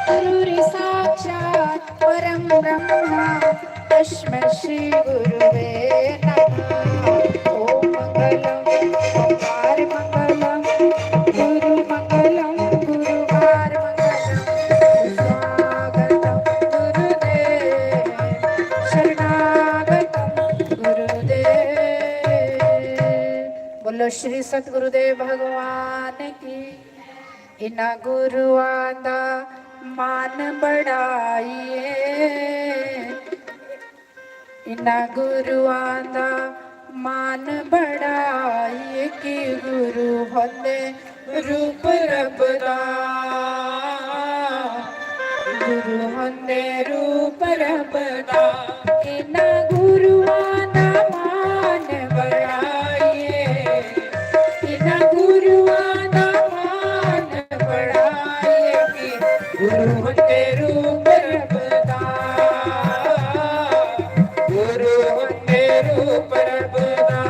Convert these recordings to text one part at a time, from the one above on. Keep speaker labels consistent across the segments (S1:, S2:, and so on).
S1: गुरुरि साक्षात् परं ब्रह्म तस्मै श्री गुरुवे नमः। ओम मंगलम ओंकार मंगलम गुरु मंगलम गुरुवार मंगलम स्वागतम गुरुदेव शरणागतम गुरुदेव। बोलो श्री सतगुरुदेव भगवान की। इना गुरुआं दा मान बढ़ाइए, इना गुरुआं दा मान बढ़ाइए कि गुरु होंदे रूप रब दा, गुरु होंदे रूप रब दा। इना गुरुआं दा मान बढ़ाइए, इना गुरुआं दा मान बढ़ाइए कि गुरु होंदे रूप रब दा, गुरु होंदे रूप रब दा।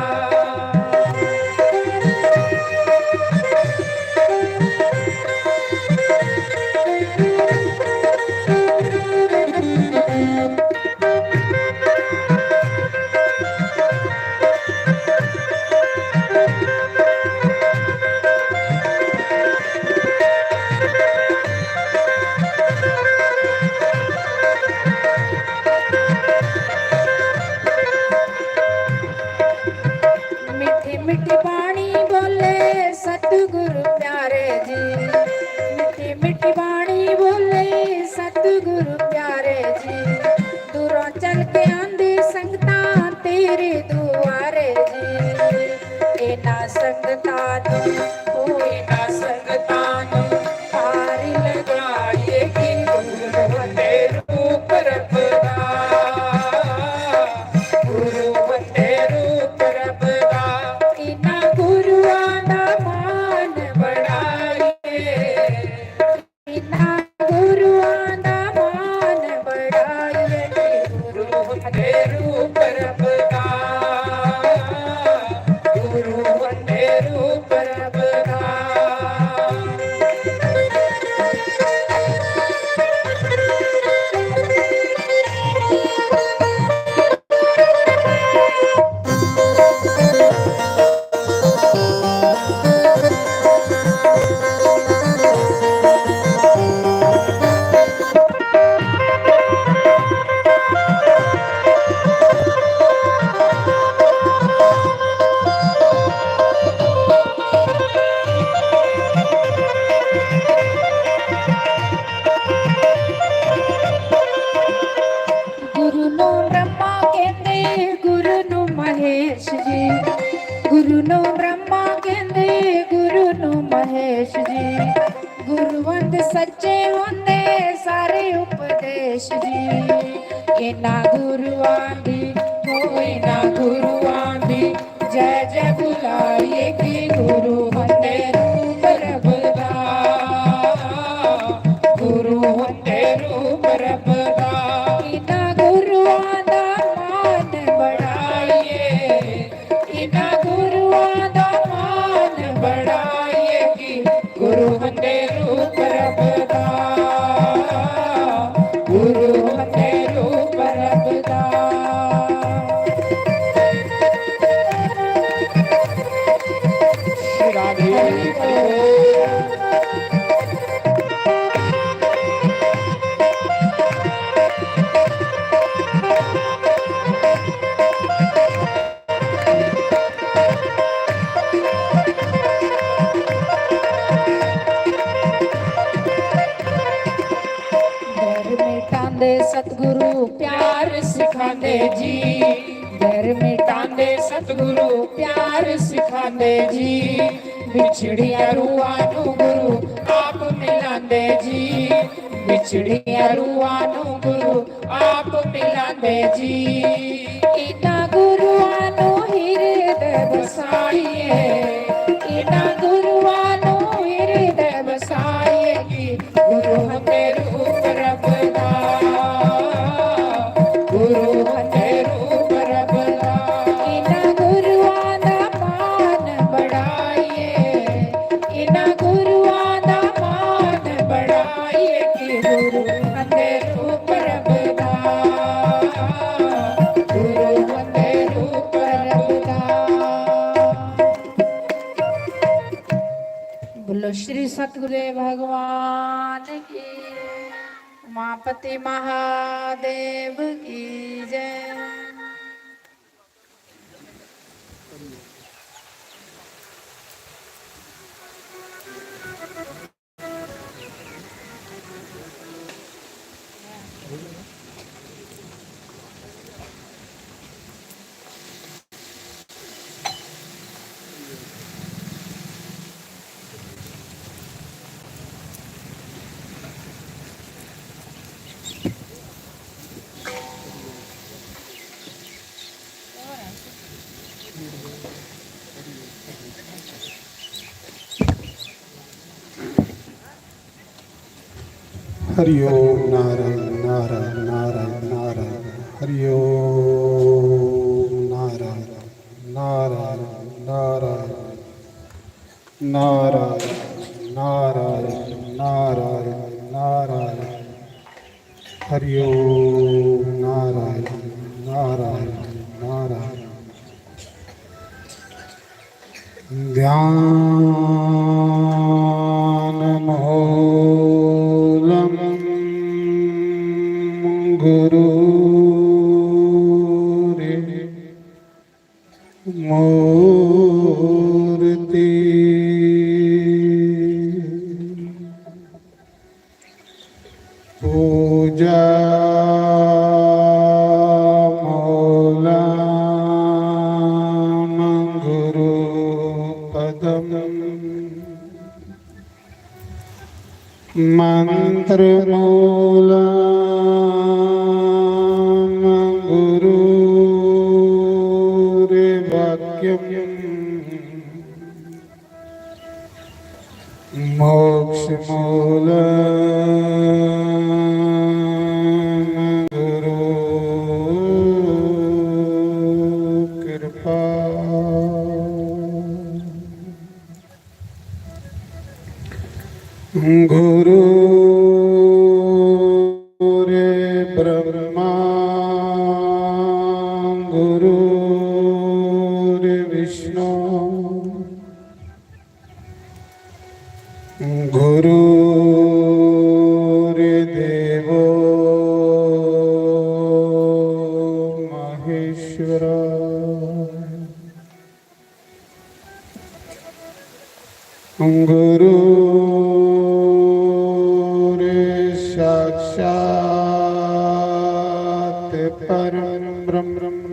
S1: मीठी मीठी बाणी बोले सतगुरु प्यारे जी, मीठी मीठी बाणी बोले सतगुरु प्यारे जी। दूरों चल के आंदी संगता तेरे दुआरे जी। इना संगता नु ओ इना संगता नु पार लगाइए कि गुरु होंदे रूप रब दा, गुरु होंदे रूप रब दा। इना गुरुआं दा मान बढ़ाइए, इना गुरुआं दा मान बढ़ाइए कि गुरु होंदे रूप रब दा, गुरु होंदे रूप रब दा। गुरु नु ब्रह्मा कहंदे गुरु नु महेश जी, गुरु नु ब्रह्मा कहंदे गुरु नु महेश जी। गुरुवंत सच्चे होंदे सारे उपदेश जी। इना गुरुआं दी हो इना गुरुआं दी जय जय बुलाइए कि गुरु होंदे रूप रब दा, गुरु होंदे रूप रब दा। इना गुरुआं दा मान बढ़ाइए, इना गुरुआं दा मान बढ़ाइए कि गुरु होंदे रूप रब दा, गुरु होंदे रूप रब दा। श्री राधे डर मिटांदे सतगुरु प्यार सिखांदे जी, डर मिटांदे सतगुरु प्यार सिखांदे जी। बिछड़िया रूहां नू गुरु आप मिलांदे जी, बिछड़िया रूहां नू गुरु आप मिलांदे जी। इना गुरुआं नू हिरदे बसाइए, इना गुरुआं नू हिरदे बसाइए कि गुरु होंदे रूप रब दा, गुरु होंदे रूप रब दा। इना गुरुआं दा मान बढ़ाइए, इना गुरुआं दा मान ये कि गुरु वंदे रूप रघुदास, गुरु वंदे रूप रघुदास। बोलो श्री सतगुरुदेव भगवान की, उमापति महादेव की जय।
S2: हरि ओम नारायण नारायण नारायण नारायण हरि ओम नारायण नारायण नारायण नारायण नारायण नारायण नारायण हरि ओम नारायण नारायण नारायण। ध्यान गुरु मूर्ति पूजा मूलम गुरु पदम मंत्र मूलम मोक्ष मूलम गुरु कृपा। गुरु रे ब्रह्मा गुरु रे विष्णु गुरु रे देवो महेश्वर। गुरु रे साक्षात् परम ब्रह्म।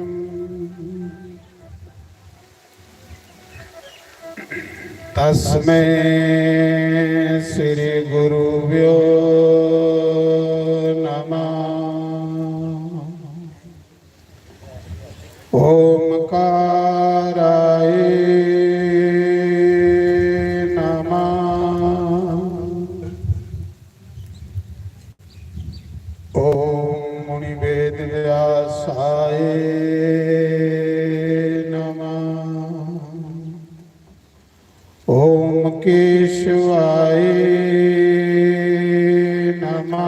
S2: तस्मै श्री गुरुभ्यो नमः। ओमकाराय नमः। ओम मुनिवेदव्यासाय ओम केशवाय नमः।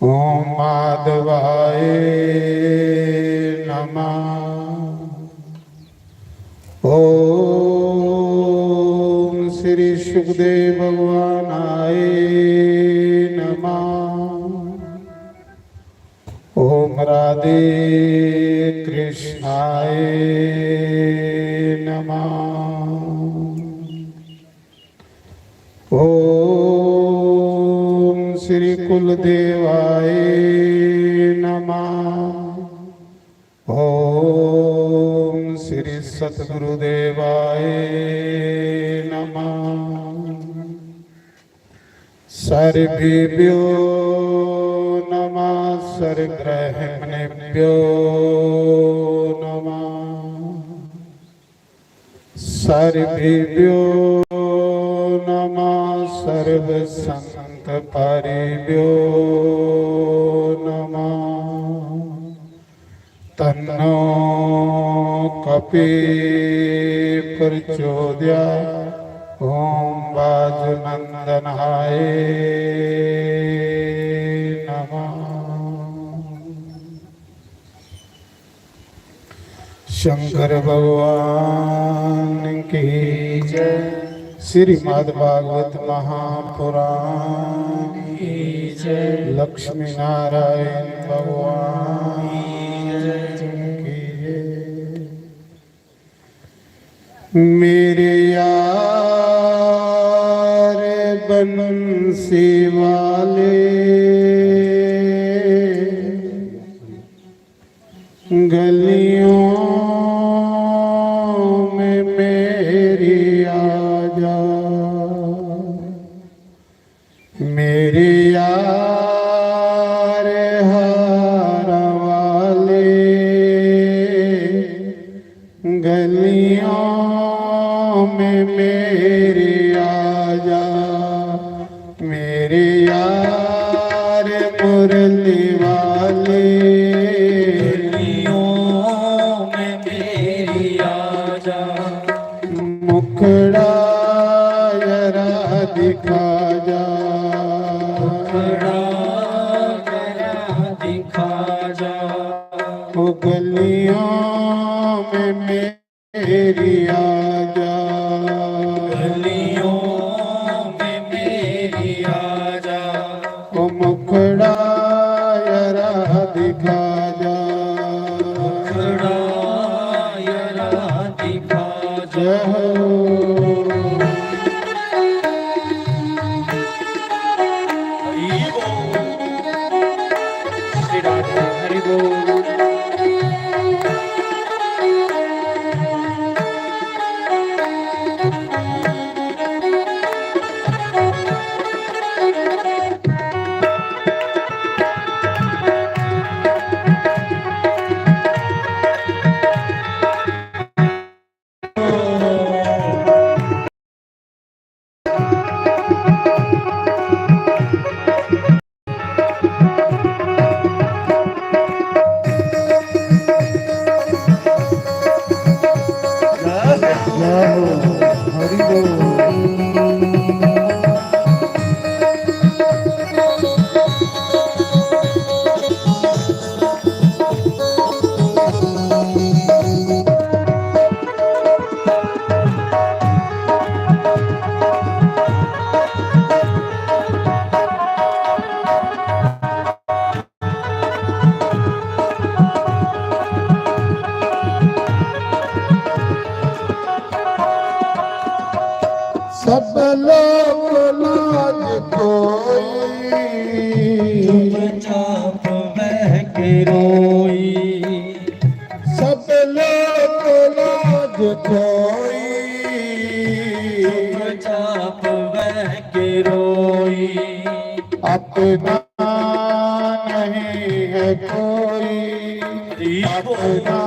S2: ओम माधवाय नमः। ओम श्री सुखदेव भगवानाय नमः। ओम राधे कृष्णाय ओम श्री कुलदेवाय नमः। ओम श्री सतगुरुदेवाय नमः। सर्वेभ्यो नमः सर्वग्रहणेभ्यो नमः। सर्वेभ्यो नमः सर्व संत परिभ्यो नमः। तन्नो कपि प्रचोदयात् ओम वाजुनंदनाय नमः। शंकर भगवान की जय। श्रीमद् भागवत महापुराण की जय। लक्ष्मी नारायण भगवान की जय। मेरे यार बंसी वाले गलियों में मेरी आजा। मेरे यार हार वाले गलियों में मेरी आजा। मेरे यार मुरली वाले मुखड़ा जरा दिखा जा। मुखड़ा जरा दिखा जा। वो गलियों में मेरी आजा। गलियों में मेरी आजा। वो मुखड़ा जरा दिखा जा। मुखड़ा जरा दिखा जा। सब लोग लाज कोई चुपचाप बह के रोई। सब लोग लाज कोई चुपचाप बह के रोई। अपना नहीं है कोई। अपना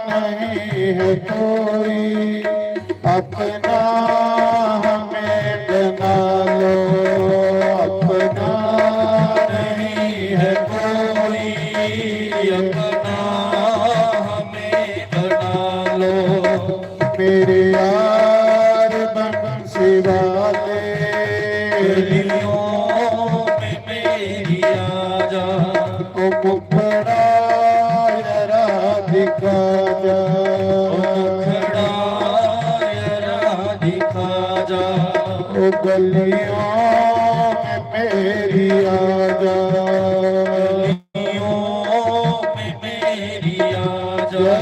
S2: नहीं है कोई। अपना हमें बना लो। अपना नहीं है कोई। अपना हमें बना लो। मेरे यार बंसी वाले गलियों में मेरी आजा। ओ मुखड़ा जरा दिखा जा। ओ गलियों में मेरी आजा। गलियों में मेरी आजा।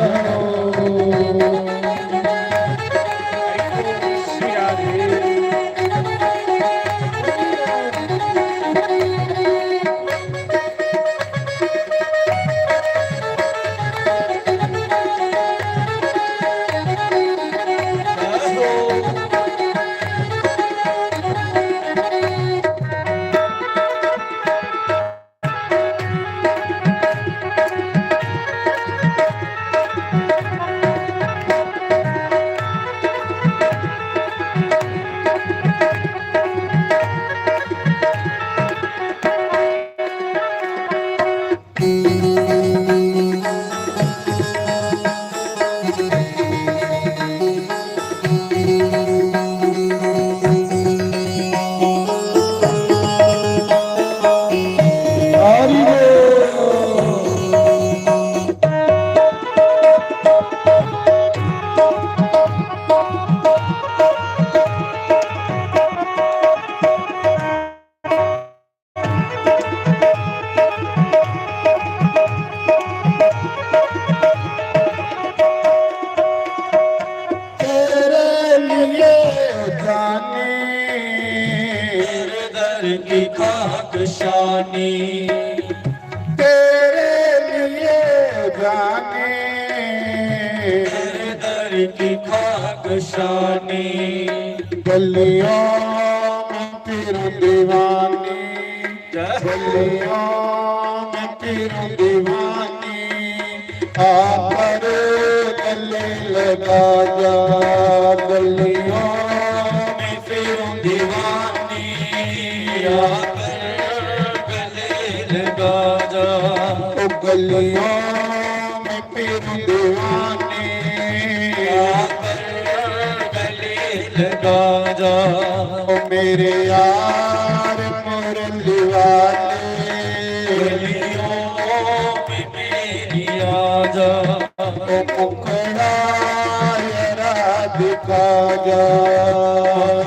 S2: दर की खाक शानी,
S3: तेरे लिए जाने
S2: तेरे दर की खाक शानी,
S3: गलियों में फिरूं दीवानी, गलियों में फिरूं दीवानी, आकर गले लगा जा, गलियों
S2: मैं फिरूं दीवानी, आकर गले लगा जा,
S3: ओ गलियों में फिरूं दीवानी,
S2: आकर गले लगा जा,
S3: ओ मेरे यार मुरली वाले,
S2: गलियों में मेरी आजा,
S3: ओ मुखड़ा जरा दिखा जा,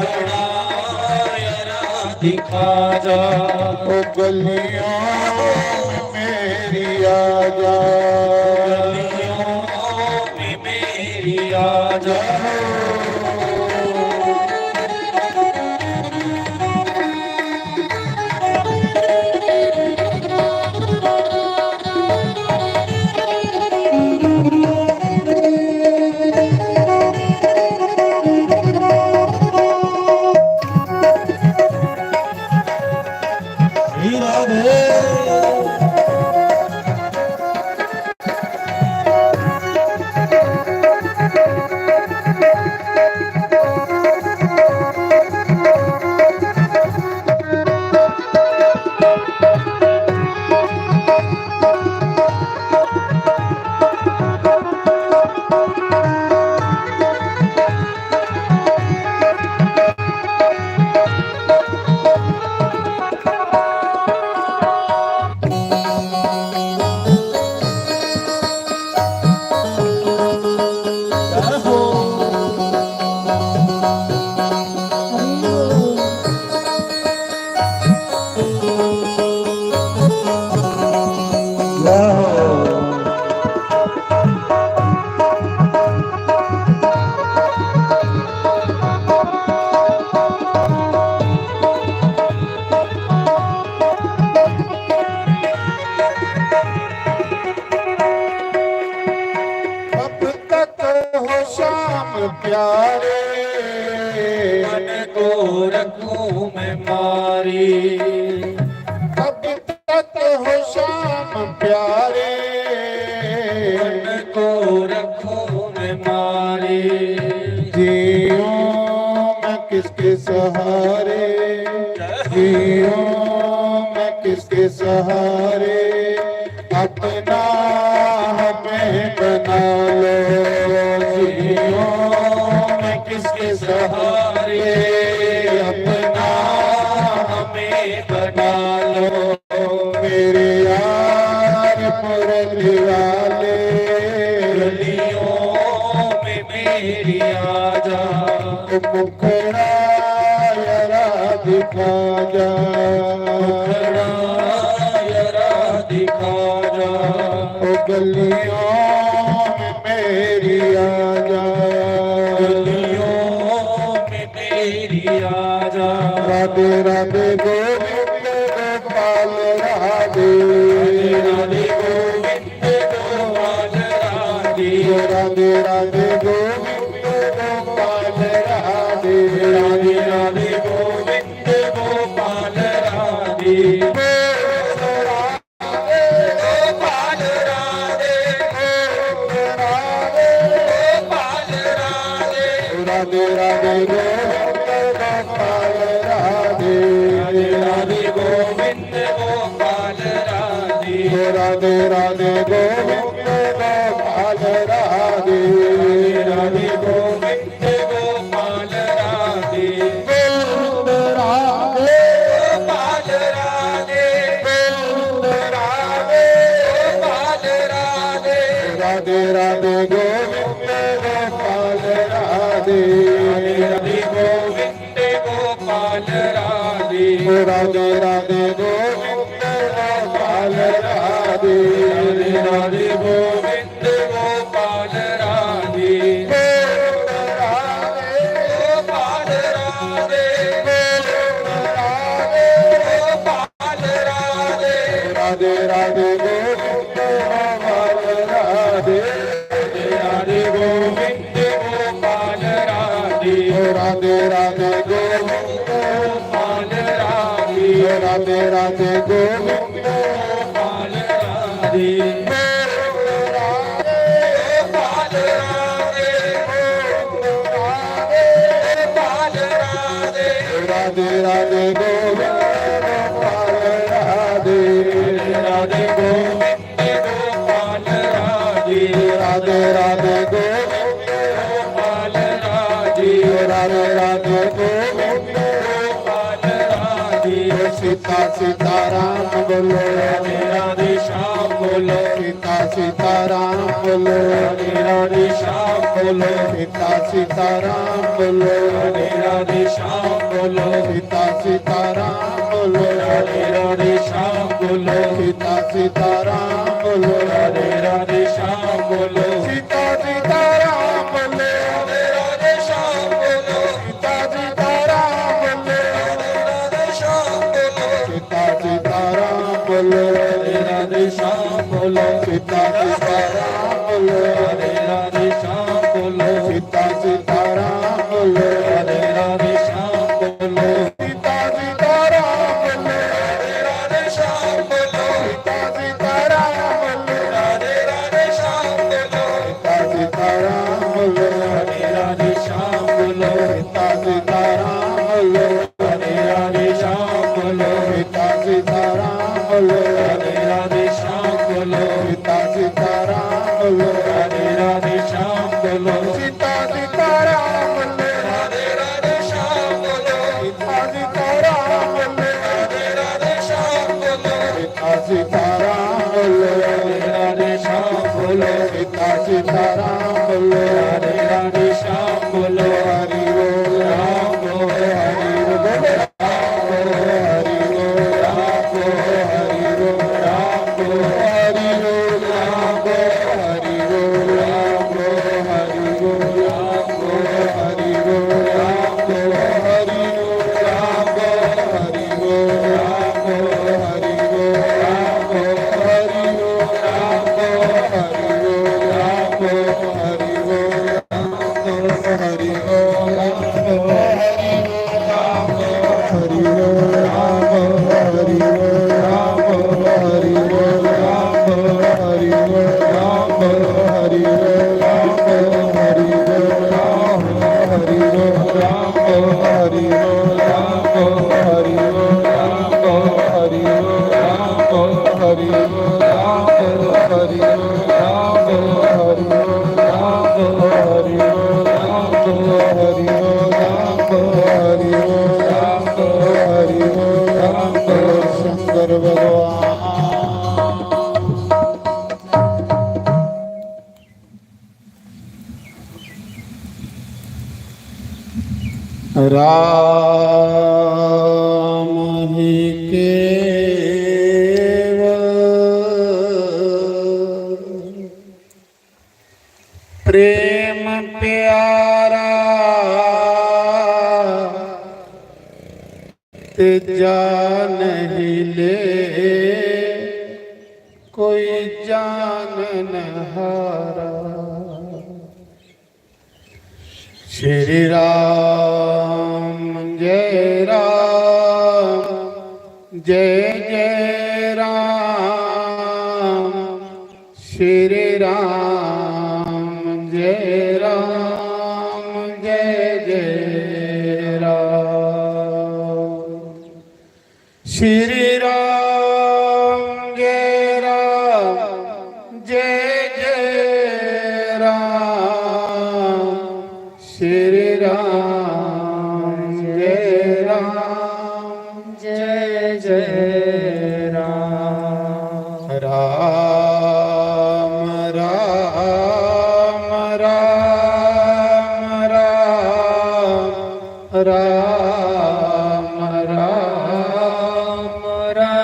S2: बड़ा यारा दिखा जा,
S3: ओ गलियों में मेरी आजा,
S2: गलियों में मेरी आजा,
S3: अब तक हो शाम प्यारे,
S2: मन को रखूं मैं मारी,
S3: अब तक हो शाम प्यारे,
S2: मन को रखूं मैं मारी,
S3: जियो मैं किसके सहारे, जियो मैं किसके सहारे, अपना हमें बना लो, जियो मैं किसके सहारे, अपना
S2: हमें बना लो,
S3: मेरे यार मुरली वाले,
S2: गलियों में मेरी आजा,
S3: मुखड़ा जरा दिखा जा,
S2: बड़ा यारा दिखा जा,
S3: ओ गलियों में मेरी आजा,
S2: गलियों में मेरी आजा,
S3: राधे राधे गोविंद गोपाल राधे,
S2: राधे गोविंद गोपाल राधे,
S3: राधे राधे गोविंद गोपाल राधे,
S2: राधे राधे गोविंद गोपाल राधे, गोपाल राधे, गोपाल राधे,
S3: राधे राधे गोविंद गोपाल राधे,
S2: राधे गोविंद गोपाल राधे,
S3: राधे राधे गोविंद गोपाल राधे,
S2: राधे गोविंद गोपाल राधे,
S3: गोविंद राधे,
S2: गोपाल राधे,
S3: गोविंद राधे,
S2: गोपाल राधे,
S3: राधे राधे गोविंद गोपाल राधे,
S2: राधे गोविंद गोपाल राधे,
S3: राधे राधे गोविंद गोपाल राधे,
S2: राधे गोविंद गोपाल राधे,
S3: गोविंद राधे,
S2: गोपाल राधे,
S3: गोविंद राधे, राधे राधे गोविंद
S2: गोपाल राधे
S3: राधे
S2: गोपाल राधे गोपाल राधे
S3: राधे राधे गोविंद गोपाल राधे
S2: राधे गोविंद गोपाल राधे
S3: राधे राधे गोविंद
S2: गोपाल राधे
S3: राधे राधे गोविंद
S2: गोपाल राधे
S3: सीता सीताराम बोलो
S2: राधे राधे श्याम बोलो
S3: सीता सीताराम बोलो
S2: राधे राधे श्याम बोलो
S3: सीता सीताराम बोलो
S2: राधे राधे श्याम बोलो
S3: सीता सीताराम बोलो
S2: राधे राधे श्याम बोलो
S3: सीता सीताराम बोलो
S2: राधे राधे श्याम बोलो
S3: सीता सीताराम बोलो
S2: राधे राधे श्याम बोलो
S3: सीता सीताराम बोलो
S2: राधे श्याम बोलो
S3: सीता सीताराम बोलो
S2: राधे राधे श्याम बोलो
S3: सीता सीताराम बोलो
S2: राधे राधे श्याम बोलो
S3: सीता सीताराम बोलो
S2: राधे राधे श्याम बोलो
S3: सीता सीताराम बोलो
S2: राधे राधे श्याम बोलो
S3: सीता सीताराम बोलो
S2: राधे राधे श्याम बोलो
S3: सीता सीताराम बोलो
S2: राधे राधे श्याम बोलो
S3: सीता सीताराम बोलो
S2: राधे राधे श्याम बोलो
S3: सीता सीताराम बोलो
S2: राधे राधे श्याम बोलो
S3: सीता सीताराम बोलो
S2: राधे राधे श्याम बोलो
S3: सीता सीताराम बोलो
S2: राधे राधे श्याम बोलो
S3: सीता सीताराम बोलो
S2: राधे राधे श्याम बोलो
S3: सीता सीताराम बोलो
S2: राधे राधे श्याम बोलो
S3: सीता सीताराम बोलो
S2: राधे राधे श्याम बोलो
S3: हरि बोल
S2: राम बोल
S3: हरि बोल हरि बोल
S2: राम बोल
S3: हरि बोल
S2: राम बोल
S3: हरि बोल
S2: राम बोल
S3: हरि बोल
S2: राम बोल
S3: हरि बोल
S2: राम बोल
S3: हरि बोल
S2: राम बोल
S3: हरि बोल
S2: राम बोल
S3: हरि बोल
S2: राम बोल
S3: हरि बोल
S2: राम बोल
S3: हरि बोल
S2: राम बोल
S3: हरि बोल
S2: राम बोल
S3: हरि बोल हरि बोल हरि बोल हरि बोल राम हरि बोल राम हरि बोल राम हरि बोल राम हरि बोल राम हरि बोल राम हरि बोल राम हरि बोल राम हरि बोल राम हरि बोल राम हरि बोल राम हरि बोल राम हरि बोल राम हरि बोल राम हरि बोल राम हरि बोल राम शंकर भगवान राम ही केवल प्रेम प्यारा तेजा नहीं ले कोई जान न हारा श्री राम जय जय राम श्री राम जय जय राम श्री राम जय जय राम श्री राम जय जय राम राम राम राम राम राम राम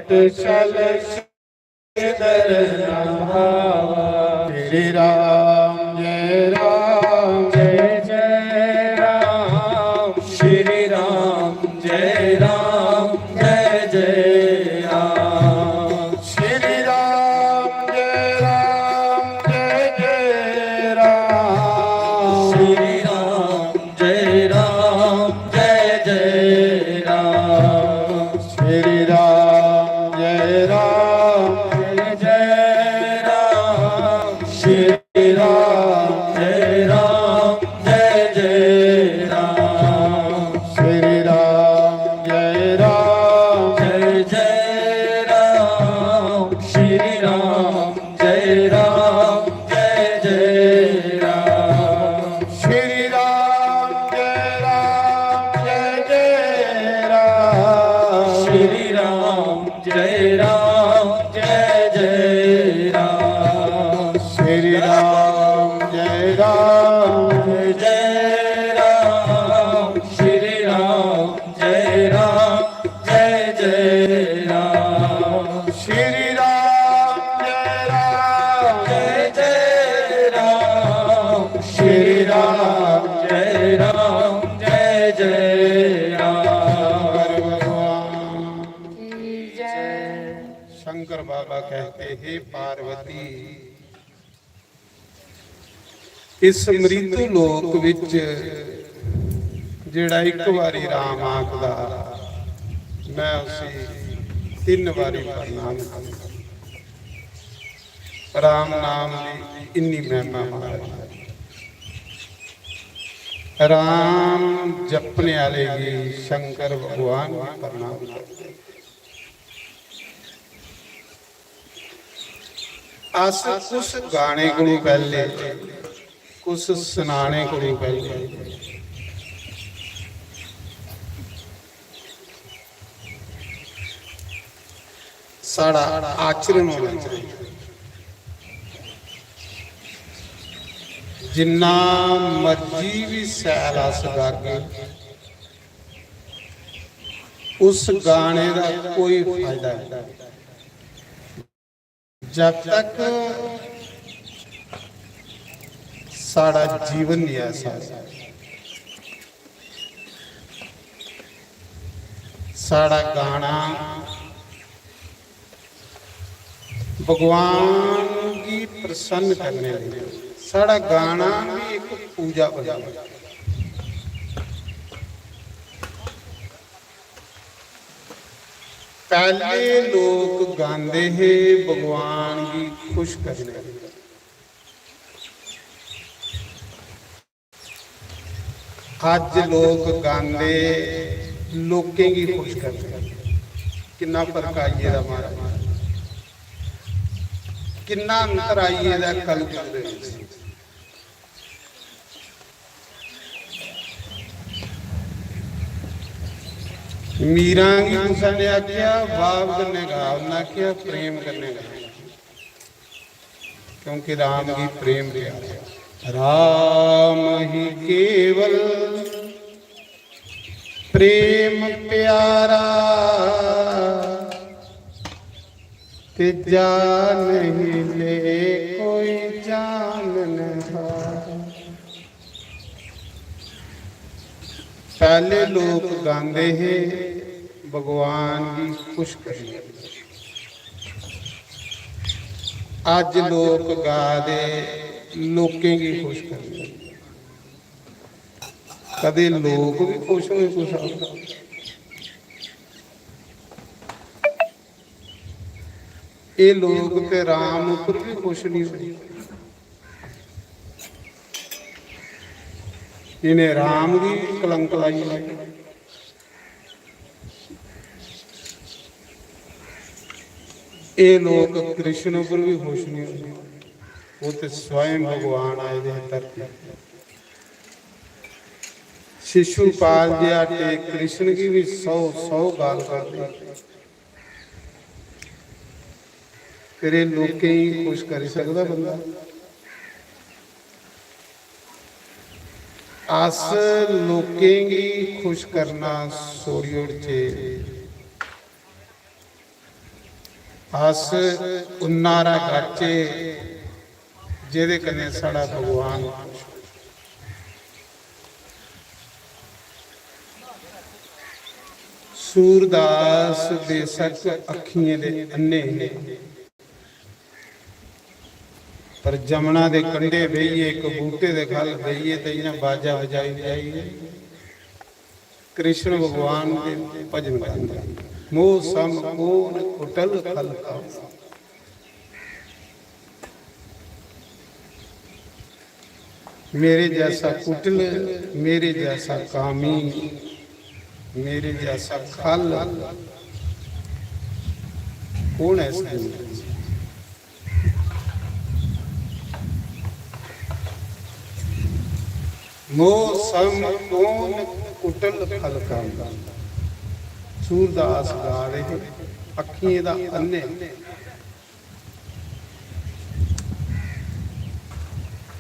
S3: पटशल श्रीधर नावा। श्री राम जय राम
S2: जय जय राम श्री राम जय राम जय जय राम
S3: श्री राम जय राम जय जय राम।
S2: श्री राम जय राम जय जय राम
S3: श्री राम जय राम
S2: जय जय राम श्री राम जय राम जय जय राम
S3: श्री राम जय राम
S2: जय जय राम श्री राम जय राम जय जय राम
S3: श्री राम जय राम जय जय राम।
S2: श्री राम जय राम जय जय राम
S3: श्री राम जय राम
S2: जय जय राम श्री राम जय राम जय जय राम
S3: श्री राम जय राम
S2: जय जय राम श्री राम जय राम जय जय राम
S3: भगवान।
S1: की जय।
S3: शंकर बाबा कहते हे पार्वती, इस मृत्यु लोक विच ਜਿਹੜਾ ਇੱਕ ਵਾਰੀ ਰਾਮ ਆਖਦਾ ਮੈਂ ਉਸੇ ਤਿੰਨ ਵਾਰੀ ਪ੍ਰਣਾਮ ਕਰਦਾ। ਰਾਮ ਨਾਮ ਦੀ ਇੰਨੀ ਮਹਿਮਾ ਮਹਾਰਾਜ। ਰਾਮ ਜਪਣੇ ਵਾਲੇ ਵੀ ਸ਼ੰਕਰ ਭਗਵਾਨ ਵੀ ਪ੍ਰਣਾਮ ਕਰਦੇ। अस कुछ गाने को पहले कुछ सुनाने को पहले साड़ा आचरण होना चाहिए। जिन्ना मर्जी भी सैल अस गागे उस गाने का कोई फायदा नहीं जब तक साड़ा जीवन नहीं ऐसा। साड़ा गाना भगवान की प्रसन्न करने लिए, साड़ा गाना भी एक पूजा बना। पहले लोग गाते हैं भगवान की खुश करने, आज लोग गाते लोकें की खुश करने। कितना फर्क आइए दा मारा, कितना अंतर आइए दा कल मीरा की मूसा ने आख्या भाव करने का, उन्हें आख्या प्रेम करने का, क्योंकि राम की प्रेम प्यारा। राम ही केवल प्रेम प्यारा, ते जान ही ले कोई जान नहीं। पहले लोग गाते हैं भगवान की खुश करने, आज लोग गा दे लोकें की खुश करने। कदे लोग भी खुश होए कुछ ये लोग ते राम उपर भी खुश नहीं हुए। इन्हें राम की कलंक लाई है। ये लोग कृष्ण पर भी खुश नहीं हुए, वो तो स्वयं भगवान आए थे धरती। शिशुपाल जी आटे कृष्ण की भी 100 गाल करते, तेरे लोकें ही खुश कर सकता बंदा। आस लोकें ही खुश करना सोड़ियों चे हस उन्नारा गाचे जेदे कन्ने साड़ा भगवान सूरदास बेशक अखियां दे अन्ने पर जमुना दे कंढे बहिए एक बूटे दे खल बहिए ते इन्हां बाजा बजाई जाइए कृष्ण भगवान के भजन गांदा मोह सम कोन कुटल खल का मेरे जैसा कुटिल मेरे जैसा कामी मेरे जैसा खल कौन है इस दुनिया में? मोह सम कोन कुटल खल का सूरदास गा रहे अखियां दा अन्ने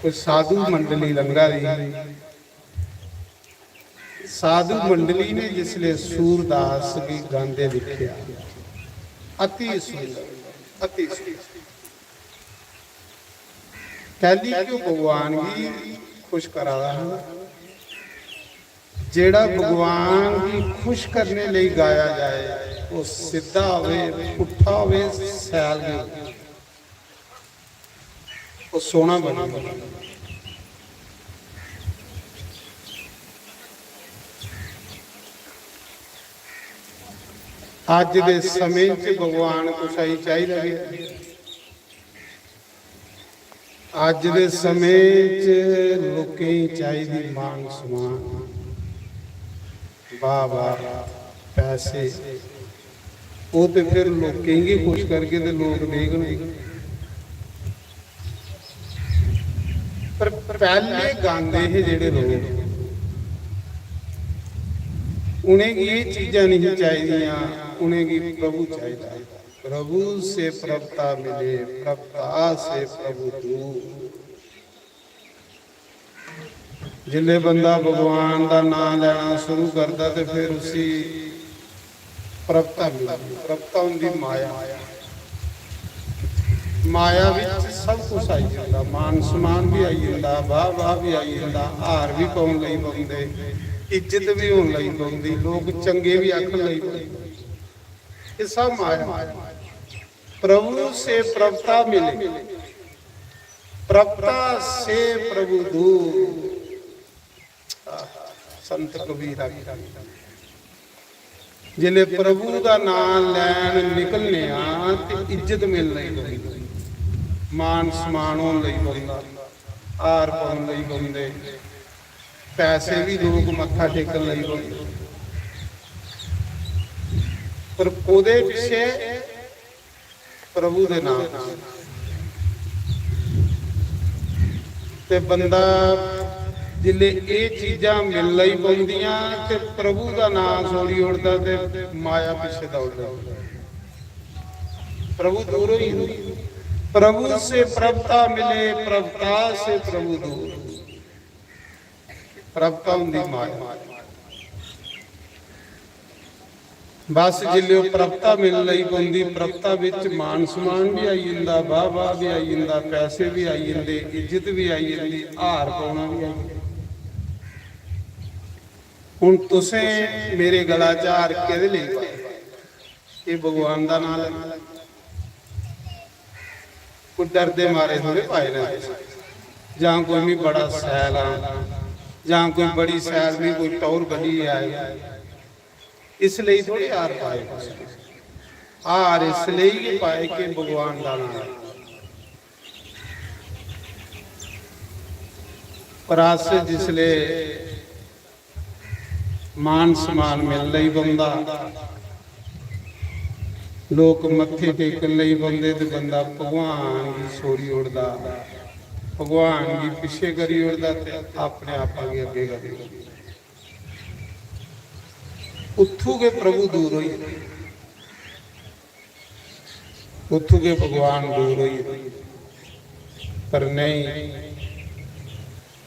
S3: कोई साधु मंडली लंघा दी साधु मंडली ने जिसले सूरदास की गांदे दिखे अति सुंदर अति सुंदर कहली क्यों भगवान की खुश करा रहा जेड़ा भगवान की खुश करने लिए गाया जाए वो सीधा होवे पुट्ठा होवे सैल वो सोना बने अज दे समय च भगवान कुछ आई चाहिए अज दे समय च लोकें चाहिए मान सम्मान वाह वाह पैसे वो तो फिर लोकें ही खुश करके तो लोग देखने पर पहले गांदे है जेडे लोग उन्हें ये चीज़ां नहीं चाहिए उन्हें की प्रभु चाहिए प्रभु से प्रभुता मिले प्रभुता से प्रभु तू जिले बंदा भगवान का नाम लेना शुरू करता तो फिर उसी प्रभुता मिलती प्रभुता उनकी माया माया विच सब कुछ आई जाता मान सम्मान भी आई जाता वाह वाह भी आई जाता हार भी पाउण लई पाउंदे इज्जत भी होने लगी पाउंदी लोग चंगे भी आखण लई पाउंदे ये सब माया प्रभु से प्रभुता मिले प्रभुता से प्रभु दूर संत कबीर जिले प्रभु का नाम लैन निकलने तो इज्जत मिल रही मान सम्मान होने लई पाउंदा हार पाउण लई पाउंदे पैसे भी लोग मत्था टेकन लई पाउंदे पर ओदे पिछे प्रभु दे नाम ते बंदा जिले ये चीज़ां मिल लई पाउंदियां ते प्रभु का नाम छोड़ी उड़दा ते माया पिछे दौड़दा प्रभु दूर ही प्रभु से प्रभुता मिले प्रभुता से प्रभु दूर प्रभुता हुंदी माया बस जिले प्रभुता मिल लई पाउंदी प्रभुता विच मान सम्मान भी आई जांदा वाह वाह भी आई जांदा पैसे भी आई जांदे इज्जत भी आई जांदी हार पाउणा भी आई हुण तुसें मेरे गला च हार किहदे लई पाए ये भगवान दा नाम लेना कोई डरदे मारे थोड़े पाए ने जां कोई भी बड़ा सैल आ जां कोई बड़ी सैल भी कोई टौर गली आए इसलिए थोड़े हार पाए हार इसलिए पाए कि भगवान का नाम पर अस जिसले मान सम्मान मिल रही बंदा लोग मत्थे टेकन लई बंदे ते बंदा भगवान की सोरी उड़दा भगवान की पिछे करी उड़दा ते अपने आप आगे अगे करी उत्थू के प्रभु दूर होई उत्थू के भगवान दूर होई पर नहीं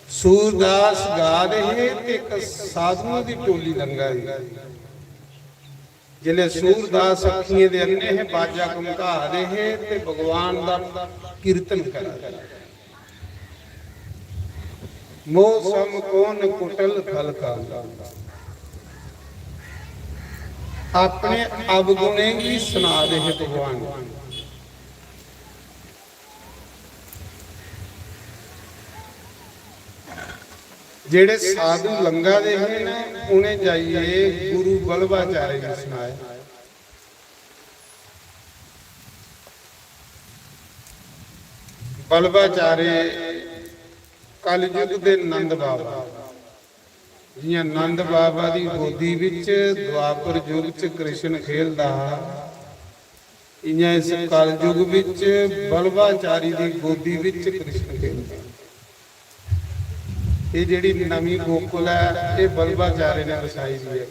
S3: सूरदास गा रहे ते एक साधुओं की टोली लंघा जिले सूरदास अखिए दे अन्ने है बाजा घुमका दे है ते भगवान दा कीर्तन करा दे मौसम कौन कुटल फल का अपने अवगुणे ही सुना दे है भगवान जेड़े साधु लंगा दे हैं ना उन्हें जाइए गुरु बल्बाचार्य जी सुनाए बल्बाचार्य कलयुग दे नंद बाबा जियां नंद बाबा दी गोदी विच द्वापर युग च कृष्ण खेलदा इयां इस कलयुग विच बल्बाचारी दी गोदी विच कृष्ण खेलदा ये जिहड़ी नवी गोकुल है ये बल्बाचार्य ने वसाई दी है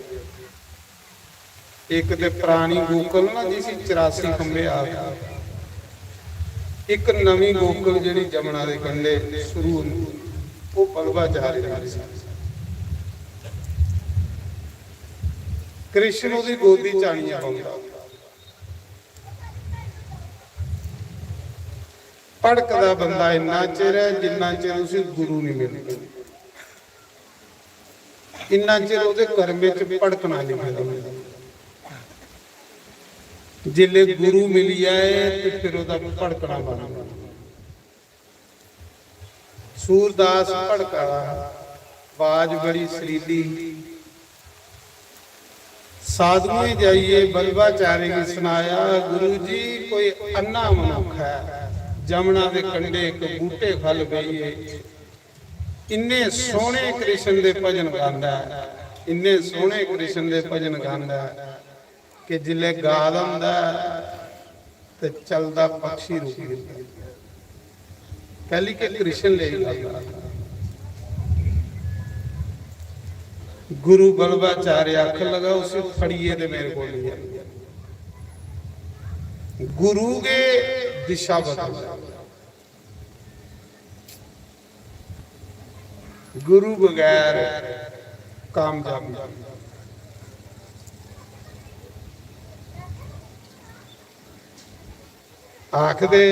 S3: एक ते पुरानी गोकुल ना जिसी 84 खंबे आ एक नवी गोकुल जिहड़ी जमुना दे कंढे शुरू वो बल्बाचार्य ने वसाई कृष्ण उहदी गोदी चाणियां पाउंदा भड़कदा बंदा इन्ना चिर है जिन्ना चिर उसे गुरु नहीं मिलदा इन्ना चिर उहदे कर्मे च भड़कना लिखा जिले गुरु मिल जाए तो फिर उहदा भड़कना बंद सूरदास भड़का आवाज बड़ी सरीली साधुएं जाइए बल्बाचार्य ने सुनाया गुरु जी कोई अन्ना मनुख है जमुना के कंढे एक बूटे फल गईए इन्ने सोहने कृष्ण दे भजन गांदा इन्ने सोहने कृष्ण दे भजन गांदा कि जिले गा लंदा ते चलदा पक्षी रुक जांदा पहली के कृष्ण ले गांदा गुरु बल्बाचार्य आख लगा उसे फड़िए ते मेरे को लिया गुरु के दिशा बदल गुरु बगैर कामयाब आखदे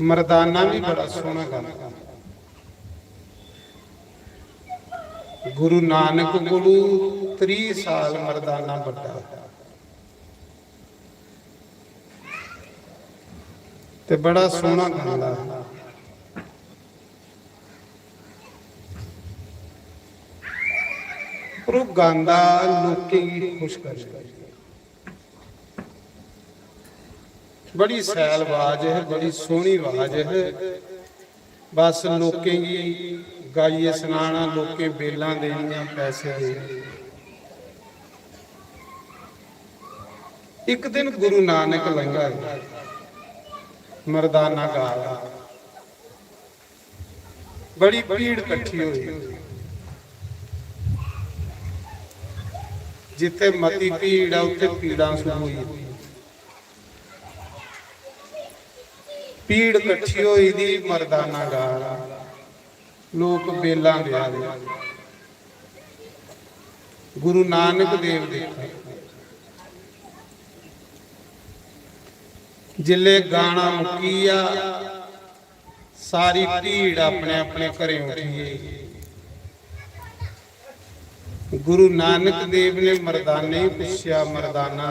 S3: मर्दाना भी बड़ा सोहना गाना गुरु नानक कोलू 30 साल मर्दाना बड़ा ते बड़ा सोहना गांदा पर वो गांदा लोकें गी खुश कर बड़ी सैल आवाज है बड़ी सोहनी आवाज है बस लोकें गी गाइए सुनाना लोकें बेलां देनियां पैसे दे एक दिन गुरु नानक लंघा मर्दाना गा बड़ी भीड़ इकट्ठी हुई जिथे मती भीड़ उत्थे पीड़ा शुरू हुई भीड़ इकट्ठी हुई दी मर्दाना गा लोग बेलां दे गुरु नानक देव देखा जिले गाना मुकिया सारी भीड़ अपने अपने घरें उठी गुरु नानक देव ने मर्दाने पूछया मर्दाना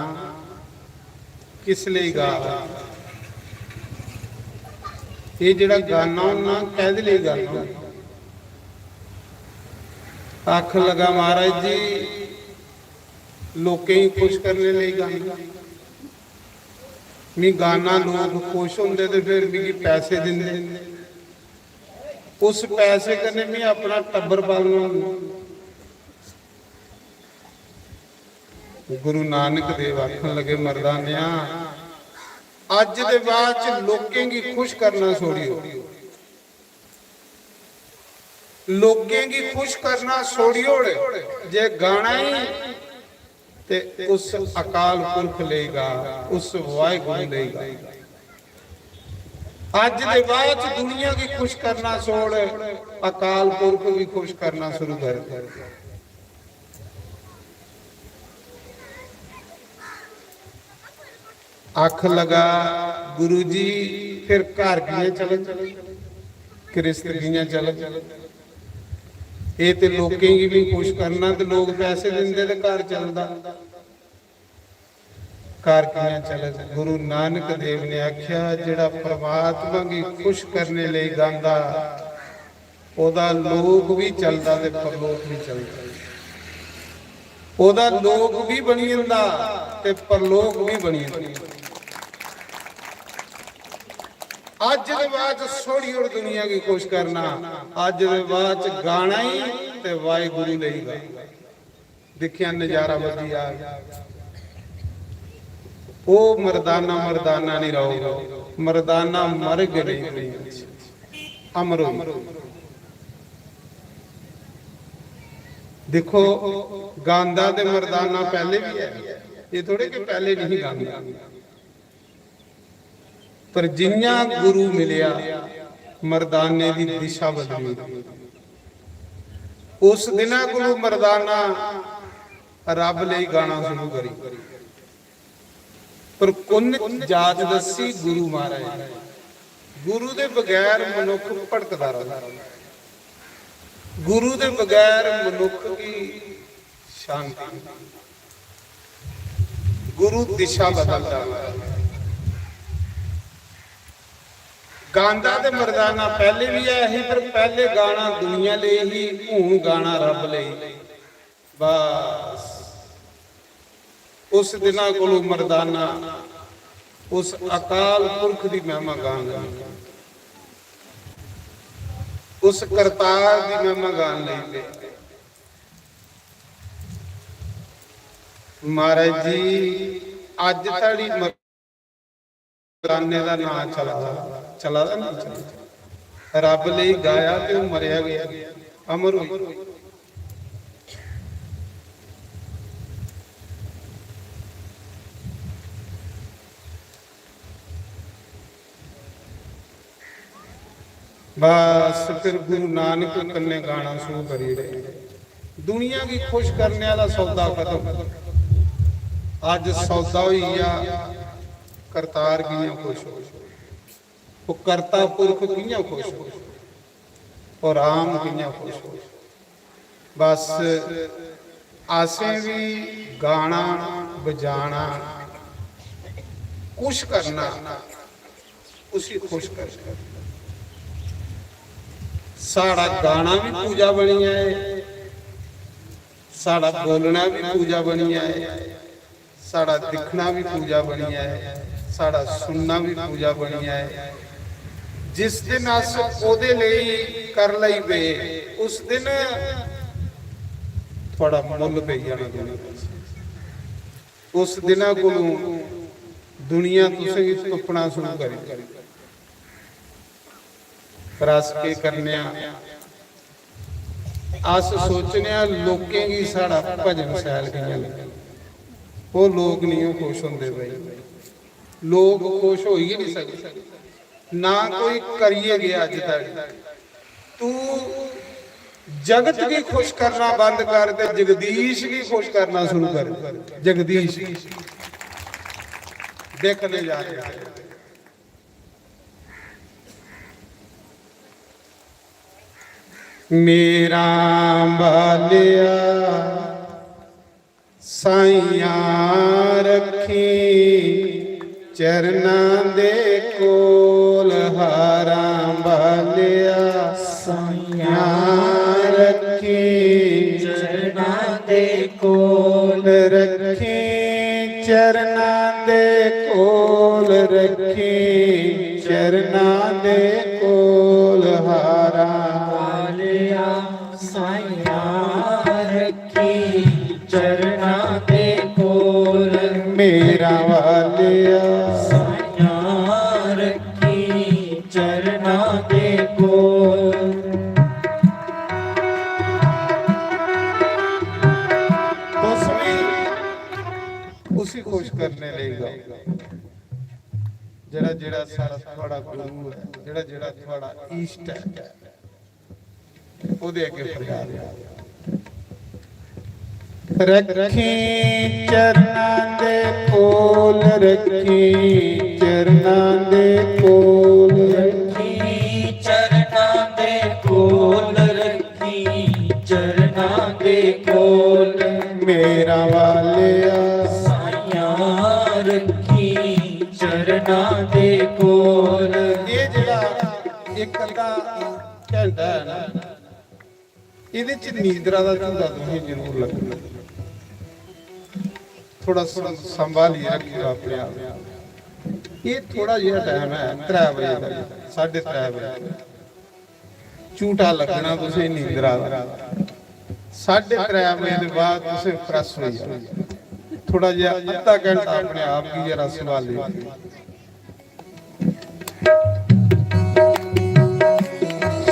S3: किस लिए गा ये जड़ा गाना ना कहदे लिए गाना आख लगा महाराज जी लोकें ही खुश करने लिए गाना मैं गाना लोग खुश होंगे तो फिर मिगी पैसे देंगे उस पैसे कन्नै मैं अपना टब्बर पालना गुरु नानक देव आखन लगे मर्दानिया अज दे बाद च लोकें गी खुश करना छोड़ियो लोकें गी खुश करना छोड़ियो जे गाना ही ते उस अकाल पुरख लेगा उस वाहिगुरू लेगा अज दे बाद च दुनिया की खुश करना छोड़ अकाल पुरख भी खुश करना शुरू कर ਅੱਖ ਲਗਾ ਗੁਰੂ ਜੀ ਫਿਰ ਘਰ ਗਏ ਚਲੇ ਕਿਰਸਤ ਗਈਆਂ ਚਲੇ ਇਹ ਤੇ ਲੋਕਾਂ ਕੀ ਵੀ ਖੁਸ਼ ਕਰਨਾ ਤੇ ਲੋਕ ਪੈਸੇ ਦਿੰਦੇ ਤੇ ਘਰ ਚੱਲਦਾ ਘਰ ਕਿਆਂ ਚਲੇ ਗੁਰੂ ਨਾਨਕ ਦੇਵ ਨੇ ਆਖਿਆ ਜਿਹੜਾ ਪ੍ਰਮਾਤਮਾ ਕੀ ਖੁਸ਼ ਕਰਨੇ ਲਈ ਗਾਉਂਦਾ ਉਹਦਾ ਲੋਕ ਵੀ ਚੱਲਦਾ ਤੇ ਪਰਲੋਕ ਵੀ ਚੱਲਦਾ ਉਹਦਾ ਲੋਕ ਵੀ ਬਣੀ ਜਾਂਦਾ ਤੇ ਪਰਲੋਕ ਵੀ ਬਣੀ ਜਾਂਦਾ ਅੱਜ ਦੇ ਬਾਅਦ ਸੋਹਣੀ ਔਰ ਦੁਨੀਆ ਕੀ ਖੁਸ਼ ਕਰਨਾ ਅੱਜ ਦੇ ਬਾਅਦ ਗਾਣਾ ਹੀ ਤੇ ਵਾਹਿਗੁਰੂ ਲਈ ਗਾ ਦੇਖਿਆ ਨਜ਼ਾਰਾ ਵਧੀਆ ਉਹ ਮਰਦਾਨਾ ਮਰਦਾਨਾ ਨਹੀਂ ਰਹੂਗਾ ਮਰਦਾਨਾ ਮਰ ਗਏ ਅਮਰੋ देखो गांधा ते मर्दाना पहले भी है ये थोड़े कि पहले नहीं गांधा पर जिन्ना गुरु मिलिया मर्दाने की दिशा बदली उस दिन गुरु मर्दाना रब लई गाना शुरू करी पर कुन जात दसी गुरु महाराज गुरु दे बगैर मनुख भटकदा रहंदा गुरु के बगैर मनुख की शांति गुरु दिशा बदलता गांधा ते मर्दाना पहले भी है ही पर पहले गाना दुनिया ले ही हूं गाना रब ले बस उस दिना कोलों मर्दाना उस अकाल पुरख की महिमा गांगा उस करतार की महिमा गान ले महाराज जी अज ताड़ी मर्दाने का नाम चला नहीं चला रब ले गाया ते मरिया गया अमर हो बस फिर गुरु नानक कन्ने गाना शुरू करी रहे दुनिया की खुश करने वाला सौदा खत्म अज सौदा हुई करतार कियां खुश हो वो करता पुरख कियां खुश हो और राम कियां खुश हो बस आसे भी गाना बजाना कुछ करना उसी खुश कर साड़ा गाना भी पूजा बनी है साड़ा बोलना भी पूजा बनी है साड़ा दिखना भी पूजा बनी है साड़ा सुनना भी पूजा बनी है जिस दिन अस ओदे लई कर लई वे उस दिन थोड़ा मुल पे जाना उस दिन कोलों दुनिया तुसें तुपना शुरू करी रस के करने अस सोचने लोकें की साड़ा भजन शैल कियां वो लोग नहीं खुश होंदे भाई लोग खुश हो ही नहीं सकते ना कोई करिए गया अज तक तू जगत की खुश करना बंद कर ते जगदीश की खुश करना शुरू कर जगदीश देखने जा रहे हैं मेरा बालिया साइया रखी चरना दे कोल हारा बालिया साइया रखी चरना दे कोल रखी चरना दे कोल रखी चरना दे कोल हारा
S1: साइया रखी चरना दे कोल
S3: मेरा वालिया
S1: साइया रखी चरना दे कोल
S3: उसी खुश करने लेगा जड़ा जड़ा सारा थोड़ा गुरु है जड़ा जड़ा थोड़ा इष्ट है ਉਹਦੇ ਅੱਗੇ ਫਰਿਆਦ ਰੱਖੀ ਚਰਨਾਂ ਦੇ ਕੋਲ, ਰੱਖੀ ਚਰਨਾਂ ਦੇ ਕੋਲ,
S2: ਰੱਖੀ ਚਰਨਾਂ ਦੇ ਕੋਲ, ਰੱਖੀ ਚਰਨਾਂ ਦੇ ਕੋਲ,
S3: ਮੇਰਾ ਵਾਲਿਆ
S2: ਸਾਈਆਂ ਰੱਖੀ ਚਰਨਾਂ ਦੇ ਕੋਲ।
S3: ਇਹ ਜਿਹੜਾ ਇੱਕ ਅੱਧਾ ਘੰਟਾ ਹੈ ਨਾ, ਇਹਦੇ ਚ ਨੀਂਦਰਾ ਦਾ ਝੂਟਾ ਤੁਸੀਂ ਜ਼ਰੂਰ ਲੱਗਣਾ, ਥੋੜਾ ਸੰਭਾਲੀ ਰੱਖਿਓ ਆਪਣੇ ਆਪ। ਇਹ ਥੋੜਾ ਜਿਹਾ ਟਾਈਮ ਹੈ 3 ਵਜੇ ਦਾ, 3:30 ਵਜੇ ਝੂਟਾ ਲੱਗਣਾ ਤੁਸੀਂ ਨੀਂਦਰਾ ਦਾ। 3:30 ਵਜੇ ਦੇ ਬਾਅਦ ਤੁਸੀਂ ਫਰੈਸ਼ ਹੋ ਜਾਓ, ਥੋੜਾ ਜਿਹਾ ਅੱਧਾ ਘੰਟਾ ਆਪਣੇ ਆਪ ਹੀ ਜਰਾ ਸੰਭਾਲੀ।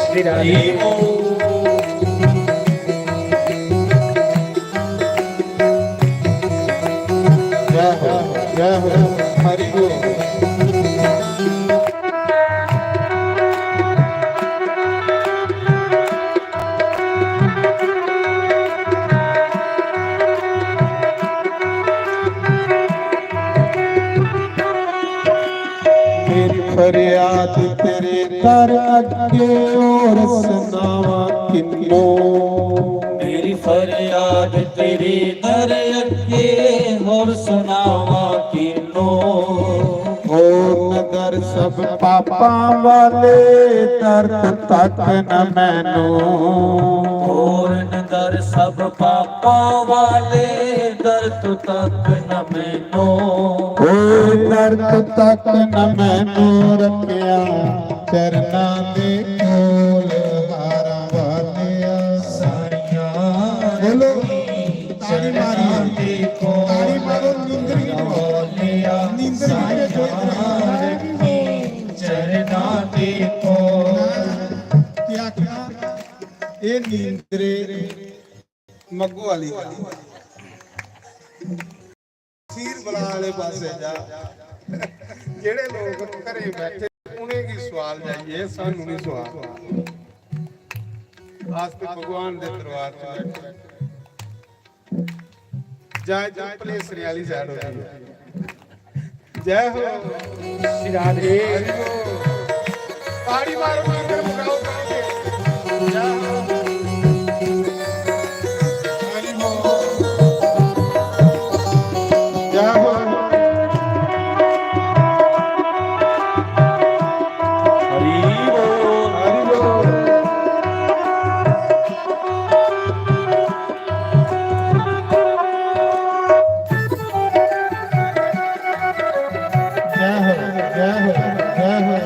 S2: श्री राधे
S3: जय हो हरि बोल। मेरी फरियाद तेरे दर अगे और सुनावा किन्नो,
S2: मेरी फरियाद तेरे दर अगे और सुनावा किनो।
S3: ओ नगर सब पापा वाले दर्द तक न मैनू,
S2: और नगर सब पापा वाले दर्द तक न मैनो।
S3: ओ दर्द तक न मैनू रखिया चरना दे कोल, हारा वालिया
S2: साइयां
S3: बोलो
S2: ताली मारी
S3: ताली मारो नींदरी
S2: वालिया चरना दे को।
S3: क्या क्या ये नींदरे मग्गू वाली सीर बला वाले पासे जा, जेड़े लोग घरे बैठे उन्हें की सवाल जाइए, सानू नहीं सवाल। आज पे भगवान दे दरबार च बैठे जाए जाए पलेसरी वाली साइड होती है। जय हो
S2: श्री राधे
S3: ताड़ी मारो मंदिर मुकाओ करोगे। जय हो हरि बोल। जय हो
S2: हरि बोल
S3: हरि बोल। जय हो जय हो जय हो।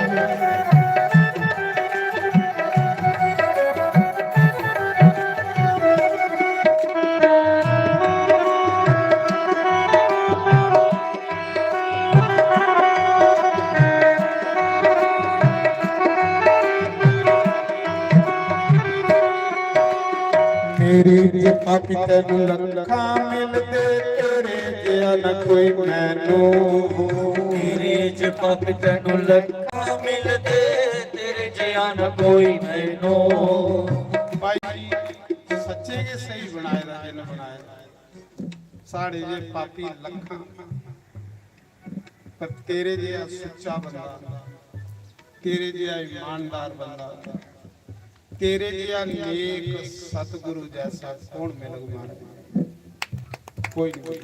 S3: मेरी जे पापी तेनू लखा मिलदे, तेरे जिया न कोई मैनू।
S2: तेरे च पग तैनू लखा मिलदे, तेरे जिया न कोई मैनो।
S3: भाई सच्चे के सही बनाए दा जिन बनाए, साढ़े जे पापी लखा पर तेरे जिया सच्चा बंदा, तेरे जिया ईमानदार बंदा, तेरे जिया नेक सतगुरु जैसा कौन मिलेगा? कोई नहीं।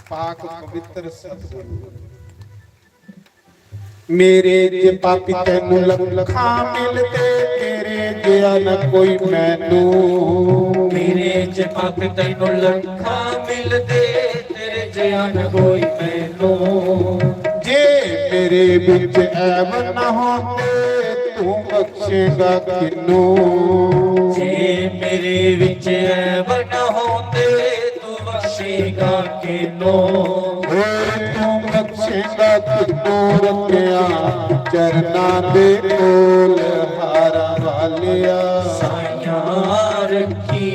S3: पाक पवित्र सतगुरु मेरे जे पापी तैनू लखा मिलदे, तेरे जिया न कोई मैनू।
S2: मेरे च पग तैनू लखा मिलदे, तेरे जिया न कोई मैनो।
S3: जे मेरे विच ऐब न होंदे, तू बख्शेगा किनू।
S2: जे मेरे विच ऐब न होंदे, तू बख्शेगा किनो।
S3: तू बख्शेगा किनू रखिया चरना दे कोल, हारा वालिया
S2: साइयां रखी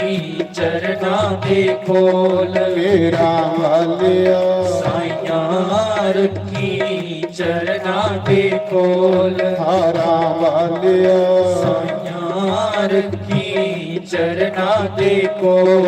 S2: चरना दे कोल।
S3: मेरा वालिया
S2: साइयां रखी चरना दे कोल।
S3: हारा वालिया
S2: साइयां रखी ਚਰਨਾ ਦੇ ਕੋਲ।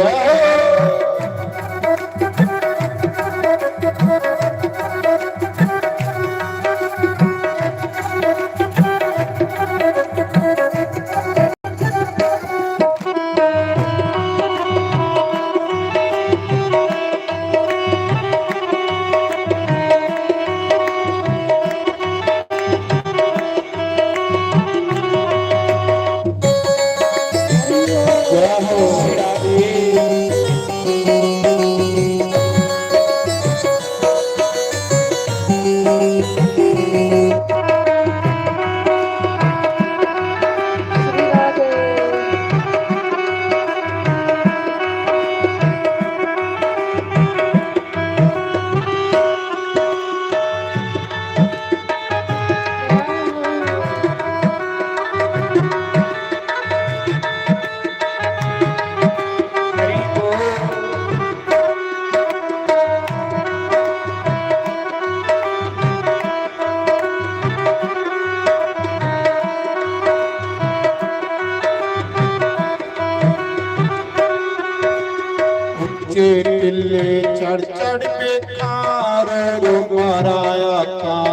S3: ਉੱਚੇ ਟਿੱਲੇ ਚੜ ਚੜ ਵੇਖਾਂ ਰੋ ਮਾਰਾ ਆਕਾਂ।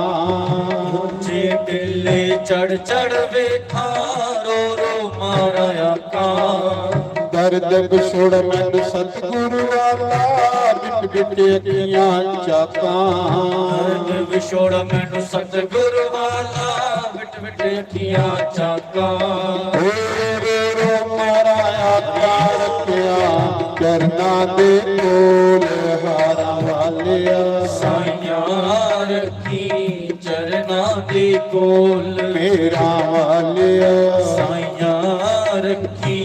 S2: ਉੱਚੇ ਟਿੱਲੇ ਚੜ ਚੜ ਵੇਖਾਂ ਰੋ ਮਾਰਾ ਆਕਾਂ।
S3: ਦਰਦ ਵਿਛੋੜ ਮੈਨੂੰ ਸਤਿਗੁਰੂ ਵਾਲਾ ਬਿਟ ਬਿਟ ਅੱਖੀਆਂ ਚਾਕਾਂ।
S2: ਦਰਦ ਵਿਛੋੜ ਮੈਨੂੰ ਸਤਿਗੁਰੂ ਵਾਲਾ ਬਿਟ ਬਿਟ ਅੱਖੀਆਂ ਚਾਕਾਂ।
S3: ਓ ਰੋ ਮਾਰਾ ਆਕਾਂ ਰੱਖਿਆ ਚਰਨਾਂ ਦੇ ਕੋਲ ਹਾਰਾਂ ਵਾਲਿਆ।
S2: ਸਾਈਆਂ ਰੱਖੀ ਚਰਨਾਂ ਦੇ ਕੋਲ
S3: ਮੇਰਾ ਵਾਲਿਆ।
S2: ਸਾਈਆਂ ਰੱਖੀ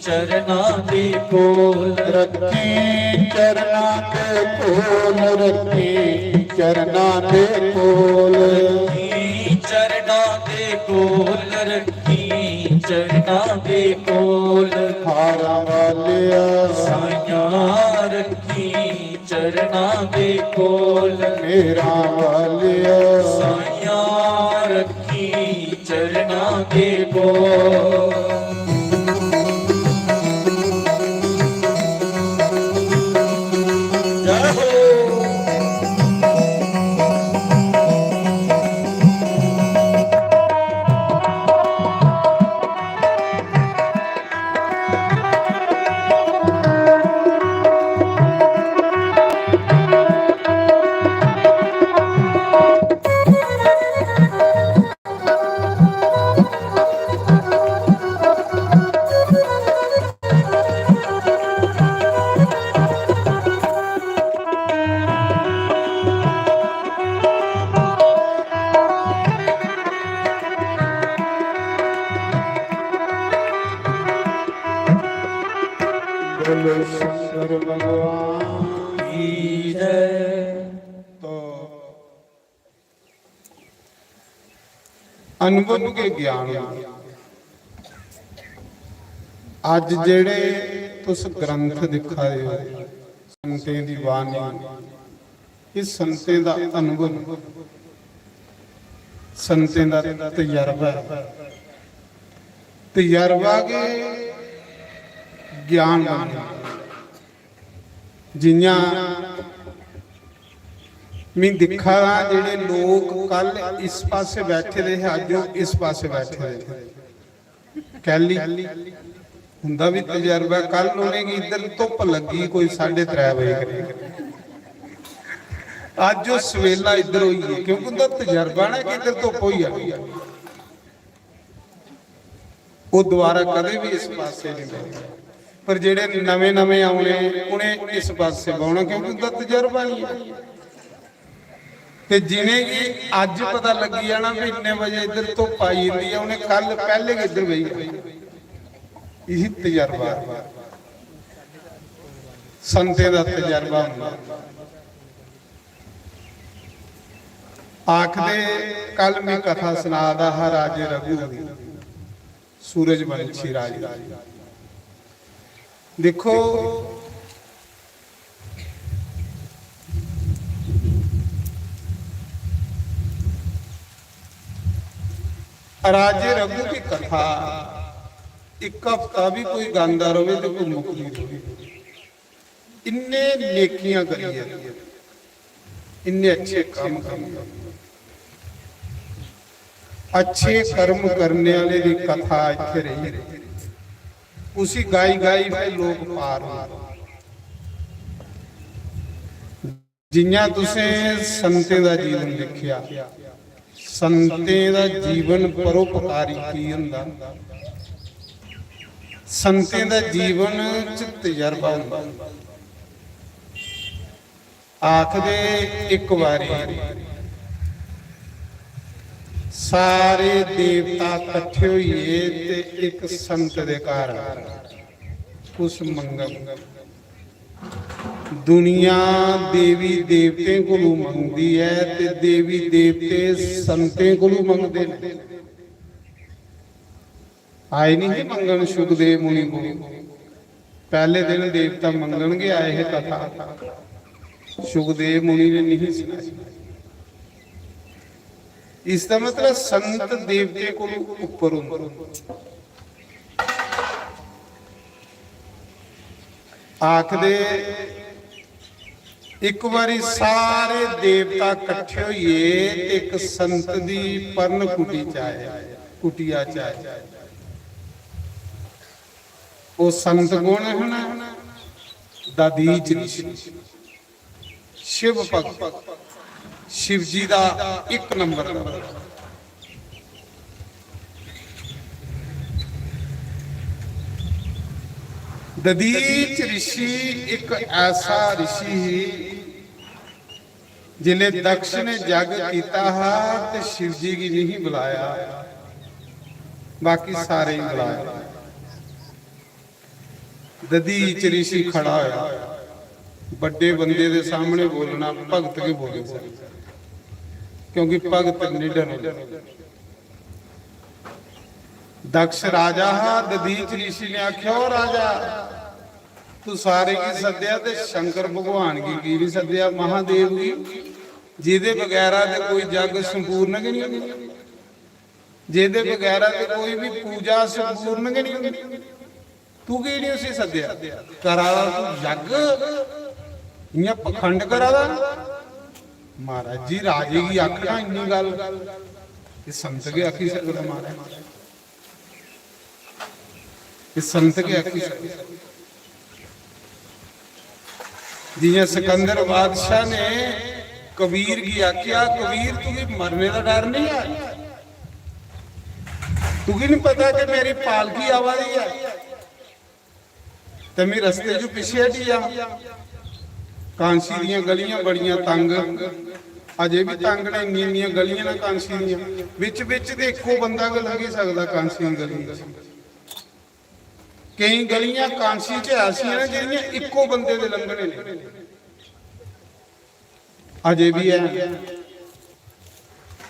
S2: ਚਰਨਾਂ ਦੇ ਕੋਲ।
S3: ਰੱਖੀ ਚਰਨਾਂ ਦੇ ਕੋਲ ਰੱਖੀ ਚਰਨਾਂ ਦੇ ਕੋਲ।
S2: ਰੱਖੀ ਚਰਨਾਂ ਦੇ ਕੋਲ ਰੱਖੀ ਚਰਨਾਂ ਦੇ ਕੋਲ।
S3: ਹਾਰਾਂ ਵਾਲਿਆ।
S2: ਸਾਈਆਂ ਰੱਖੀ ਚਰਨਾਂ ਦੇ ਕੋਲ
S3: ਮੇਰਾ ਵਾਲਿਆ।
S2: ਸਾਈਆਂ ਰੱਖੀ ਚਰਨਾਂ ਦੇ ਕੋਲ। ਜੈ ਹੋ।
S3: बोलो शंकर भगवान
S2: की जय।
S3: तो अनुभव के ज्ञान ਅੱਜ ਜਿਹੜੇ ਤੁਸੀਂ ਗ੍ਰੰਥ ਦਿਖਾ ਰਹੇ ਹੋ ਸੰਤਾਂ ਦੀ ਬਾਣੀ, ਇਸ ਸੰਤਾਂ ਦਾ ਅਨੁਭਵ, ਸੰਤਾਂ ਦਾ ਤਜਰਬਾ, ਤਜਰਬਾ ਕੇ ਗਿਆਨ ਜਿੰਨਾ ਮੈਂ ਦਿਖਾ ਰਹਾ ਜਿਹੜੇ ਲੋਕ ਕੱਲ ਇਸ ਪਾਸੇ ਬੈਠੇ ਰਹੇ ਅੱਜ ਉਹ ਇਸ ਪਾਸੇ ਬੈਠੇ ਰਹੇ। ਕੱਲ ਹੁੰਦਾ ਵੀ ਤਜਰਬਾ, ਕੱਲ ਉਹਨੇ ਕੀ ਇੱਧਰ ਧੁੱਪ ਲੱਗੀ ਕੋਈ 3:30 ਵਜੇ ਕਰੇ, ਅੱਜ ਉਹ ਸਵੇਲਾ ਇੱਧਰ ਹੋਈ ਹੈ ਕਿਉਂਕਿ ਉਹਦਾ ਤਜਰਬਾ ਨਾ ਕਿ ਇੱਧਰ ਧੁੱਪ ਹੋਈ ਆ, ਉਹ ਦੁਬਾਰਾ ਕਦੇ ਵੀ ਇਸ ਪਾਸੇ ਨਹੀਂ ਬੈਠੇ। ਪਰ ਜਿਹੜੇ ਨਵੇਂ ਨਵੇਂ ਆਉਣੇ ਉਹਨੇ ਇਸ ਪਾਸੇ ਬਾਉਣਾ ਕਿਉਂਕਿ ਉਹਦਾ ਤਜਰਬਾ ਨਹੀਂ ਹੈ। ਤੇ ਜਿਹਨੇ ਕਿ ਅੱਜ ਪਤਾ ਲੱਗੀ ਜਾਣਾ ਵੀ ਇੰਨੇ ਵਜੇ ਇੱਧਰ ਧੁੱਪ ਆਈ ਜਾਂਦੀ ਹੈ, ਉਹਨੇ ਕੱਲ ਪਹਿਲੇ ਕਿ ਇੱਧਰ ਗਈ। ਇਹੀ ਤਜਰਬਾ ਸੰਤਾਂ ਦਾ ਤਜਰਬਾ ਹੁੰਦਾ। ਆਖਦੇ ਕੱਲ ਮੈਂ ਕਥਾ ਸੁਣਾਦਾ ਹਾਂ ਰਾਜੇ ਰਘੂ ਦੀ, ਸੂਰਜਵੰਸ਼ੀ ਰਾਜ। ਦੇਖੋ राजे रघु की कथा ਇੱਕ ਹਫ਼ਤਾ ਵੀ ਕੋਈ ਗਾਉਂਦਾ ਰਵੇ ਤੇ ਕੋਈ ਮੁਕਦੀ ਰਵੇ। ਇੰਨੇ ਨੇਕੀਆਂ ਕਰੀਏ, ਇੰਨੇ ਅੱਛੇ ਕੰਮ ਕਰੀਏ। अच्छे कर्म करने वाले की कथा इत्थे रही, उसी गाई गाई पे लोग पार हो। जिन्ना तुसें संतें दा जीवन लिखिया, संतें दा जीवन परोपकारी की हुंदा, संतें दा जीवन च तजर्बा हुंदा। आखदे एक बारी सारे देवता इकट्ठे होइए ते एक संत दे घर कुछ मंगल। दुनिया देवी देवते कोलों मंगदी है ते देवी देवते संतें कोलों मंगदे ने। आए नहीं मंगन सुखदेव मुनि को, पहले दिन देवता मंगन के आए है कथा, सुखदेव मुनि ने नहीं सुनाई। इसका मतलब संत देवते को ऊपर आखदे एक बारी सारे देवता इकट्ठे होइए एक संत दी पर्ण कुटी चाहे कुटिया चाहे। वो संत कौन है ना? दधीच ऋषि, शिव भक्त, शिव जी का एक नंबर का। दधीच ऋषि एक ऐसा ऋषि ही जिन्हें दक्ष ने जग किया ते शिव जी की नहीं बुलाया, बाकी सारे ही बुलाया। दधीच ऋषि खड़ा होया, बड़े बंदे दे सामने बोलना भगत के बोले, क्योंकि भगत निडर हो। दक्ष राजा दधीच ऋषि ने आख्या, ओ राजा तू सारे की सद्या ते शंकर भगवान की नहीं सद्या, महादेव की, जिदे बगैरा ते कोई जग संपूर्ण के नहीं, जिदे बगैरा ते कोई भी पूजा संपूर्ण के नहीं, तू की नहीं उसे सद्या? करादा तू जग इयां पखंड करादा? महाराज जी राजे की आखना इन्नी गल संत के आखी सकदा? महाराज इस संत के आखी सकदा? जियां सिकंदर बादशाह ने कबीर की आख्या, कबीर तुझे मरने का डर नहीं है? तुझे नहीं पता कि मेरी पालकी आवाज़ है ते मैं रस्ते जो पिछे हटी जा। कांसी दियां गलियां बड़ियां तंग, अजे भी तंग ने, इन्नियां गलियां ना कांसी दियां, विच विच ते इक्को बंदा गल लंघ सकदा कांसी दी गली। कई गलियां कांसी च ऐसियां ने जिहड़ियां इक्को बंदे दे लंघने ने, अजे भी है।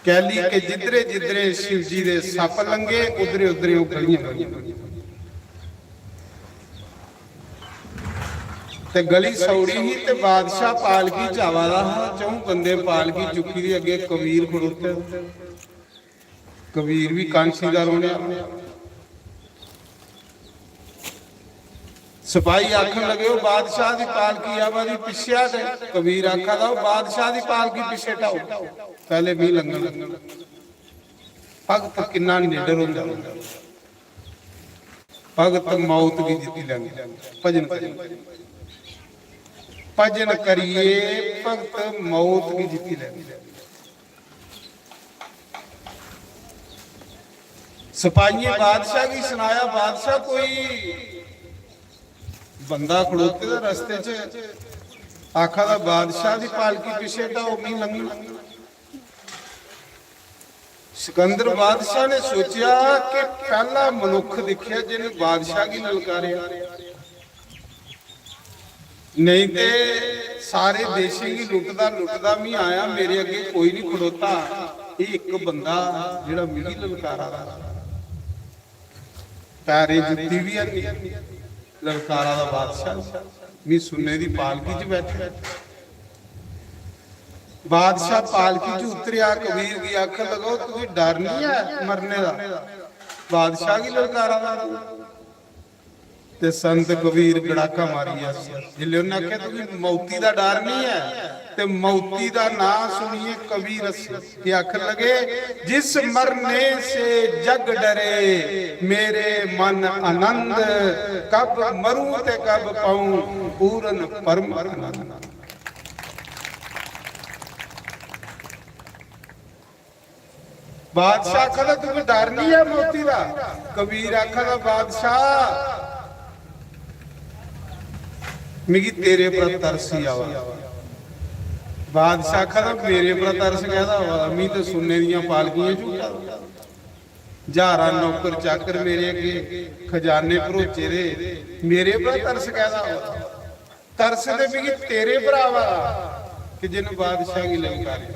S3: कहली के जिधरे जिधरे शिव जी दे सप लंघे उधरे उधरे वो गलियां बणियां। ते गली सौड़ी ही ते बादशाह पालकी च आवादा हा, चौं बंदे पालकी चुकी दी, अगे कबीर खड़ोते। कबीर भी कांसी दा रोने। सिपाही आखन लगे, बादशाह दी पालकी आवादी पिछे आ गए। कबीर आखा था, बादशाह दी पालकी पिछे टाओ, पहले भी लंघन। भगत किन्ना निडर होंदा, भगत मौत की जित्ती लैंदा। भजन भजन करिए भगत मौत की जित्ती लैंदा। सिपाही बादशाह की सुनाया, बादशाह कोई बंदा खड़ोते दा रस्ते च, आखा दा बादशाह दी पालकी पिछे टाओ नहीं लंघना। सिकंदर बादशाह ने सोचा कि पहला मनुख दिखिया जिन्हें बादशाह की ललकारिया, नहीं ते सारे देशे की लुटदा मैं आया, मेरे अगे कोई नहीं खड़ोता, ये एक बंदा जिहड़ा मिगी ललकारा दा। पैरे जुत्ती भी है ललकारा दा बादशाह, मैं सुन्ने दी पालकी च बैठे। बादशाह पालकी च उतरिया, कबीर की आखन लगो तुम्हें डर नहीं है मरने का? बादशाह की ललकारा दा ਤੇ ਸੰਤ ਕਬੀਰ ਗੜਾਕਾ ਮਾਰੀਆ ਜਿਲੇ ਉਹਨੇ ਆਖਿਆ ਤੂੰ ਮੌਤੀ ਦਾ ਡਰ ਨਹੀਂ ਹੈ ਤੇ ਮੌਤੀ ਦਾ ਨਾਂ ਸੁਣੀਏ ਕਬੀਰ ਕਿ ਆਖਣ ਲਗੇ ਜਿਸ ਮਰਨੇ ਸੇ ਜਗ ਡਰੇ ਮੇਰੇ ਮਨ ਆਨੰਦ ਕਬ ਮਰੂ ਤੇ ਕਬ ਪਾਉ ਪੂਰਨ ਪਰਮ ਆਨੰਦ। ਬਾਦਸ਼ਾਹ ਆਖਦਾ ਤੂੰ ਡਰ ਨਹੀਂ ਹੈ ਮੌਤੀ ਦਾ। ਕਬੀਰ ਆਖਦਾ ਬਾਦਸ਼ਾਹ मिगी तेरे पर तरसी आवा। बादशाह आखदा मेरे पर तरस कहदा मी तो सुन्ने दियां पालकियां झूटा हजारां नौकर चाकर मेरे अगे खजाने भरोचे दे मेरे पर तरस कहदा तरस ते मिगी तेरे पर आवा कि जिन बादशाह की ललकारी।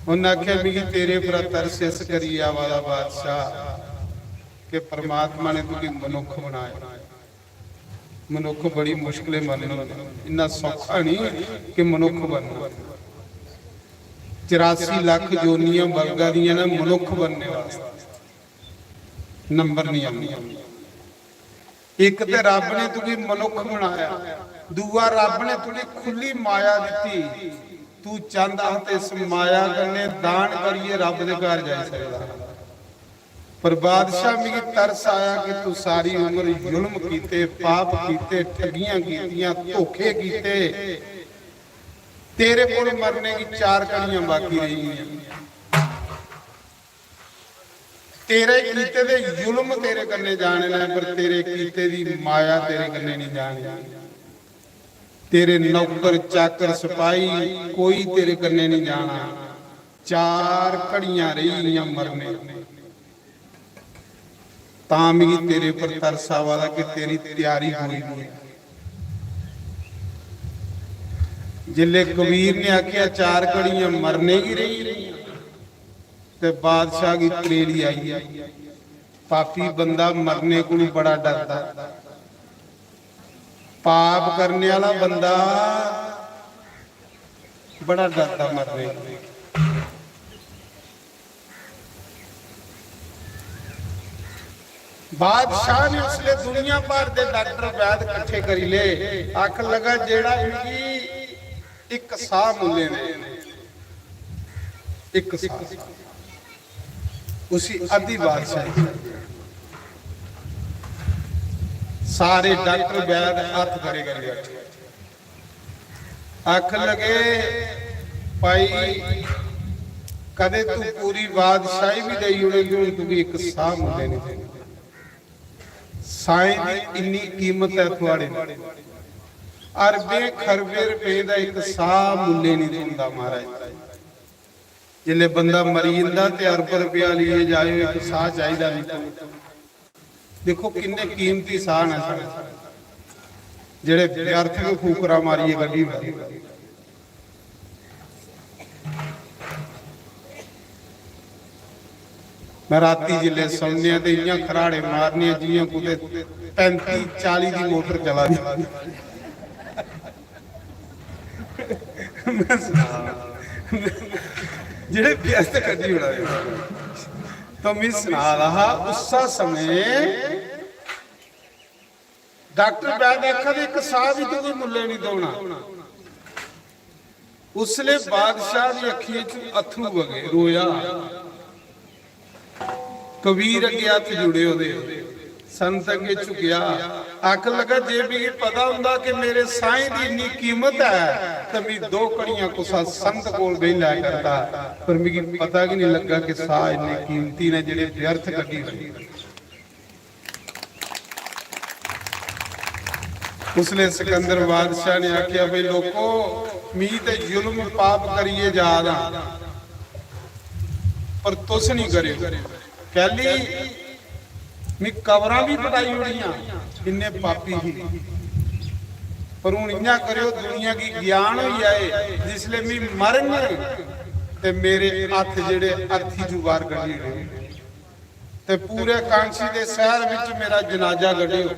S3: उन्हें आख्या मिगी तेरे पर तरस इस करी आवा बादशाह कि परमात्मा ने तुझे मनुख बनाया। मनुख बड़ी मुश्किल बनना इन्ना सौखा नहीं कि मनुख बनना। 84 लाख जोनियां बलगा दियां ना मनुख बनने वास्ते नंबर नहीं आनी। एक ते रब ने तुझे मनुख बनाया दूआ रब ने तुझे खुली माया दी तू चाहता ते इस माया कन्ने दान करिए रब दे घर जा सकदा। पर बादशाह मिगी तरस आया कि तू सारी उम्र जुल्म कीते पाप कीते ठगियां कीतियां धोखे कीते तेरे कोल मरने की 4 कड़ियां बाकी रही तेरे कीते दे जुल्म तेरे कन्ने जाने ने पर तेरे कीते दी माया तेरे कन्ने नहीं जाने। तेरे नौकर चाकर सिपाही कोई तेरे कन्ने नहीं जाना। 4 कड़ियां रही मरने मिगी तेरे पर तरस आवा कि तेरी तैयारी हुई है। जिले कबीर ने आख्या 4 कड़ियां मरने की रही ते बादशाह की त्रेड़ी आई। पापी बंदा मरने को बड़ा डरता पाप करने वाला बंदा बड़ा डरता मरने को। बादशाह ने उसले दुनिया भर के डॉक्टर वैद इकट्ठे करी ले आख लगा जेड़ा इनकी एक साह मुले ने एक साह उसी आदि बादशाह सारे डॉक्टर वैद हाथ खड़े कर बैठे आख लगे भाई कदे तू पूरी बादशाही भी दई होगी तू भी एक साह मुले नहीं साईं दी इन्नी कीमत है थोड़े अरबे खरबे रुपए का एक साह मुले नहीं दिंदा महाराज। जिले बंदा मरी जांदा ते अरब रुपया लिए जाए एक साह चाहिदा नहीं। देखो किन्ने कीमती साह ने जेड़े व्यर्थ में फूकरा मारिए गड्डी में। मैं राती जिले सौने ते इयां खराड़े मारने जियां कुते 35-40 की मोटर चला दी। जेड़े व्यस्त कदी उड़ा तो मैं सुना रहा उस समय डॉक्टर बैद आखा एक साह भी तो मुले नहीं दौना। उसले बादशाह की अखियों च अथरू वगे रोया। कबीर अगे हथ जुड़े ओदे संत अगे झुकिया आख लगा जे भी पता हुंदा कि मेरे साईं दी इन्नी कीमत है तो मैं 2 कड़ियां कुसा संत कोल बह लिया करता पर मिगी पता कि नहीं लगा कि साह इन्ने कीमती ने जेड़े व्यर्थ कटी। उसले सिकंदर बादशाह ने आख्या भाई लोको मी ते जुल्म पाप करिए जा रहा पर तुस नहीं करियो। कहली मैं कबरां भी पटाई उड़ियां इन्ने पापी ही पर हुण इन्ना करियो दुनिया की ज्ञान हो जाए जिसले मैं मरन ते मेरे हथ जेड़े अर्थी जू बाहर कढी ते पूरे कांसी दे शहर विच मेरा जनाजा कढियो।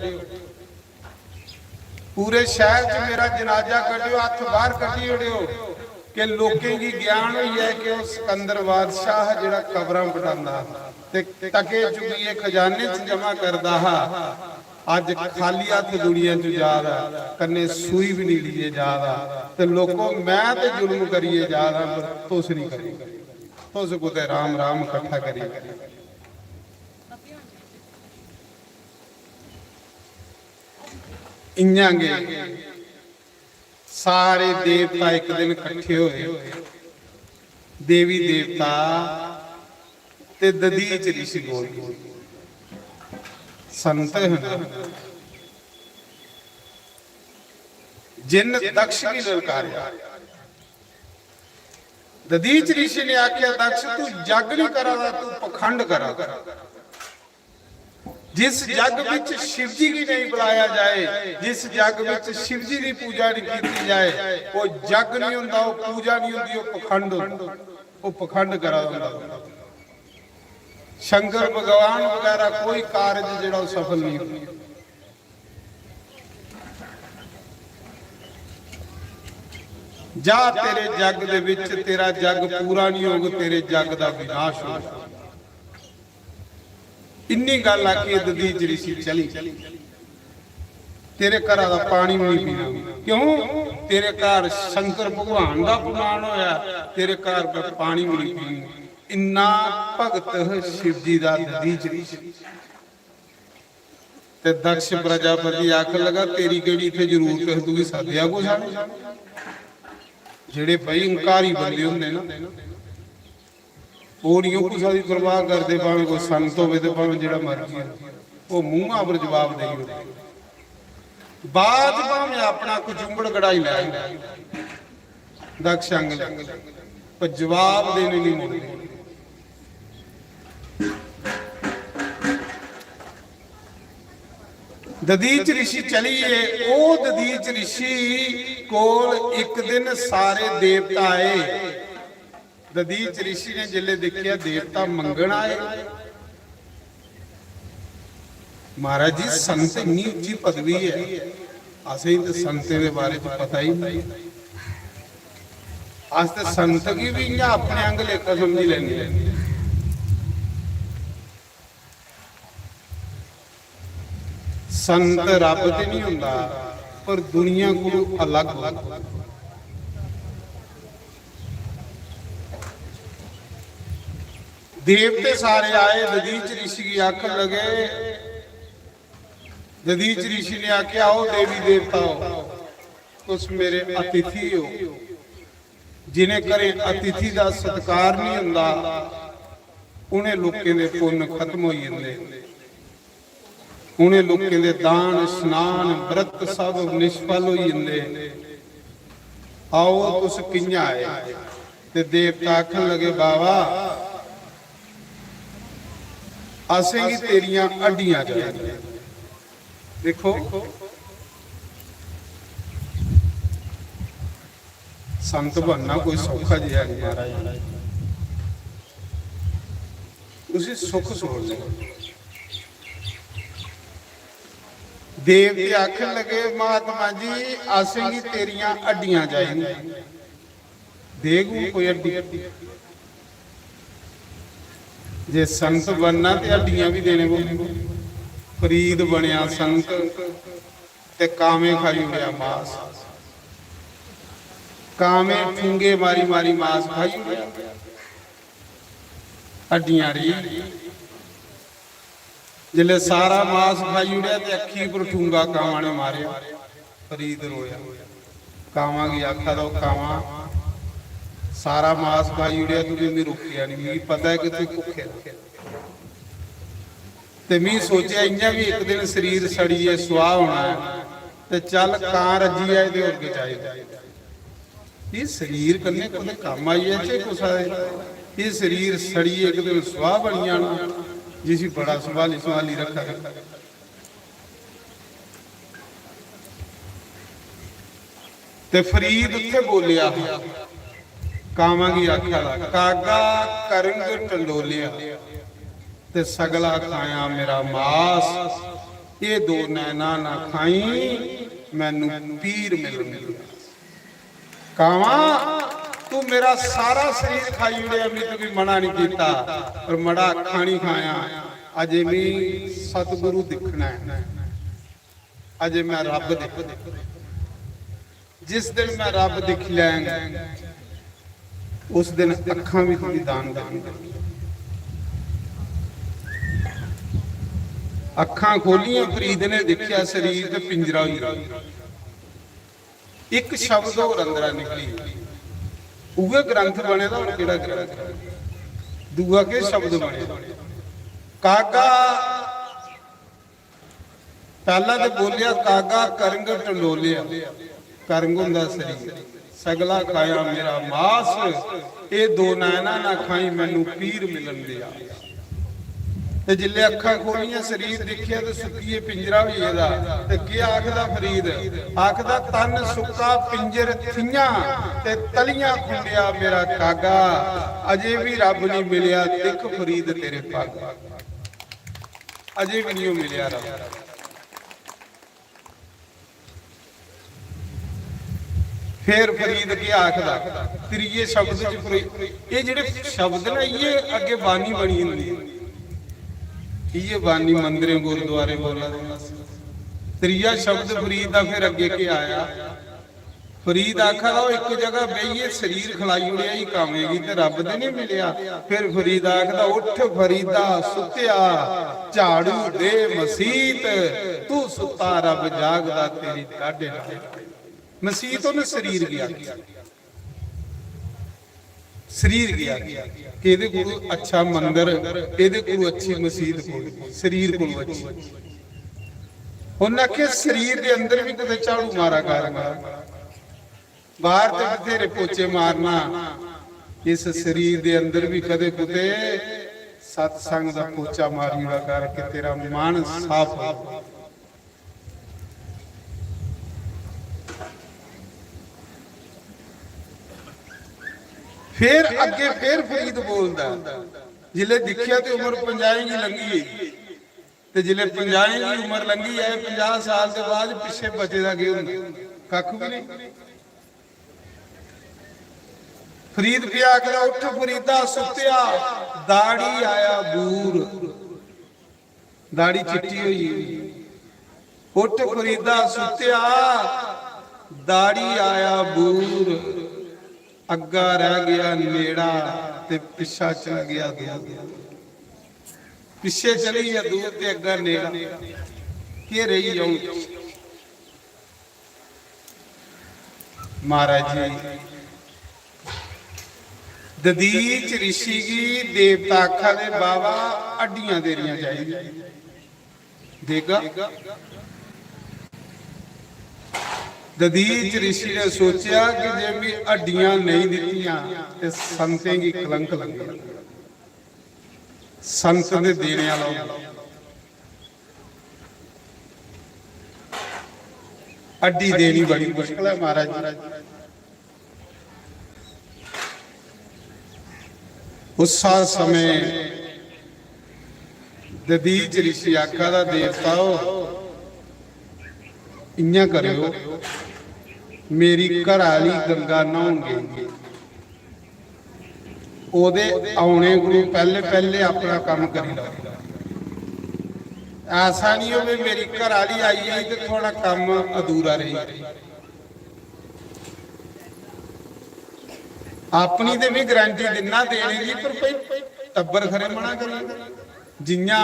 S3: पूरे शहर च मेरा जनाजा कढियो हथ बाहर कढी उड़ियो कि लोकें की ज्ञान हुई है कि वो सिकंदर बादशाह जिहड़ा कबरां बनांदा ते टके चुगिए खजाने च जमा करदा हा, अज खाली हथ दुनिया च जा रहा, कन्ने सूई भी नहीं लिए जा रहा, ते लोगों मैं ते जुल्म करिए जा रहा, पर तुस नहीं करी, तुस कुते राम राम इकट्ठा करी। इयां गए सारे देवता एक दिन इकट्ठे होए, देवी देवता ते दधीच ऋषि बोल संत जिन दक्ष की ललकारिया। दधीच ऋषि ने आख्या दक्ष तू जग नहीं करा, तू पखंड करा। जिस जग विच शिव जी की नहीं बुलाया जाए, जिस जग विच शिव जी की पूजा नहीं की जाए, वो जग नहीं हुंदा, वो पूजा नहीं हुंदी, वो पखंड हुंदा, वो पखंड करा हुंदा। शंकर भगवान वगैरह कोई कारज जिहड़ा सफल नहीं हुंदा। जा तेरे जग दे विच तेरा जग पूरा नहीं होगा, तेरे जग दा विनाश होगा। इन्नी गल आखी दधीच ऋषि चली, तेरे घर दा पानी भी नहीं पीना। क्यों? तेरे घर शंकर भगवान दा अपमान होया, तेरे घर दा पानी भी नहीं पीना। इन्ना भगत शिव जी दा दधीच ऋषि। ते दक्ष प्रजापति आख लगा तेरी केड़ी इत्थे जरूरत है, तू सद्या को सानू। जेड़े भाई हंकारी बंदे हुंदे ना, वो नहीं कुसा दी परवाह करते, भावें कोई संत होवे ते भावें जेड़ा मर्जी, वो मूंहां पर जवाब देई बात, भावें अपना कुचुंबड़ कढ़ाई लै दक्ष अंग पर जवाब देने नहीं मुड़दे। दधीच ऋषि चलिए, ओ दधीच ऋषि कोल एक दिन सारे देवता आए। दधीच ऋषि ने जिले देखिया देवता मंगण आए, महाराज जी संत इन्नी उच्ची पदवी है, असें तो संतें के बारे में पता ही नहीं। अस तो संत की भी इयां अपने अंग लेखा समझी लेंगे। संत रब ते नहीं हुंदा, पर दुनिया को अलग अलग। देवते सारे आए, दधीच ऋषि की आखन लगे। दधीच ऋषि ने आख्या आओ देवी देवता हो, तुस मेरे अतिथि हो। जिन्हें करे अतिथि का सत्कार नहीं हुंदा, उन्हें लोकें दे पुण्य खत्म हो जांदे, उन्हें लोकें दे दान स्नान व्रत सब निष्फल हो जांदे। आओ तुस कियां आए? ते देवता आखन लगे बाबा असें ही तेरियां अड्डियां चाहिए। देखो संत बनना कोई सौखा जिहा नहीं महाराज, उसी सुख सोच लो। देवते आखन लगे महात्मा जी असें ही तेरियां अड्डियां चाहिए। देगू कोई अड्डी, जे संत बनना ते हड्डियां भी देने को। फरीद बनया संत ते कामे खाई उड़िया मास, कामे ठूंगे मारी मारी मास खाई उड़िया, हड्डियां रही। जिले सारा मास खाई उड़िया ते अखी पर ठूंगा कामा ने मारिया। फरीद रोया, कामा की आखा दो कामा सारा मास खाई उड़िया, तुझे मैं रुकिया नहीं, मुझे पता है कि तू भुखे। ते मैं सोचा इं भी एक दिन शरीर सड़िए सुहा होना है, ते चल कां रजी है ये होर चाहिए। ये शरीर कन्ने कदे काम आई है चे कुछ ये शरीर सड़िए एक दिन सुहा बन जाना, जिसी बड़ा संभाली संभाली रखा। ते फरीद उत्थे बोलिया कामा की आख्या कागा करंग टंडोलिया ते सगला खाया मेरा मास, ये दो नैना ना खाई मैनू पीर मिल। कावा मेरा सारा शरीर खाई उड़िया मैं तो भी मना नहीं किया पर मड़ा अखा नहीं खाया अजे मैं सतगुरु दिखना है अजे मैं रब दिख जिस दिन मैं रब दिख लैंगा उस दिन अखा भी तुझी दान देंगे अखा खोलियां फरीद ने देखिया शरीर ते पिंजरा ही एक शब्द और अंदर निकली उहे ग्रंथ बने दा हुण किहड़ा ग्रंथ दूआ के शब्द बने कागा पहला तो बोलिया कागा करंग टंडोलिया करंग हुंदा शरीर सगला खाया मेरा मास ये दो नैना ना खाई मैनू पीर मिलन दिया ते जिले अखा खोलियां शरीर देखिया तो सुखीए पिंजरा भी एदा ते की आखदा फरीद आखदा तन सुक्का पिंजर थियां ते तलियां खुंडिया मेरा कागा अजे भी रब नहीं मिलिया दिख फरीद तेरे पाग अजे भी नहीं मिलिया रब फिर फरीद की आखदा त्रीए शब्द च फरीद ये जेडे शब्द ना ये अगे बानी बनी हुंदी ये बानी मंदिर गुरुद्वारे बोला त्रीया शब्द फरीद का फिर अगे के आया फरीद आखा एक जगह बहिए शरीर खलाई उड़िया ही कावेगी ते रब दे नहीं मिलिया फिर फरीद आखदा उठ फरीदा सुत्या झाड़ू दे मसीत तू सुता रब जागदा तेरी काढे मसीत उन्हें शरीर गया शरीर गया कि ਇਹਦੇ ਕੋਲ अच्छा मंदिर ਇਹਦੇ ਕੋਲ अच्छी मसीत कोल शरीर कोल अच्छी ਉਹਨਾਂ ਆਖਿਆ शरीर ਦੇ ਅੰਦਰ ਵੀ ਕਿਤੇ ਝਾੜੂ ਮਾਰਾ ਕਰਨਾ ਬਾਹਰ ਤੇ ਬਥੇਰੇ ਪੋਚੇ ਮਾਰਨਾ ਇਸ शरीर ਦੇ ਅੰਦਰ ਵੀ ਕਦੇ ਕੁਤੇ ਸਤਸੰਗ ਦਾ ਪੋਚਾ ਮਾਰੀੜਾ ਕਰਕੇ ਤੇਰਾ ਮਨ ਸਾਫ਼ ਹੋ फिर अगे फिर फरीद बोलदा जिले दिखिया तो उम्र 50 की लंघी है ते जिले 50 की उम्र लंघी है 50 साल के बाद पिछे बचेदा की हुंदा कख भी नहीं फरीद पिया आखदा उठ फरीदा सुत्या दाढ़ी आया बूर दाढ़ी चिट्टी हुई उठ फरीदा सुत्या दाढ़ी आया बूर अग्गा रह गया नेड़ा ते पिछा चल गया दूर पिछे चली गया दूर ते अग्गा नेड़ा के रही जाऊं महाराज जी ददीच ऋषि की देवता आखा दे बाबा अड्डियां देरियां चाहिए देगा ददीच ऋषि ने सोचा कि जे भी हड्डियां नहीं दित्तियां ते संतें की कलंक लगे संत ने देने वाला हड्डी देनी बड़ी मुश्किल है महाराज उस समय ददीच ऋषि आखा दा देवता इयां करो मेरी घर वाली गंगा नहाउण गई ओदे आने को पहले पहले अपना काम करी लो ऐसा नहीं हो मेरी घर वाली आई है तो थोड़ा काम अधूरा रही अपनी तो भी गारंटी दिना देने की पर कोई टब्बर खरे मना करेगा जियां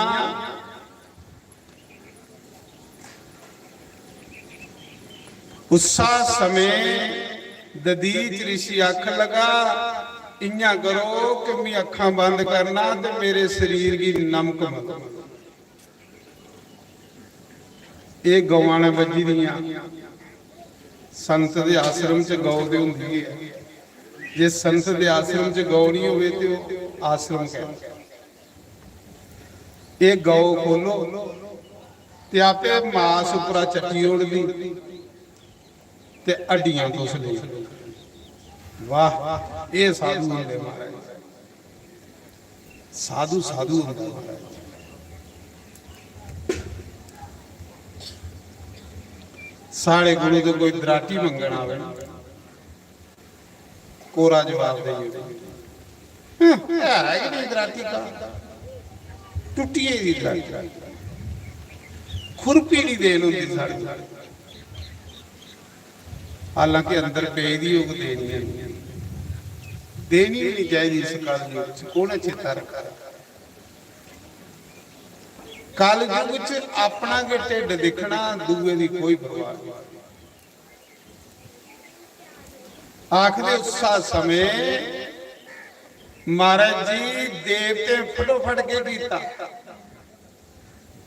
S3: उसा समय ददीच ऋषि आख लगा इया करो कि मैं अखा बंद करना तो मेरे शरीर की नमक मत ये गौवां ने बजी दियां संत दे आश्रम च गौ दे हुंदी है जे संत दे आश्रम च गौ नहीं होवे ते आश्रम कहते ये गौ खोलो ते आपे मास उपरा चट्टी उड़दी ते हड्डियां तुस ली वाह ये साधु होंदे महाराज साधु साधु होंदा साढ़े गुरु तो कोई दराटी मंगण आवे कोरा जवाब देइए है कि नहीं दराटी का टुटिए दी दराटी खुरपी नहीं देन होंदी साड़ी हालांकि अंदर पे दी योग देनी भी नहीं चाहिए इस काल युग च कौन चेता रखा काल युग च अपना के ढिड दिखना दूए दी कोई परवाह नहीं आखिर उस समय महाराज जी देवते फटोफट के कीता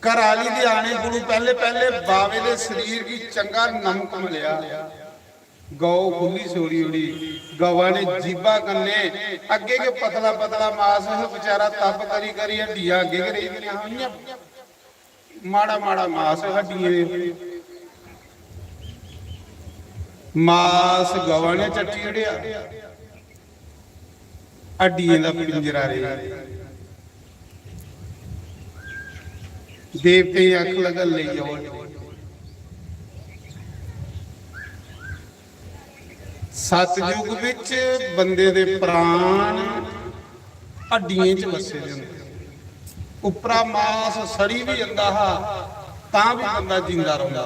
S3: घराली दे आने गुरु पहले पहले बावे दे शरीर की चंगा नमक मिलिया गौ खुली सोड़ी उड़ी गवा ने जीबा कन्ने अगे के पतला पतला मांस बेचारा तप करी करी हड्डियां अगे के रही हुई माड़ा माड़ा मांस हड्डियां मांस गवा ने चट्टी उड़िया हड्डियां दा पिंजरा रहा देवते अख लगन ले जाओ सतयुग विच बंदे दे प्राण हड्डियां च वसे हुंदे उपरा मांस सड़ी भी जांदा हा तां भी बंदा जिंदा रहिंदा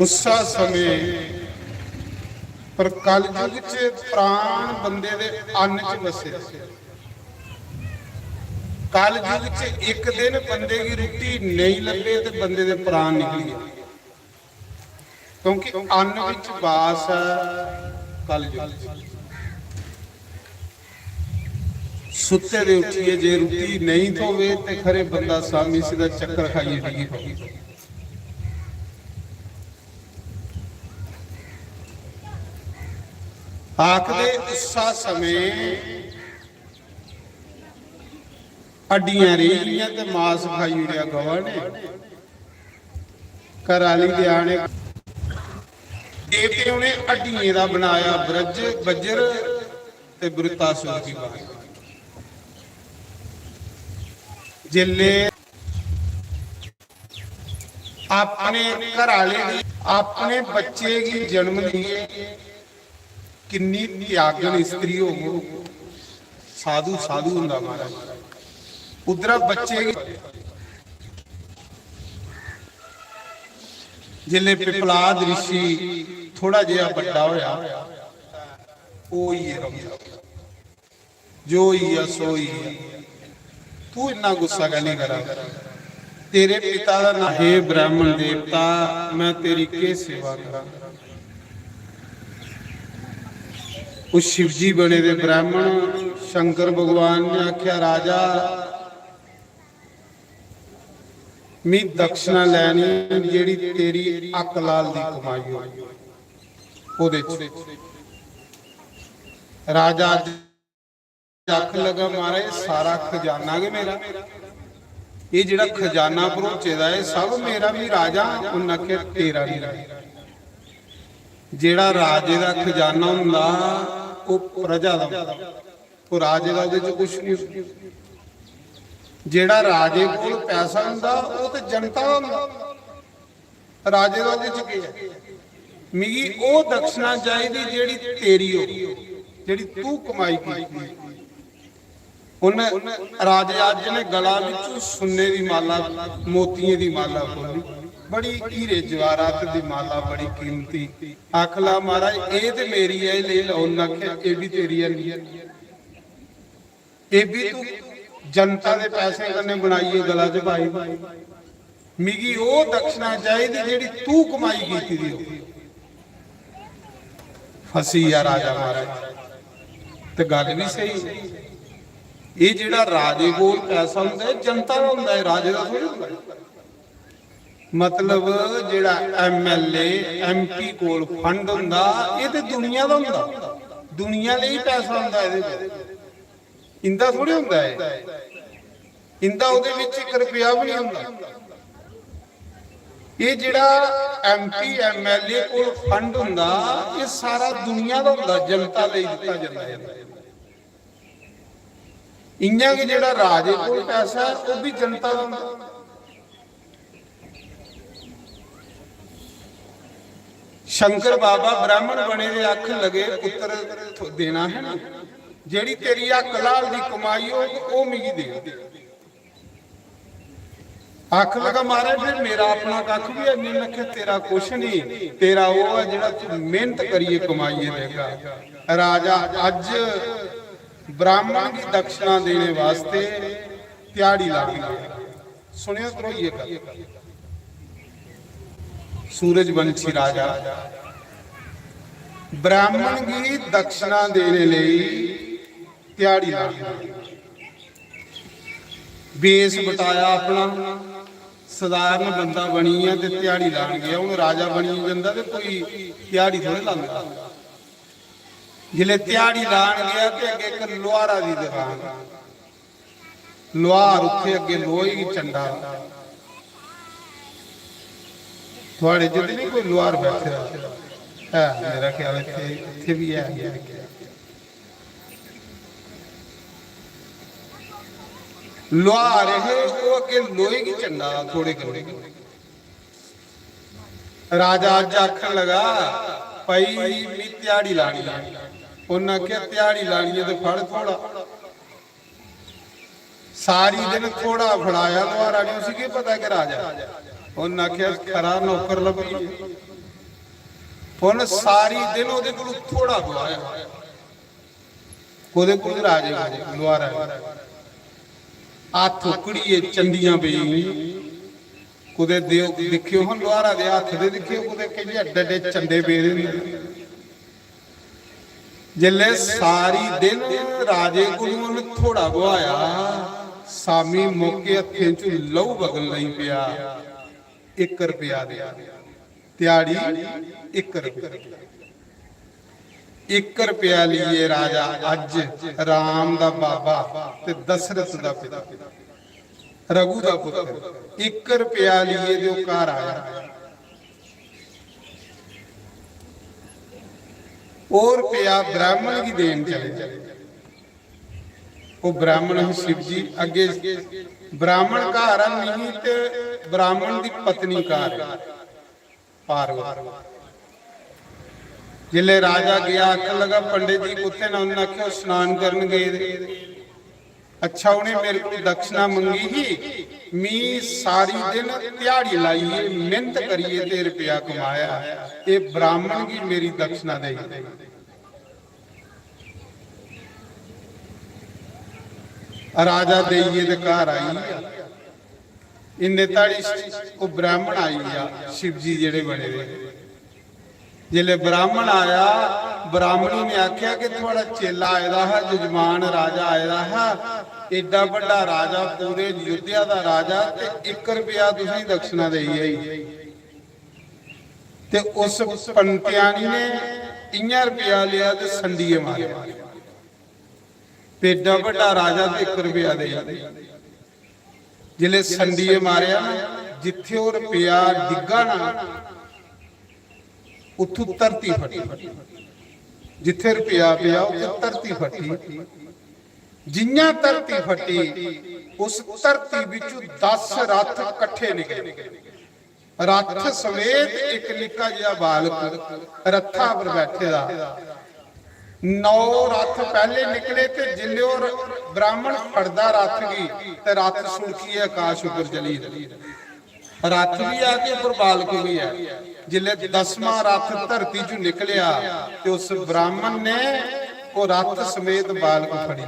S3: उस समय पर कल युग च प्राण बंदे दे अन्न च वसे कल युग च एक दिन बंदे की रोटी नहीं लगे तो बंदे दे प्राण निकल गए क्योंकि अन्न विच वास है कल युग सुते दे उठिए जे रोटी नहीं धोवे ते खरे बंदा सामी सीधा चक्कर खाइए डिगी पई आखदे उस समय हड्डियां रही ते मांस खाई उड़िया गवा ने घराली दे आने देवते ने हड्डियां दा बनाया ब्रज बजर ते बृतासुर की बात जिले अपने घराले दी अपने बच्चे की जन्म दिए किन्नी त्यागन स्त्री हो साधु साधु हुंदा महाराज उधर बच्चे जिले पिपलाद ऋषि थोड़ा जिहा बड़ा होया ओ ही है जो ही है सो ही है तू इन्ना गुस्सा नहीं करा तेरे पिता का नाम है ब्राह्मण देवता मैं तेरी के सेवा करा उस शिवजी बने दे ब्राह्मण शंकर भगवान ने आख्या राजा मी दक्षिणा लैनी जेड़ी तेरी अक लाल दी कमाई हो ओदे राजा अख लगा मारे सारा खजाना के मेरा ये जेड़ा खजाना भरोचे दा है सब मेरा भी राजा उन्हें आख्या तेरा नहीं जेड़ा राजे दा खजाना हुंदा वो प्रजा दा वो राजे दा उहदे च कुछ नहीं जेड़ा राजे कोल पैसा हुंदा वो ते जनता दा हुंदा राजे दा उहदे च की है मिगी ओ दक्षिणा चाहिदी जेड़ी तेरी हो जेड़ी तू कमाई कीती उन्हें राजे अज ने गला विच सुन्ने दी माला मोतिये दी माला खोली बड़ी हीरे जवाहरात दी माला बड़ी कीमती आखला महाराज ए ते मेरी है ले लो नखे ए भी तेरी है ए भी तू जनता दे पैसे कन्ने बनाईए गला च पाई मिगी ओ दक्षिणा चाहिदी जेड़ी तू कमाई कीती दी हो फसी या राजा महाराज ते गल भी सही ये जेड़ा राजे कोल पैसा हुंदा है जनता दा हुंदा है राजे दा थोड़ी हुंदा मतलब जेड़ा एमएलए एमपी कोल फंड हुंदा ये ते दुनिया दा हुंदा दुनिया ਲਈ पैसा हुंदा ਇਹਦੇ ਵਿੱਚ इंदा थोड़ी हुंदा है इंदा ਉਹਦੇ ਵਿੱਚ 1 ਰੁਪਿਆ ਵੀ ਨਹੀਂ ਹੁੰਦਾ ਇਹ ਜਿਹੜਾ ਐਮਪੀ ਐਮਐਲਏ ਕੋਲ ਫੰਡ ਹੁੰਦਾ ਇਹ ਸਾਰਾ ਦੁਨੀਆ ਦਾ ਹੁੰਦਾ ਜਨਤਾ ਲਈ ਦਿੱਤਾ ਜਾਂਦਾ ਹੈ ਇੰਨਾ ਕਿ ਜਿਹੜਾ ਰਾਜੇ ਕੋਲ ਪੈਸਾ ਹੈ ਉਹ ਵੀ ਜਨਤਾ ਦਾ ਹੁੰਦਾ। शंकर बाबा ब्राह्मण बने दे अख लगे पुत्र देना है ना, जेड़ी तेरी आ कलाल दी कमाई हो वो मिगी दे। अख लगा मारे फिर मेरा अपना कख भी है नहीं, मैं तेरा कुछ नहीं, तेरा वो है जेड़ा तू मेहनत करिए कमाइए देगा। राजा अज ब्राह्मण की दक्षिणा देने वास्ते त्याड़ी ला गई। सुनियो करो ये कर सूरजवंशी राजा ब्राह्मण की दक्षिणा देने लई त्याड़ी ला बेस बटाया अपना, साधारण बंदा बनी है ते त्याड़ी लान गया। हुण राजा बनी जांदा ते कोई त्याड़ी थोड़े लांदा। जिले त्याड़ी लान गया ते अगे एक लोहारा दी दुकान, लोहार उत्थे अगे लोहे की चंडा थोड़े जितने नहीं कोई लोहार बैठे है, मेरा ख्याल इत्थे भी है। लोहार है वो अगे लोहे की चंडा थोड़े थोड़े। राजा अज आखन लगा भाई मी त्याड़ी लानी है। उन्हें आख्या त्याड़ी लानी है तो फड़ थोड़ा। सारी दिन थोड़ा फड़ाया लोहारा ने, उसी के पता कि राजा उन्हें आख्या खरा नौकर लभी। उन्हें सारी दिन ओदे कोल थोड़ा बुलाया, ओदे कोल राजे को लोहारा हाथ उकड़िए चंडियां पई कुदे देखियो हम लोहारा दे हाथ दे देखियो कुदे कई एडे एडे चंडे पे दे। जिले सारी दिन राजे को थोड़ा बुआया, सामी मौके हथे च लहू बगन नहीं पिया। 1 रुपया दे त्याड़ी 1 रुपया। 1 रुपया लिए राजा अज राम दा बाबा ते दशरथ दा पिता रघु दा पुत्र 1 रुपया लिए जो घर आया। और रुपया ब्राह्मण की देन चले। वो ब्राह्मण शिव जी अगे ब्राह्मण घर नहीं ते ब्राह्मण की पत्नी घर पार्वती। जिले राजा गया आखन लगा पंडित जी कुत्ते ना, उन्हें आख्या स्नान करन गए। अच्छा उन्हें मेरे को दक्षिणा मंगी ही, मी सारी दिन त्याड़ी लाइए मेहनत करिए ते रुपया कमाया, ये ब्राह्मण की मेरी दक्षिणा दे। राजा देइए ते घर आई इन्ने ताड़ी वो ब्राह्मण आई आ शिव जी जेड़े बने दे। जिले ब्राह्मण आया, ब्राह्मणी ने आख्या कि थोड़ा चेला आया है, जजमान राजा आया है, एडा बड़ा राजा पूरे अयोध्या दा राजा ते 1 रुपया तुसीं दक्षिणा देई आई। ते उस पंत्याणी ने 1 रुपया लिया ते संडीए मारे। एडा बड़ा राजा ते 1 रुपया दे। जिले संडीए मारिया जिथे वो रुपया डिग्गा ना उथू धरती फटी। जिथे रुपया पिया धरती फटी। जिन्ना धरती फटी उस धरती विचों 10 रथ कट्ठे निकले। रथ समेत एक निक्का जिहा बालक रथा पर बैठे दा। 9 रथ पहले निकले ते जिले ब्राह्मण फड़दा रथ की ते रथ सुलकी आकाश उपर चली। रथ भी है कि उपर बालक भी है। जिले 10वां रथ धरती चो निकलिया ते उस ब्राह्मण ने वो रथ समेत बालक फड़ी।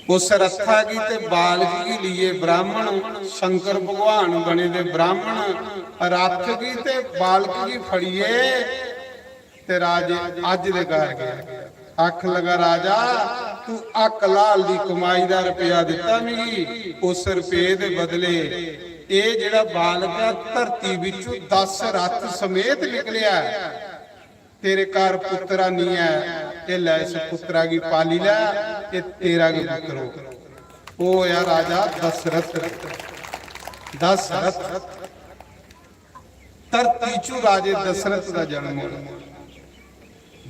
S3: उस रथा की ते बालक की लिए ब्राह्मण शंकर भगवान बने दे। ब्राह्मण रथ की ते बालक की फड़िए ते राजे अज दे घर गया। आख लगा राजा तू आ कलाल दी कमाई दा रुपया दिता मिगी, उस रुपये दे बदले ये जेड़ा बालक है धरती विचों 10 रथ समेत निकलिया। तेरे घर पुत्रा नहीं है, ये लै इस पुत्रा की पाली लै, ये तेरा की पुत्र हो। ओ या राजा दशरथ। धरती चू राजे दशरथ का जन्म हो।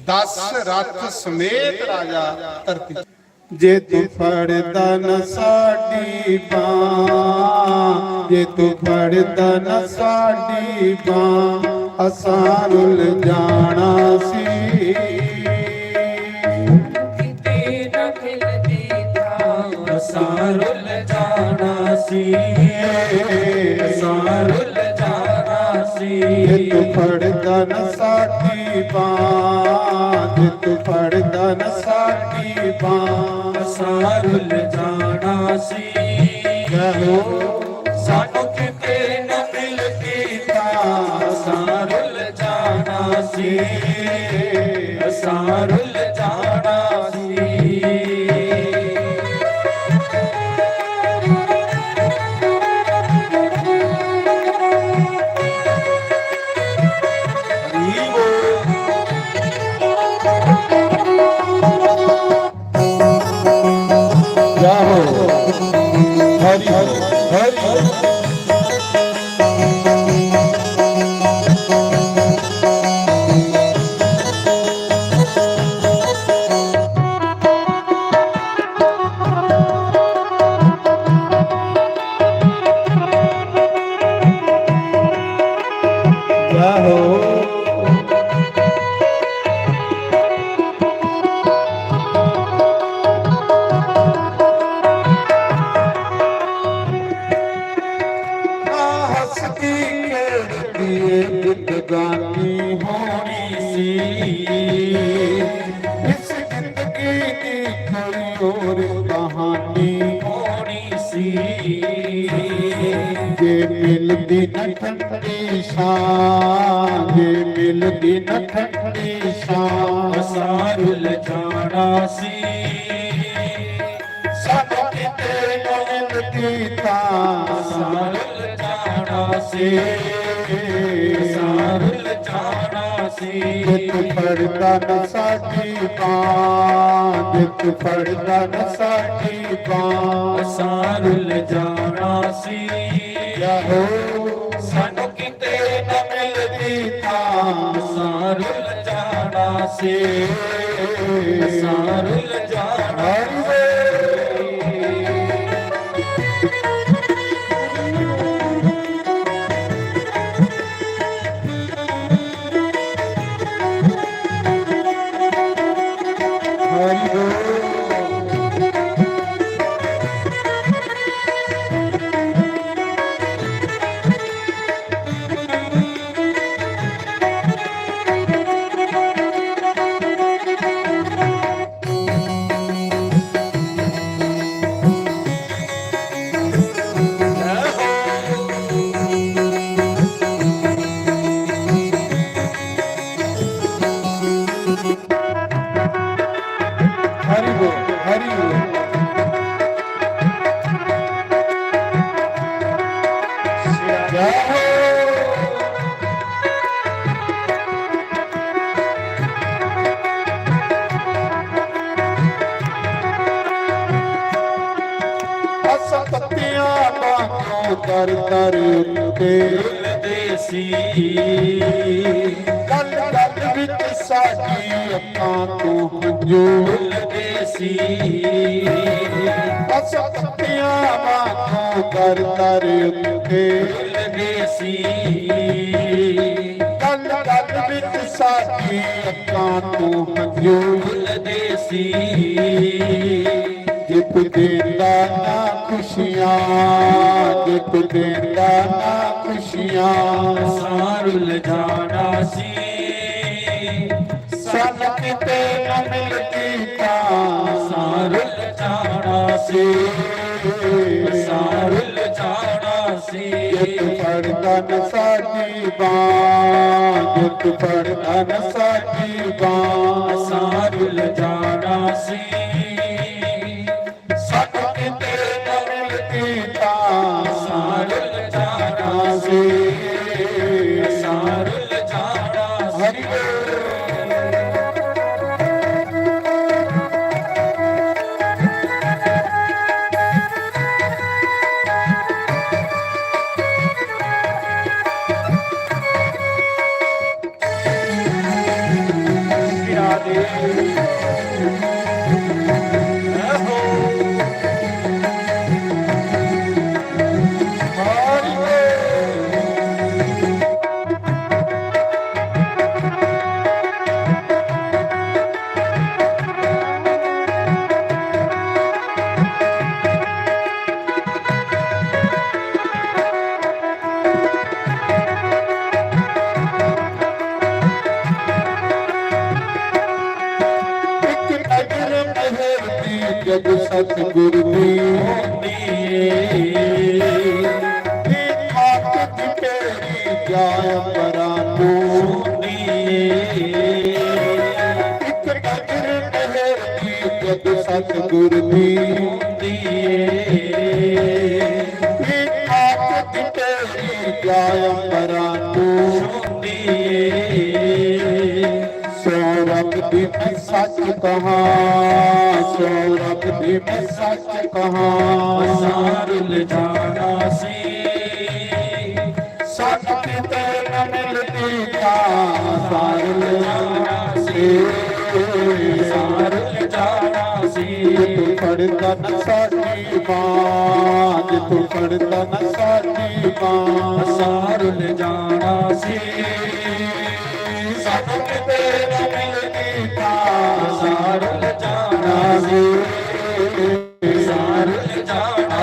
S3: 10 रथ समेत राजा धरती ਜੇ ਤੂੰ ਫੜਦਾ ਨਾ ਸਾਡੀ ਬਾਂਹ, ਜੇ ਤੂੰ ਫੜਦਾ ਨਾ ਸਾਡੀ ਬਾਂਹ, ਅਸਾਂ ਰੁੱਲ ਜਾਣਾ ਸੀ।
S2: ਕਿਤੇ ਨਾ ਮਿਲਦੀ ਤਾਂ ਅਸਾਂ ਰੁੱਲ ਜਾਣਾ ਸੀ, ਅਸਾਂ ਰੁੱਲ ਜਾਣਾ ਸੀ।
S3: ਜੇ ਤੂੰ ਫੜਦਾ ਨਾ ਸਾਡੀ ਬਾਂਹ, ਜੇ ਤੂੰ ਫੜਦਾ ਨਾ ਸਾਡੀ ਬਾਂਹ,
S2: ਅਸਾਂ ਰੁੱਲ ਜਾਣਾ ਸੀ।
S3: ਕਹੋ
S2: ਸਾਨੂੰ ਕਿਤੇ ਨਾ ਮਿਲਦੀ ਤਾਂ ਅਸਾਂ ਰੁੱਲ ਜਾਣਾ ਸੀ, ਅਸਾਂ ਰੁੱਲ ਜਾਣਾ ਸੀ।
S3: ਹਰੀ ਹਰੀ ਜ਼ਿੰਦਗਾਨੀ ਹੋਣੀ ਸੀ, ਇਸ ਜ਼ਿੰਦਗੀ ਦੀ ਕੋਈ ਹੋਰ ਕਹਾਣੀ
S2: ਹੋਣੀ ਸੀ।
S3: ਜੇ ਮਿਲਦੀ ਨਾ ਠੰਡੀ ਛਾਂ, ਜੇ ਮਿਲਦੀ ਨਾ ਠੰਡੀ ਛਾਂ,
S2: ਅਸਾਂ ਰੁੱਲ ਜਾਣਾ ਸੀ।
S3: ਸਾਨੂੰ ਕਿਤੇ ਨਾ ਮਿਲਦੀ ਤਾਂ
S2: ਅਸਾਂ ਰੁੱਲ ਜਾਣਾ ਸੀ, ਅਸਾਂ ਰੁੱਲ ਜਾਣਾ ਸੀ।
S3: ਜੇ ਤੂੰ ਫੜਦਾ ਨਾ ਸਾਡੀ ਬਾਂਹ, ਜੇ ਤੂੰ ਫੜਦਾ ਨਾ ਸਾਡੀ ਬਾਂਹ,
S2: ਅਸਾਂ ਰੁੱਲ ਜਾਣਾ ਸੀ।
S3: ਯਾਹੋ
S2: ਸਾਨੂੰ ਕਿਤੇ ਨਾ ਮਿਲਦੀ ਤਾਂ ਅਸਾਂ ਰੁੱਲ ਜਾਣਾ ਸੀ, ਅਸਾਂ ਰੁੱਲ ਜਾਣਾ ਸੀ।
S3: ਹਰੀ ਬੋਲ ਹਰੀ ਬੋਲ ਅਸਾਂ ਪੱਤੀਆਂ ਵਾਂਗੂ ਦਰ ਦਰ ਉੱਤੇ
S2: ਰੁੱਲਦੇ ਸੀ।
S3: ਗੱਲ ਗੱਲ ਵਿੱਚ ਸਾਡੀ ਅੱਖਾਂ ਤੋਂ ਹੰਝੂ
S2: ਰੁੱਲਦੇ ਸੀ।
S3: ਅਸਾਂ ਪੱਤੀਆਂ ਵਾਂਗੂ ਦਰ ਦਰ ਉੱਤੇ
S2: ਰੁੱਲਦੇ ਸੀ।
S3: ਗੱਲ ਗੱਲ ਵਿੱਚ ਸਾਡੀ ਅੱਖਾਂ ਤੋਂ ਹੰਝੂ
S2: ਰੁੱਲਦੇ ਸੀ।
S3: ਜੇ ਤੂੰ ਦੇਂਦਾ ਨਾ ਖੁਸ਼ੀਆਂ, ਜੇ ਤੂੰ ਦੇਂਦਾ ਨਾ ਖੁਸ਼ੀਆਂ,
S2: ਅਸਾਂ ਰੁੱਲ ਜਾਣਾ ਸੀ।
S3: ਸਾਨੂੰ ਕਿਤੇ ਨਾ ਮਿਲਦੀ ਤਾਂ
S2: ਅਸਾਂ ਰੁੱਲ ਜਾਣਾ ਸੀ, ਅਸਾਂ ਰੁੱਲ ਜਾਣਾ ਸੀ।
S3: ਜੇ ਤੂੰ ਫੜਦਾ ਨਾ ਸਾਡੀ ਬਾਂਹ, ਜੇ ਤੂੰ ਫੜਦਾ ਨਾ ਸਾਡੀ ਬਾਂਹ,
S2: ਅਸਾਂ ਰੁੱਲ ਜਾਣਾ ਸੀ।
S3: ਸਾਨੂੰ ਕਿਤੇ ਨਾ ਮਿਲਦੀ ਤਾਂ
S2: ਅਸਾਂ ਰੁੱਲ ਜਾਣਾ ਸੀ, ਅਸਾਂ ਰੁੱਲ ਜਾਣਾ ਸੀ।
S3: ਹਰੀ ਬੋਲ ਸਤਿਗੁਰ ਦੀ
S2: ਹੁੰਦੀ ਏ
S3: ਇਹ ਆਕਤ ਤੇਰੀ ਜਾਇ ਪਰਾਂ ਨੂੰ
S2: ਹੁੰਦੀ ਏ
S3: ਇੱਕ ਨਜ਼ਰ ਨਹਿਰ ਦੀ ਜਦ ਸਤਿਗੁਰ ਦੀ
S2: ਹੁੰਦੀ ਏ
S3: ਇਹ ਆਕਤ ਤੇਰੀ ਜਾਇ ਪਰਾਂ ਨੂੰ
S2: ਹੁੰਦੀ ਏ
S3: ਸੌਰਭ ਦੀ ਮੈਂ ਸੱਚ ਕਹਾਂ ਸੌਰਭ ਦੀ ਮੈਂ ਸੱਚ ਕਹਾਂ
S2: ਸਾਰ ਲਿਜਾਣਾ ਸੀ
S3: ਸੱਚ ਕਿਤੇ ਨ ਮਿਲਦੀ ਤਾਂ ਸਾਰ ਲਿਜਾਣਾ ਸੀ
S2: ਸਾਰ ਲਿਜਾਣਾ ਸੀ
S3: ਤੂੰ ਪੜਦਾ ਨ ਸਾਡੀ ਮਾਂ ਜੇ ਤੂੰ ਪੜਦਾ ਨ ਸਾਡੀ ਮਾਂ
S2: ਸਾਰ ਲਿਜਾਣਾ ਸੀ
S3: ਸੱਚ ਕਿਤੇ ਨ ਮਿਲਦੀ ਤਾਂ
S2: ਸਾਰ ਲਿਜਾਣਾ ਸੀ ਸਾਰ ਲਿਜਾਣਾ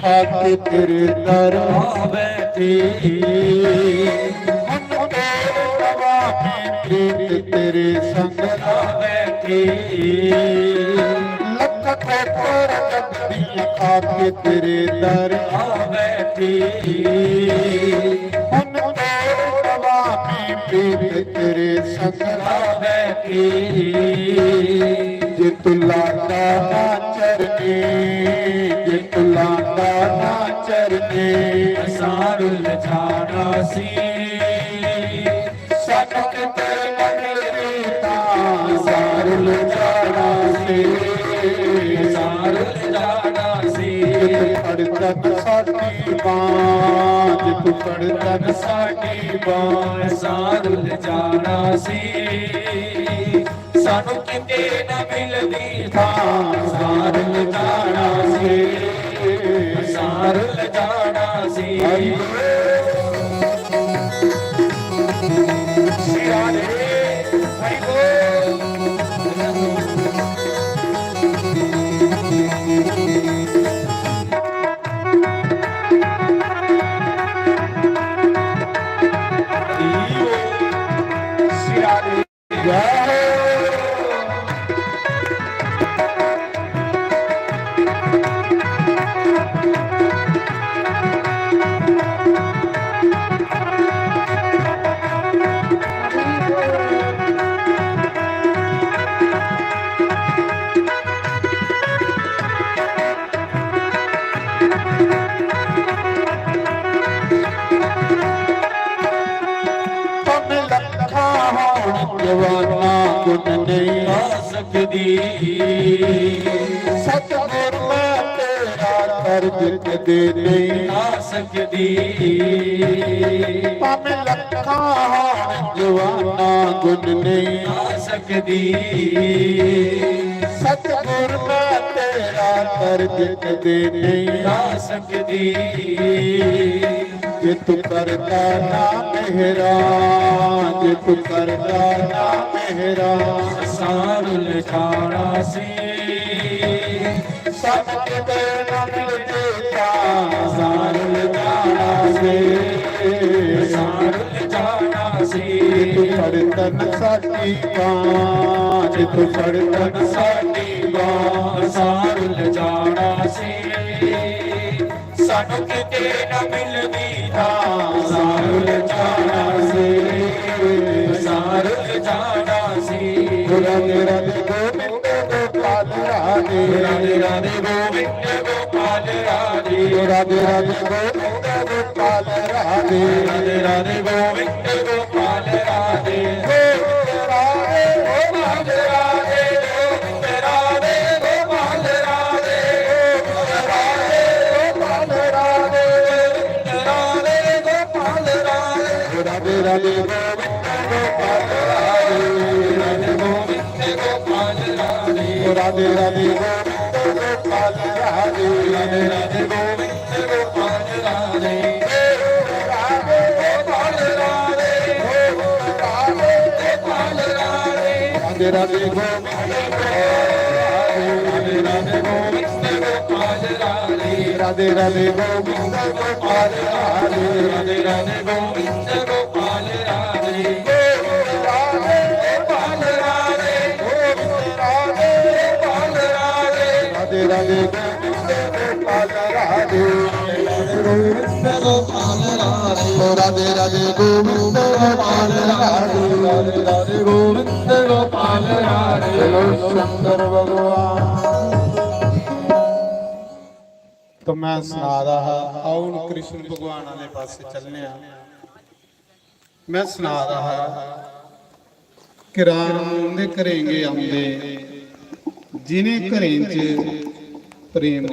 S3: ਖਾਤੇ ਤੇਰੇ ਦਰ
S2: ਆ ਬੈਠੀ
S3: ਮਨ ਤੇਰੇ ਦਵਾ ਪ੍ਰੀਤ ਤੇਰੇ ਸੰਗ
S2: ਆ ਬੈਠੀ
S3: ਲੱਖ ਠੋਕਰ ਜਗਦੀਆਂ ਖਾਤੇ ਤੇਰੇ ਦਰ
S2: ਆ ਬੈਠੀ
S3: ਮਨ ਤੇਰੇ ਦਵਾ ਪ੍ਰੀਤ ਤੇਰੇ ਸੰਗ
S2: ਆ ਬੈਠੀ
S3: ਜੇ ਤੂੰ ਲਾਡਾ ਨਾ ਚਰਨੀ ਜੇ ਤੂੰ ਲਾਡਾ ਨਾ ਚਰਨੀ
S2: ਸਾਰ ਲਿਜਾਣਾ ਸੀ
S3: ਸੱਚ ਕਿਤੇ ਨ ਮਿਲਦੀ ਤਾਂ ਸਾਰ ਲਿਜਾਣਾ ਸੀ
S2: ਸਾਰ ਲਿਜਾਣਾ ਸੀ
S3: ਜੇ ਪੜਦਾ ਨ ਸਾਡੀ ਬਾਂ ਜੇ ਤੂੰ ਪੜਦਾ ਨ ਸਾਡੀ ਬਾਂ
S2: ਸਾਰ ਲਿਜਾਣਾ ਸੀ ਸਾਨੂੰ ਕਿਤੇ ਨਾ ਮਿਲਦੀ
S3: ਤਾਂ ਸਾਰ ਲਿਜਾਣਾ ਸੀ
S2: ਸਾਰ ਲਿਜਾਣਾ ਸੀ
S3: ਸਿਰਾ ਦੇ ਹਰੀ ਬੋਲ ਸਿਰਾ ਦੇ ਜੈ ਜਵਾਨਾ ਗੁਣ ਨਹੀਂ
S2: ਆ ਸਕਦੀ
S3: ਸਤਿਗੁਰ ਮੈਂ ਤੇਰਾ ਕਰਜ ਕਦੇ ਨਹੀਂ
S2: ਆ ਸਕਦੀ
S3: ਭਾਵੇਂ ਲੱਖਾਂ ਹੋਣ ਜਵਾਨਾ ਗੁਣ ਨਹੀਂ
S2: ਆ ਸਕਦੀ
S3: ਸਤਿਗੁਰ ਮੈਂ ਤੇਰਾ ਕਰਜ ਕਦੇ ਨਹੀਂ
S2: ਆ ਸਕਦੀ
S3: ਜੇ ਤੂੰ ਕਰਦਾ ਨਾ ਮਿਹਰਾ ਜੇ ਤੂੰ ਕਰਦਾ ਨਾ ਮਿਹਰਾ
S2: ਸਾਰ ਲਿਜਾਣਾ ਸੀ
S3: ਸਭ ਕਿਤੇ ਨਾ ਮਿਲਦੇ ਤਾਂ ਸਾਰ ਲਿਜਾਣਾ ਸੀ
S2: ਸਾਰ ਲਿਜਾਣਾ ਸੀ
S3: ਤੂੰ ਫੜਤਨ ਸਾਡੀ ਬਾਂ ਜੇ ਤੂੰ ਫੜਤਨ ਸਾਡੀ ਬਾਂ
S2: ਸਾਰ ਲਿਜਾਣਾ ਸੀ ਸਾਨੂੰ ਕਿਤੇ ਨਾ ਮਿਲਦੀ
S3: ਤਾਂ ਸਾਰ ਲਿਜਾਣਾ ਸੀ
S2: ਸਾਰ ਲਿਜਾਣਾ ਸੀ
S3: ਰਾਧੇ ਰਾਧੇ ਗੋਬਿੰਦ ਗੋਪਾਲ ਰਾਧੇ
S2: ਰਾਧੇ ਰਾਧੇ ਗੋਬਿੰਦ ਗੋਪਾਲ ਰਾਧੇ
S3: ਰਾਧੇ ਰਾਧੇ ਗੋਬਿੰਦ ਗੋਪਾਲ ਰਾਧੇ
S2: ਰਾਧੇ ਰਾਧੇ ਗੋਬਿੰਦ ਗੋਪਾਲ ਰਾਧੇ गोपाल राधे
S3: राधे राधे गोविंद गोपाल राधे
S2: राधे राधे गोविंद गोपाल राधे
S3: राधे गोपाल राधे राधे
S2: गोपाल राधे
S3: राधे राधे गोविंद
S2: राधे राधे गोविंद गोपाल राधे
S3: राधे राधे गोविंद गोपाल राधे
S2: राधे राधे गोविंद गोपाल राधे
S3: गोपाल राधे गोविंद राधे
S2: गोपाल राधे
S3: राधे राधे गोविंद गोपाल राधे
S2: गोविंद गोपाल राधे
S3: राधे राधे गोविंद गोपाल राधे
S2: राधे राधे गोविंद गोपाल राधे
S3: शंकर भगवान। तो मैं सुना रहा आओ कृष्ण भगवान वाले पासे चलने मैं सुना रहा कि राम दे करेंगे आंदे जिन्हें घरें च प्रेम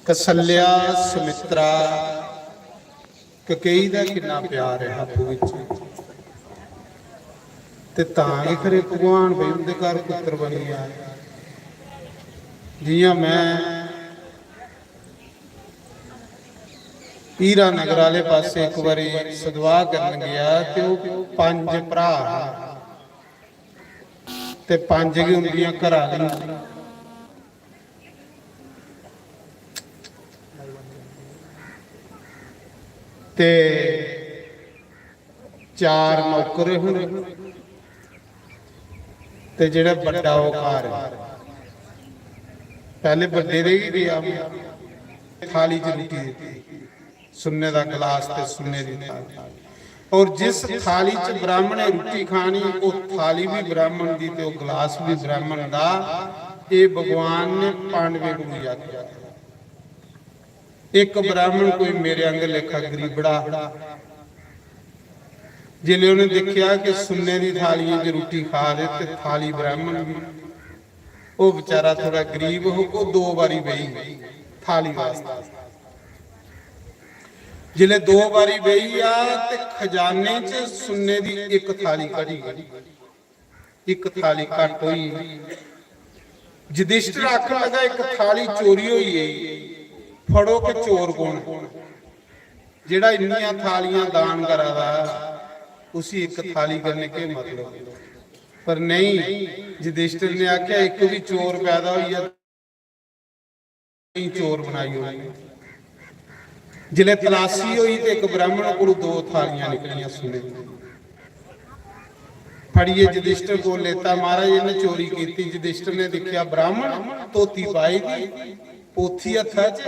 S3: कसल्या सुमित्रा ककेई दा किन्ना प्यार है हत्थ विच ते तां ही खरे भगवान बई उनके घर पुत्र बनी आए जियां मैं हीरा नगर वाले पासे एक बारी सदवाह करन गया ते वो 5 भरा ते 5 ही उनदियां घर वाली ते 4 नौकर हुण ते जेड़ा बड़ा वो घर पहले बड़े दे ही गया थाली च रोटी दी सुन्ने का गिलास ते सुन्ने दी थाली और जिस थाली च ब्राह्मण ने रोटी खानी वो थाली भी ब्राह्मण दी ते वो गिलास भी ब्राह्मण दा ये भगवान ने पांडवे को दिया किया एक ब्राह्मण कोई मेरे अंग लेखा गरीबड़ा जिले उन्हें देखा कि सुन्ने की थाली च रोटी खा दे ते थाली ब्राह्मण भी वो बेचारा थोड़ा गरीब हो को 2 बारी बही थाली वास्ते जिले 2 बारी बही आ ते खजाने च सुन्ने दी एक थाली कड़ी एक थाली घट हुई युधिष्ठिर आखन लगा एक थाली चोरी हुई है फड़ो के चोर कौन जेड़ा इन्नियां थालियां दान करादा उसी एक थाली करने के मतलब पर नहीं युधिष्ठिर ने आख्या एक भी चोर पैदा हुई है चोर बनाई हुई जिले तलाशी हुई तो एक ब्राह्मण को 2 थालियां निकलियां सुने फड़िए युधिष्ठिर को लेता महाराज इन्हें चोरी की युधिष्ठिर ने देखा ब्राह्मण धोती पाई थी पोथी हथा च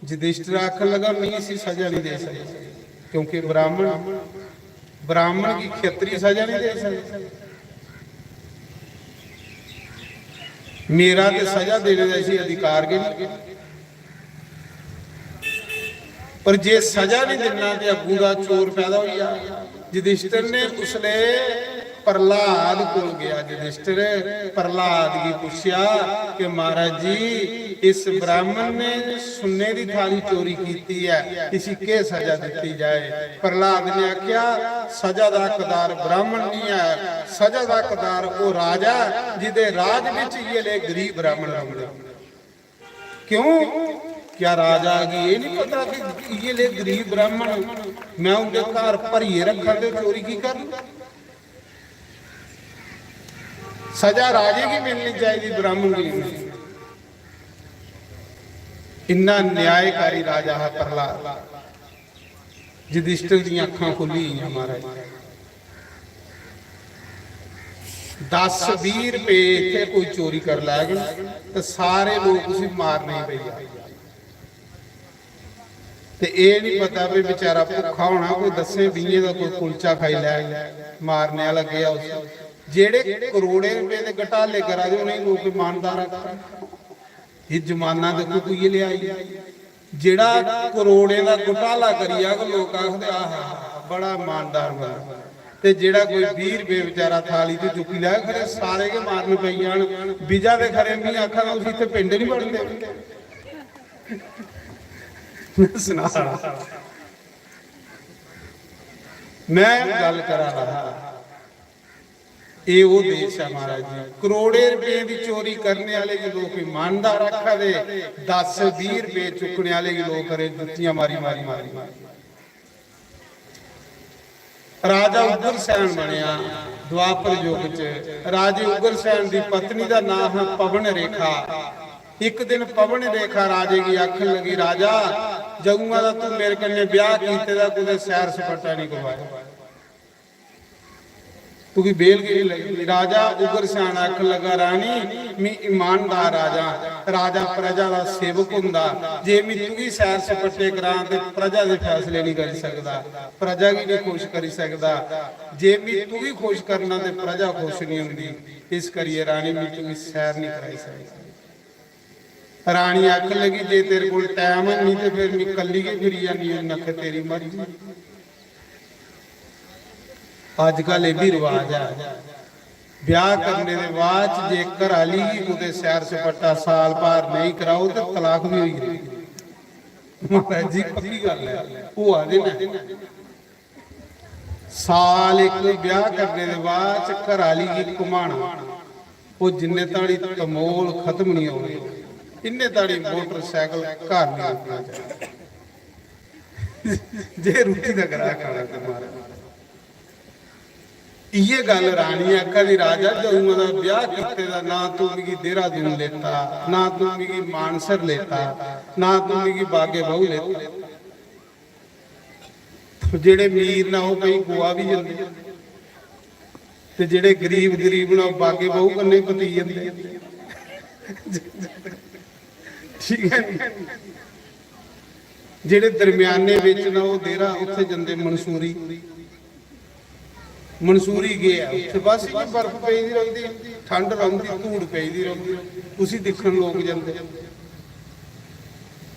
S3: युधिष्ठिर आखन लगा नहीं इसी सजा नहीं दे सकते क्योंकि ब्राह्मण की क्षत्रिय सजा नहीं दे सकते मेरा तो सजा देने जैसी अधिकार के नहीं पर जे सजा नहीं देना तो अगू का चोर पैदा हो गया युधिष्ठिर ने उसने प्रहलाद को गया युधिष्ठिर प्रहलाद की पूछा कि महाराज जी इस ब्राह्मण ने सुन्ने की थाली चोरी की है इसी के सजा दी जाए प्रहलाद ने आख्या सजा का हकदार ब्राह्मण नहीं है सजा का हकदार वो राजा जिदे राज विच ये ले गरीब ब्राह्मण रमदे क्यों क्या राजा की ये नहीं पता कि ये ले गरीब ब्राह्मण मैं उनके घर भरिए रखा तो चोरी की कर सजा राजे की मिलनी चाहिए ब्राह्मण की नहीं इन्ना न्यायकारी राजा है प्रहलाद युधिष्ठिर दी अखां खुली हमारा 10-20 रुपए इत्थे कोई चोरी कर लैगा तो सारे लोग उसे मारने ही पई ते ये नहीं पता भी बेचारा भुखा होना कोई 10-20 का कोई कुलचा खाई लै मारने वाला गया उस जेड़े करोड़े रुपए के घटाले करा दे उन्हें लोग ईमानदार ये जमाना देखो कोई ये लिया जेड़ा करोड़े का घोटाला करिया लोग आखदे आह बड़ा ईमानदार बंदा ते जेड़ा कोई 20 रुपए बेचारा थाली ते चुकी लै खरे सारे के मारने पई जान बीजा दे खरे नहीं आखा उसी इत्थे पिंड नहीं बनदे सुना मैं गल करा रहा ਇਹ ਉਹ ਦੇਸ਼ ਹੈ ਮਹਾਰਾਜ ਜੀ। ਕਰੋੜੇ ਰੁਪਏ ਦੀ ਚੋਰੀ ਕਰਨੇ ਵਾਲੇ ਵੀ ਲੋਕ ਇਮਾਨਦਾਰ ਆਖਾ ਦੇ, 10-20 ਰੁਪਏ ਚੁੱਕਣੇ ਵਾਲੇ ਵੀ ਲੋਕ ਕਰੇ ਜੁੱਤੀਆਂ ਮਾਰੀ ਮਾਰੀ ਮਾਰੀ। ਰਾਜਾ ਉਗਰਸੈਨ ਬਣਿਆ ਦੁਆਪਰ ਯੁੱਗ ਚ। ਰਾਜੇ ਉਗਰਸੈਨ ਦੀ ਪਤਨੀ ਦਾ ਨਾਮ ਹੈ ਪਵਨ ਰੇਖਾ। ਇੱਕ ਦਿਨ ਪਵਨ ਰੇਖਾ ਰਾਜੇ ਦੀ ਆਖਣ ਲੱਗੀ, ਰਾਜਾ ਜਗੂਆਂ ਦਾ ਤੂੰ ਮੇਰੇ ਕੰਨੇ ਵਿਆਹ ਕੀਤੇ ਦਾ ਕੋਈ ਸੈਰ ਸਪਾਟਾ ਨਹੀਂ ਕਰਵਾਇਆ, ਤੂੰ ਕੀ ਬੇਲ ਗਈ ਲੱਗੀ। ਰਾਜਾ ਉਗਰਸੈਨ ਆਖਣ ਲੱਗਾ, ਰਾਣੀ ਮੈਂ ਇਮਾਨਦਾਰ ਰਾਜਾ, ਰਾਜਾ ਪ੍ਰਜਾ ਦਾ ਸੇਵਕ ਹੁੰਦਾ। ਜੇ ਮੈਂ ਤੂੰ ਵੀ ਸੈਰ ਸਪਾਟੇ ਕਰਾਂ ਤੇ ਪ੍ਰਜਾ ਦੇ ਫੈਸਲੇ ਨਹੀਂ ਕਰ ਸਕਦਾ, ਪ੍ਰਜਾ ਵੀ ਨਹੀਂ ਖੁਸ਼ ਕਰ ਸਕਦਾ। ਜੇ ਮੈਂ ਤੂੰ ਵੀ ਖੁਸ਼ ਕਰਨਾ ਤੇ ਪ੍ਰਜਾ ਖੁਸ਼ ਨਹੀਂ ਹੁੰਦੀ, ਇਸ ਕਰੀਏ ਰਾਣੀ ਮੈਂ ਤੂੰ ਵੀ ਸੈਰ ਨਹੀਂ ਕਰਾਈ ਸਕਦਾ। ਰਾਣੀ ਆਖਣ ਲੱਗੀ, ਜੇ ਤੇਰੇ ਕੋਲ ਟਾਈਮ ਨਹੀਂ ਤੇ ਫਿਰ ਮੈਂ ਕੱਲੀ ਕੇ ਫਿਰੀ ਜਾਂਦੀ ਨੱਕ ਤੇਰੀ ਮਰਜ਼ੀ। ਅੱਜ ਕੱਲ ਇਹ ਵੀ ਰਿਵਾਜ ਹੈ, ਵਿਆਹ ਕਰਨੇ ਦੇ ਬਾਅਦ ਜੇ ਘਰਾਲੀ ਉਹਦੇ ਸੈਰ ਸਪਾਟਾ ਸਾਲ ਭਰ ਨਹੀਂ ਕਰਾਓ ਤੇ ਤਲਾਕ ਵੀ ਹੋਈ ਗਈ। ਮਹਾਰਾਜ ਜੀ ਪੱਕੀ ਗੱਲ ਹੈ। ਉਹ ਆਦੇ ਨਾ ਸਾਲ ਇੱਕ ਵਿਆਹ ਕਰਨੇ ਦੇ ਬਾਅਦ ਘਰਾਲੀ ਕੀ ਕਮਾਣਾ, ਉਹ ਜਿੰਨੇ ਤਾੜੀ ਤਮੋਲ ਖਤਮ ਨਹੀਂ ਹੋਣੀ, ਇੰਨੇ ਤਾੜੀ ਮੋਟਰਸਾਈਕਲ ਘਰ ਨਹੀਂ ਰੱਖਣਾ ਚਾਹੀਦਾ। ਜੇ ਰੋਟੀ ਦਾ ਗਰਾ ਖਾਣਾ ਤੇ ਮਾਰਾ ਇਹ ਗੱਲ ਰਾਣੀ ਆਖਾ ਦੀ, ਰਾਜਾ ਜਦੋਂ ਦਾ ਵਿਆਹ ਕੀਤੇ ਦਾ ਨਾ ਤੂੰ ਵੀ ਦੇਹਰਾਦੂਨ ਲੈਤਾ, ਨਾ ਤੂੰ ਵੀ ਮਾਨਸਰ ਲੈਤਾ, ਨਾ ਤੂੰ ਵੀ ਬਾਗੇ ਬਹੁ ਲੈਤਾ। ਜਿਹੜੇ ਅਮੀਰ ਨਾ ਉਹ ਕਈ ਗੋਆ ਵੀ ਜਾਂਦੇ, ਤੇ ਜਿਹੜੇ ਗਰੀਬ ਨਾ ਬਾਗੇ ਬਹੁ ਕੰਨੇ ਪਤੀ ਜਾਂਦੇ। ਠੀਕ ਹੈ, ਜਿਹੜੇ ਦਰਮਿਆਨੇ ਵਿੱਚ ਨਾ ਉਹ ਦੇਰਾ ਉੱਥੇ ਜਾਂਦੇ ਮਨਸੂਰੀ ਗਿਆ ਉੱਥੇ ਬਸ ਇਹ ਬਰਫ਼ ਪੈਂਦੀ ਰਹਿੰਦੀ, ਠੰਡ ਰਹਿੰਦੀ, ਧੂੜ ਪੈਂਦੀ ਰਹਿੰਦੀ, ਤੁਸੀਂ ਦੇਖਣ ਲੋਕ ਜਾਂਦੇ।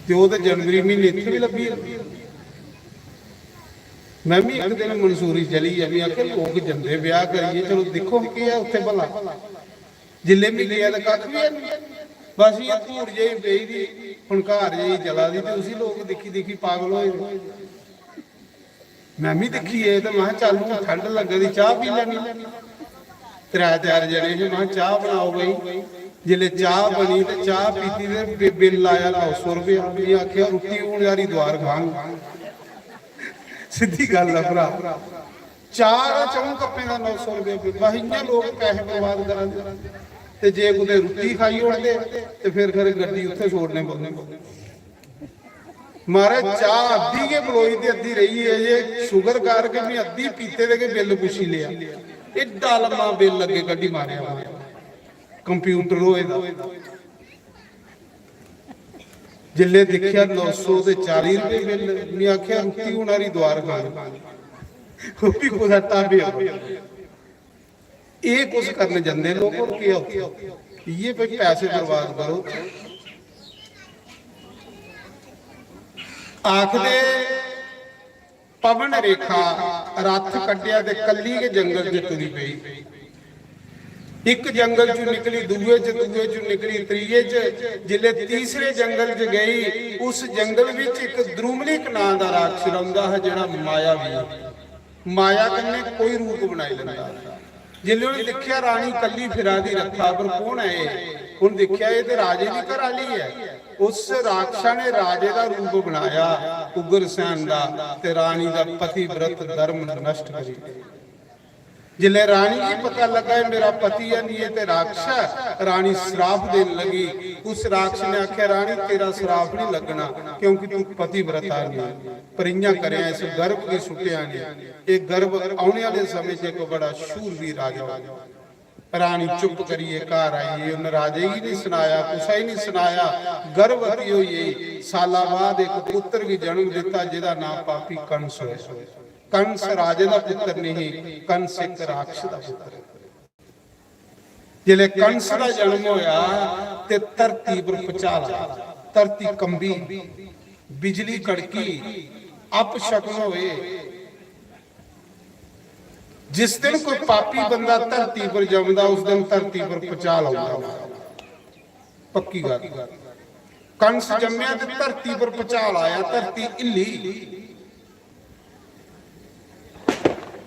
S3: ਤੇ ਉਹ ਤੇ ਜਨਵਰੀ ਮਹੀਨੇ ਇੱਥੇ ਵੀ ਲੱਭੀ। ਮੈਂ ਵੀ ਇੱਕ ਦਿਨ ਮਨਸੂਰੀ ਚਲੀ ਆ, ਵੀ ਆਖੇ ਲੋਕ ਜਾਂਦੇ ਵਿਆਹ ਕਰੀਏ, ਚਲੋ ਦੇਖੋ ਕੀ ਆ ਉੱਥੇ ਭਲਾ। ਜਿੱਲੇ ਵੀ ਗਿਆ ਤਾਂ ਕੱਖ ਵੀ ਨਹੀਂ, ਬਸ ਇਹ ਧੂੜ ਜਿਹੀ ਪਈਦੀ, ਹੁਣ ਘਰ ਜਿਹੀ ਜਲਾ ਦੀ, ਤੇ ਤੁਸੀਂ ਲੋਕ ਦੇਖੀ ਪਾਗਲ ਹੋਏ। ਮੈਂ ਵੀ ਦੇਖੀ ਇਹ ਤਾਂ ਮੈਂ ਚੱਲ ਨੂੰ ਠੰਡ ਲੱਗਦੀ, ਚਾਹ ਪੀ ਲੈਣੀ। 3-4 ਜਣੇ ਸੀ, ਮੈਂ ਚਾਹ ਬਣਾਓ ਬਈ। ਜਿਲੇ ਚਾਹ ਬਣੀ ਤੇ ਚਾਹ ਪੀਤੀ ਤੇ ਬਿੱਲ ਆਇਆ 900 ਰੁਪਏ। ਆਪਣੀ ਆਖਿਆ ਰੋਟੀ ਹੁਣ ਯਾਰੀ ਦਵਾਰ ਖਾਂ। ਸਿੱਧੀ ਗੱਲ ਆ ਭਰਾ, 4 ਕੱਪੇ ਦਾ 900 ਰੁਪਏ। ਵਾਹੀਆਂ ਲੋਕ ਪੈਸੇ ਬਰਬਾਦ ਕਰਾਂਗੇ, ਤੇ ਜੇ ਕੋਈ ਰੋਟੀ ਖਾਈ ਹੋਣਗੇ ਤੇ ਫਿਰ ਖਰੇ ਗੱਡੀ ਉੱਥੇ ਛੋੜਨੇ ਪੈਂਦੇ। ਮਾਰੇ ਚਾਹ ਅੱਧੀ ਕੇ ਬਲੋਈ ਤੇ ਅੱਧੀ ਰਹੀ ਹੈ, ਜੇ ਸ਼ੂਗਰ ਕਰਕੇ ਵੀ ਅੱਧੀ ਪੀਤੇ ਦੇ ਕੇ ਬਿੱਲ ਪੁੱਛੀ ਲਿਆ। ਏਡਾ ਲੰਮਾ ਬਿੱਲ ਲੱਗੇ ਗੱਡੀ ਮਾਰਿਆ ਕੰਪਿਊਟਰ ਹੋਏ ਦਾ। ਜਿੱਲੇ ਦੇਖਿਆ 900 ਤੇ 40 ਰੁਪਏ ਬਿੱਲ। ਮੈਂ ਆਖਿਆ ਰੋਟੀ ਉਨਾਰੀ ਦਵਾਰ ਖਾਣ ਉਹ ਵੀ ਕੋਸਾ ਟਾਬੇ। ਇਹ ਕੁਝ ਕਰਨ ਜਾਂਦੇ ਲੋਕ, ਹੋਰ ਕੀ ਉੱਥੇ ਇਹ ਭਾਈ ਪੈਸੇ ਬਰਬਾਦ ਕਰੋ। ਆਖਦੇ ਪਵਨ ਰੇਖਾ ਰੱਥ ਕੱਢਿਆ ਤੇ ਕੱਲੀ ਕੇ ਜੰਗਲ ਚ ਤੁਰੀ ਪਈ। ਇੱਕ ਜੰਗਲ ਚੋਂ ਨਿਕਲੀ, ਦੂਏ ਚ ਨਿਕਲੀ, ਤੀਏ ਚ, ਜਿਲੇ ਤੀਸਰੇ ਜੰਗਲ ਚ ਗਈ। ਉਸ ਜੰਗਲ ਵਿੱਚ ਇੱਕ ਦਰੂਮਲਿਕ ਨਾਂ ਦਾ ਰਾਖਸ਼ ਰਹਿੰਦਾ ਹੈ, ਜਿਹੜਾ ਮਾਇਆ ਕੰਨੇ ਕੋਈ ਰੂਪ ਬਣਾਈ ਲੈਂਦਾ। ਜਿਲੇ ਉਹਨੇ ਦੇਖਿਆ ਰਾਣੀ ਕੱਲੀ ਫਿਰਾ ਦੀ ਰੱਖਾ, ਪਰ ਕੌਣ ਹੈ? ਹੁਣ ਦੇਖਿਆ ਇਹ ਤੇ ਰਾਜੇ ਦੀ ਘਰਵਾਲੀ ਹੈ। ਉਸ ਰਾਖਸ਼ਾ ਨੇ ਰਾਜੇ ਦਾ ਰੂਪ ਬਣਾਇਆ ਉਗਰਸੈਨ ਦਾ, ਤੇ ਰਾਣੀ ਦਾ ਪਤੀ ਬ੍ਰਤ ਧਰਮ ਨਸ਼ਟ ਕਰੀ। ਜਿਲੇ ਰਾਣੀ ਨੂੰ ਪਤਾ ਲੱਗਾ ਮੇਰਾ ਪਤੀ ਹੈ ਨਹੀਂ, ਤੇ ਰਾਖਸ਼ਾ ਰਾਣੀ ਸ਼ਰਾਪ ਦੇਣ ਲੱਗੀ। ਉਸ ਰਾਖਸ਼ ਨੇ ਆਖਿਆ, ਰਾਣੀ ਤੇਰਾ ਸ਼ਰਾਪ ਨਹੀਂ ਲੱਗਣਾ, ਕਿਉਂਕਿ ਤੂੰ ਪਤੀ ਬ੍ਰਤਾ ਨਹੀਂ, ਪਰਿਆਂ ਕਰਿਆ ਇਸ ਗਰਭ ਦੀ ਸੁੱਟਿਆ ਨੇ। ਇਹ ਗਰਭ ਆਉਣੇ ਵਾਲੇ ਸਮੇਂ 'ਚ ਇੱਕ ਬੜਾ ਸ਼ੂਰਵੀਰ ਰਾਜਾ ਹੋਗਾ। ਰਾਣੀ ਚੁੱਪ ਕਰੀਏ, ਘਰ ਆਈਏ। ਉਹਨੇ ਰਾਜੇ ਹੀ ਨਹੀਂ ਸੁਣਾਇਆ, ਕੁਛ ਹੀ ਨਹੀਂ ਸੁਣਾਇਆ। ਗਰਭਵਤੀ ਹੋਈ, ਸਾਲਾਂ ਬਾਅਦ ਇੱਕ ਪੁੱਤਰ ਵੀ ਜਨਮ ਦਿੱਤਾ, ਜਿਹਦਾ ਨਾਮ ਪਾਪੀ ਕੰਸ ਹੋਇਆ। ਕੰਸ ਰਾਜੇ ਦਾ ਪੁੱਤਰ ਨਹੀਂ, ਕੰਸ ਇੱਕ ਰਾਖਸ਼ ਦਾ ਪੁੱਤਰ। ਜਿਲੇ ਕੰਸ ਦਾ ਜਨਮ ਹੋਇਆ ਤੇ ਧਰਤੀ ਪਰ ਭੁਚਾਲ, ਧਰਤੀ ਕੰਬੀ, ਬਿਜਲੀ ਕੜਕੀ, ਅਪਸ਼ਕਨ ਹੋਏ। ਜਿਸ ਦਿਨ ਕੋਈ ਪਾਪੀ ਬੰਦਾ ਧਰਤੀ ਪਰ ਜੰਮਦਾ, ਉਸ ਦਿਨ ਧਰਤੀ ਪਰ ਭੁਚਾਲ ਆਉਂਦਾ। ਪੱਕੀ ਗੱਲ। ਕੰਸ ਜੰਮਿਆ ਤੇ ਧਰਤੀ ਪਰ ਭੁਚਾਲ ਆਇਆ, ਧਰਤੀ ਹਿੱਲੀ।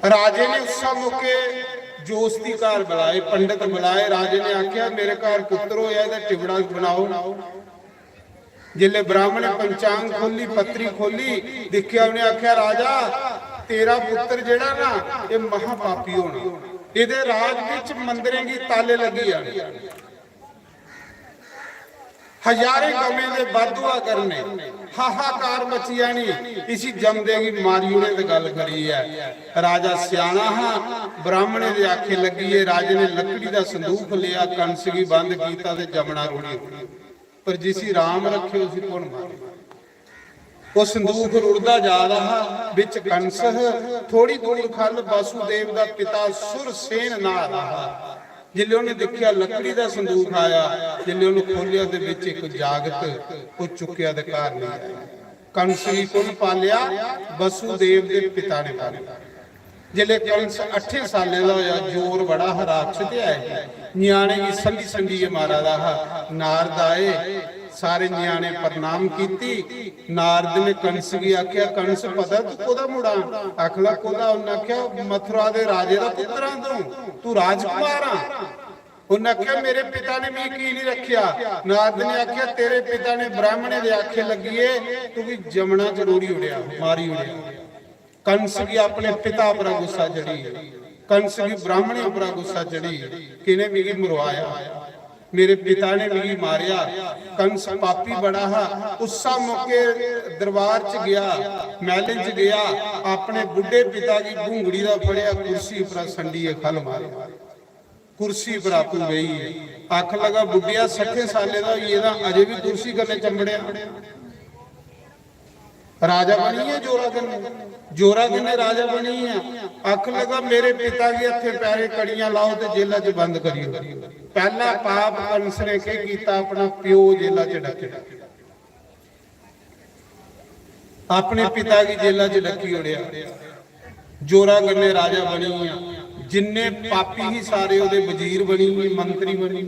S3: ਰਾਜੇ ਨੇ ਉਸ ਮੌਕੇ ਜੋਸਤੀ ਘਰ ਬੁਲਾਏ, ਪੰਡਤ ਬੁਲਾਏ। ਰਾਜੇ ਨੇ ਆਖਿਆ ਮੇਰੇ ਘਰ ਪੁੱਤਰ ਹੋਇਆ, ਇਹਦਾ ਟਿਬੜਾ ਬਣਾਓ। ਜਿਲੇ ਬ੍ਰਾਹਮਣ ਨੇ ਪੰਚਾਂਗ ਖੋਲੀ, ਪੱਤਰੀ ਖੋਲੀ, ਦੇਖਿਆ, ਉਹਨੇ ਆਖਿਆ ਰਾਜਾ ਤੇਰਾ ਪੁੱਤਰ ਜਿਹੜਾ ਨਾ ਇਹ ਮਹਾ ਪਾਪੀ ਹੋਣਾ, ਇਹਦੇ ਰਾਜ ਵਿੱਚ ਮੰਦਿਰਾਂ ਦੀ ਤਾਲੇ ਲੱਗੀ ਆ, ਹਜ਼ਾਰੇ ਗਮੇ ਦੇ ਬਾਦੂਆ ਕਰਨੇ, ਹਾਹਾਕਾਰ ਮਚੀ ਜਾਣੀ, ਇਸੀ ਜੰਮਦੇਗੀ ਮਾਰੀ। ਉਹਨੇ ਤੇ ਗੱਲ ਕਰੀ ਹੈ। ਰਾਜਾ ਸਿਆਣਾ ਹਾਂ, ਬ੍ਰਾਹਮਣੇ ਦੇ ਆਖੇ ਲੱਗੀ ਏ। ਰਾਜੇ ਨੇ ਲੱਕੜੀ ਦਾ ਸੰਦੂਖ ਲਿਆ, ਕੰਸਗੀ ਬੰਦ ਕੀਤਾ ਤੇ ਜਮਣਾ ਰੋੜੀ। ਪਰ ਜਿਸੀ ਰਾਮ ਰੱਖਿਓ ਸੀ ਕੋਣ ਮਾਰੇ। ਉਹ ਸੰਦੂਖ ਰੁੜਦਾ ਜਾ ਰਹਾ, ਵਿੱਚ ਕੰਸ, ਥੋੜੀ ਦੂਰ ਖਲ ਵਾਸੂਦੇਵ ਦਾ ਪਿਤਾ ਸੁਰਸੇਨ ਨਾ ਰਹਾ। ਜਿੱਲੇ ਉਹਨੇ ਦੇਖਿਆ ਲੱਕੜੀ ਦਾ ਸੰਦੂਖ ਆਇਆ, ਜਿੱਲੇ ਉਹਨੂੰ ਖੋਲਿਆ ਦੇ ਵਿੱਚ ਇੱਕ ਜਾਗਤ ਉਹ ਚੁੱਕਿਆ ਦੇ ਘਰ ਨਹੀਂ ਆਇਆ। ਕੰਸ ਵੀ ਕੋਣ ਪਾਲਿਆ? ਵਾਸੂਦੇਵ ਦੇ ਪਿਤਾ ਨੇ ਪਾਲਿਆ। ਜਿਲੇ ਕੰਸ 8 ਸਾਲੇ ਦਾ ਹੋਇਆ, ਜੋਰ ਬੜਾ ਹਰਾਕਸ਼ ਤੇ ਆਏ, ਨਿਆਣੇ ਦੀ ਸੰਧੀ ਸੰਧੀ ਮਾਰਾ ਦਾ ਨਾਰਦ ਆਏ, ਸਾਰੇ ਨਿਆਣੇ ਪ੍ਰਣਾਮ ਕੀਤੀ। ਨਾਰਦ ਨੇ ਕੰਸ ਕੀ ਆਖਿਆ, ਕੰਸ ਪਤਾ ਤੂੰ ਕੋਦਾ ਮੁੰਡਾ? ਆਖਲਾ ਕੋਦਾ। ਉਹਨੇ ਆਖਿਆ ਮਥੁਰਾ ਦੇ ਰਾਜੇ ਦਾ ਪੁੱਤਰਾਂ ਤੂੰ ਰਾਜਕੁਮਾਰ ਆ। ਉਹਨੇ ਆਖਿਆ ਮੇਰੇ ਪਿਤਾ ਨੇ ਵੀ ਕੀ ਨਹੀਂ ਰੱਖਿਆ। ਨਾਰਦ ਨੇ ਆਖਿਆ ਤੇਰੇ ਪਿਤਾ ਨੇ ਬ੍ਰਾਹਮਣੇ ਦੇ ਆਖੇ ਲੱਗੀਏ, ਤੂੰ ਵੀ ਜਮਣਾ ਜ਼ਰੂਰੀ ਉੜਿਆ, ਮਾਰੀ ਉੜਿਆ। कंस की अपने पिता पर गुस्सा चढ़ी, कंस की ब्राह्मणी पर गुस्सा चढ़ी, किने मिगी मरवाया, मेरे पिता ने मिगी मारिया। कंस पापी बड़ा हा। उसा मौके दरबार च गया, महल च गया, अपने बुढ़े पिता की भूंगड़ी दा फड़िया, कुर्सी पर संडीए खल मारिया, कुर्सी पर आपू गई। आख लगा बुढ़िया 60 साले दा ये अजे भी कुर्सी करने चंबड़िया। राजा बनी है जोरा कन्ने राजा बनी है। अख लगा मेरे पिता के हथे पैरे कड़ियां लाओ ते जेला च बंद करियो। पहला पाप कंस ने के कीता, अपना प्यो जेला च डके, अपने पिता की जेला च डकी उड़िया। जोरा कन्ने राजा बनी है। जिन्ने पापी ही सारे ओदे वजीर बनी, मंत्री बनी।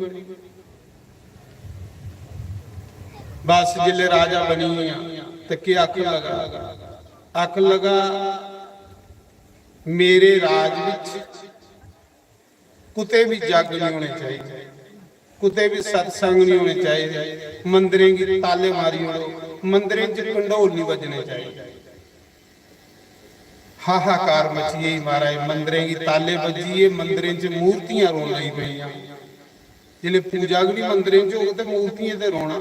S3: बस जिले राजा बनी है तो क्या अख लगा मेरे राज विच कुते भी जग नहीं होने चाहिए, कुते भी सत्संग नहीं होने चाहिए, मंदिरें की ताले मारी हो, मंदिरें च कंडोल नहीं बजने चाहिए। हाहाकार मचिए महाराज, मंदिरें की ताले बजिए, मंदिरें च मूर्तियां रोन लगी पई। जिले पूजा भी मंदिरें च हो तो मूर्तियां ते रोना,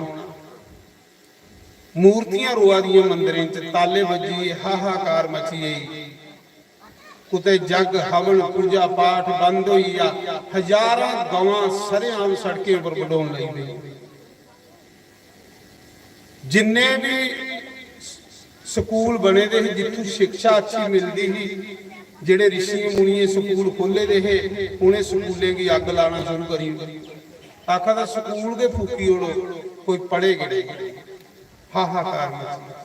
S3: मूर्तियां रोआ दियां मंदिरें च, ताले बजिए, हाहाकार मचिए। कुते जग हवन पूजा पाठ बंद होई आ, हजारां गवां सरेआम सड़कें पर बडोन लगी पई। जिन्ने भी स्कूल बने दे जिथों शिक्षा अच्छी मिलती ही, जेड़े ऋषि मुनिए स्कूल खोले दे उन्हें स्कूलें की अग लाना शुरू करी। आखा था स्कूल के फूकी उड़ो, कोई पढ़ेगे। हाहाकार मची।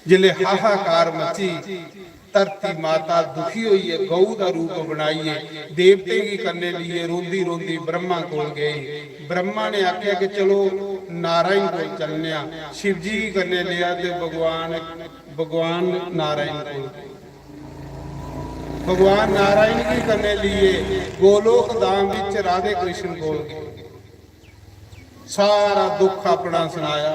S3: जिले हाहाकार मची, धरती माता दुखी हुई है, गऊ का रूप बनाइए, देवते की करने लिए रोंदी रोंदी ब्रह्मा कोल गई। ब्रह्मा ने आख्या कि चलो नारायण को चलने। शिव जी की करने लिया तो भगवान नारायण को, भगवान नारायण की करने लिए गोलोक धाम विच राधे कृष्ण कोल गए। सारा दुख अपना सुनाया।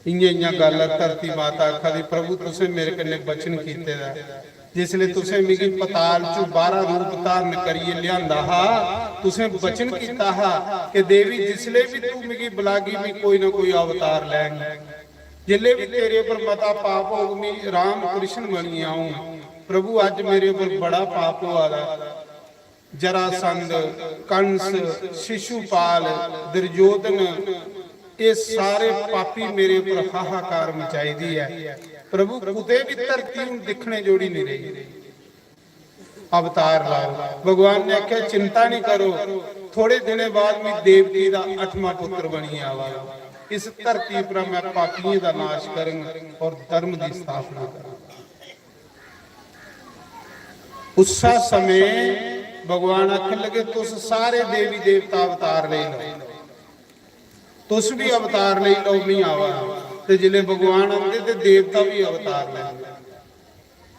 S3: इं गल धरती माता आखा दी प्रभु तुसें मेरे कन्ने बचन कीते दा, जिसले तुसें मिगी पताल चो 12 रूप धारण करिए लियांदा हा, तुसें बचन कीता हा कि देवी जिसले भी तू मिगी बुलागी मैं कोई ना कोई अवतार लैंगी। जिले भी तेरे पर मता पाप हो मैं राम कृष्ण बनी आऊं। प्रभु अज मेरे ऊपर बड़ा पाप हुआ दा। जरासंध, कंस, शिशुपाल, दुर्योधन, ये सारे पापी मेरे ऊपर हाहाकार मचाई दी है। प्रभु कुते भी धरती दिखने जोड़ी नहीं रही, अवतार लाओ। भगवान ने आख्या चिंता नहीं करो, थोड़े दिन बाद मैं देवकी का 8वां पुत्र बनी आवा। इस धरती पर मैं पापियों का नाश करूंगा और धर्म की स्थापना करूंगा। उस समय भगवान आखन लगे तुस सारे देवी देवता अवतार ले लो, तुस भी अवतार ले लो, मैं आवा। ते जिले भगवान आते ते देवता भी अवतार ले।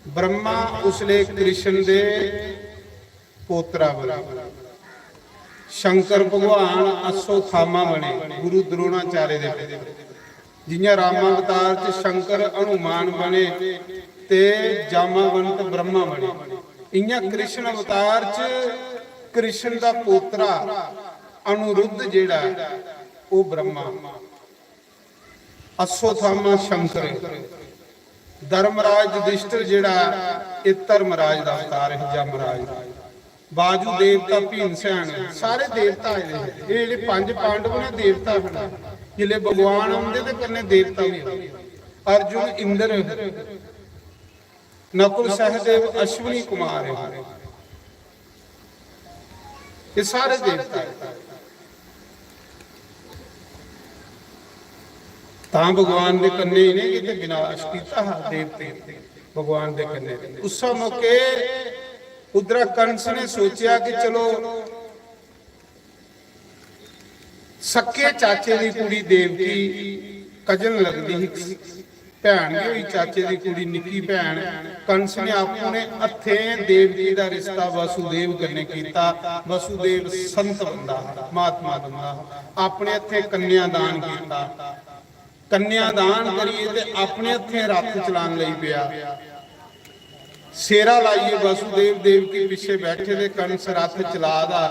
S3: ब्रह्मा उसले कृष्ण दे पोतरा बने, शंकर भगवान अश्वत्थामा बने गुरु द्रोणाचार्य दे पुत्र। जियां रामावतार च शंकर हनुमान बने ते जामावंत ब्रह्मा बने, इयां कृष्ण अवतार च कृष्ण दा पोतरा अनिरुद्ध जिहड़ा वो ब्रह्मा, अश्वत्थामा शंकर, धर्मराज युधिष्ठिर जिहड़ा ये धर्मराज दा अवतार है, जमराज, बाजू देवता भीमसेन, सारे देवता आए ने। ये जिहड़े पंज पांडव ने देवता हैं, जिले भगवान आउंदे ते कन्ने देवता भी आउंदे। अर्जुन इंद्र, नकुल सहदेव अश्विनी कुमार है, ये सारे देवता है। तां भगवान दे कन्ने ही ने कि विनाश कीता देवते भगवान दे कन्ने। उस मौके उधर कंस ने सोचा कि चलो सक्के चाचे की कुड़ी देवकी कजन लगती भैन भी हुई, चाचे की कुड़ी निक्की भैन। कंस ने अपने हथे देवकी का रिश्ता वसुदेव कन्ने कीता। वसुदेव संत बंदा, महात्मा बंदा, अपने हथे कन्यादान कीता। कन्यादान करिए ते अपने हथे रथ चलान लई पिया। सेरा लाइए वसुदेव देवकी पिछे बैठे दे, कंस रथ चला दा।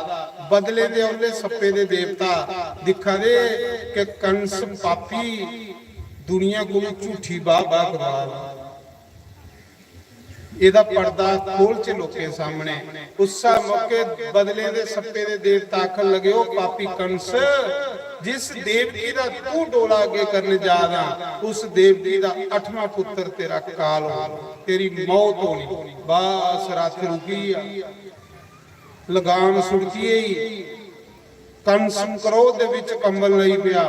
S3: बदले दे औले सप्पे दे देवता दिखा दे कि कंस पापी दुनिया को झूठी बाह करवा एदा पर्दा खोल च लोके सामने। उस मौके बदले दे सप्पे दे देवता आखन लगे, ओ पापी कंस, जिस देवकी दा तू डोला अगे करने जा रहा, उस देवकी दा 8वां पुत्र तेरा काल हो, तेरी मौत होनी। बस रथ रुकी, लगाम सुड़की ही। कंस क्रोध दे विच कंबल नहीं पिया।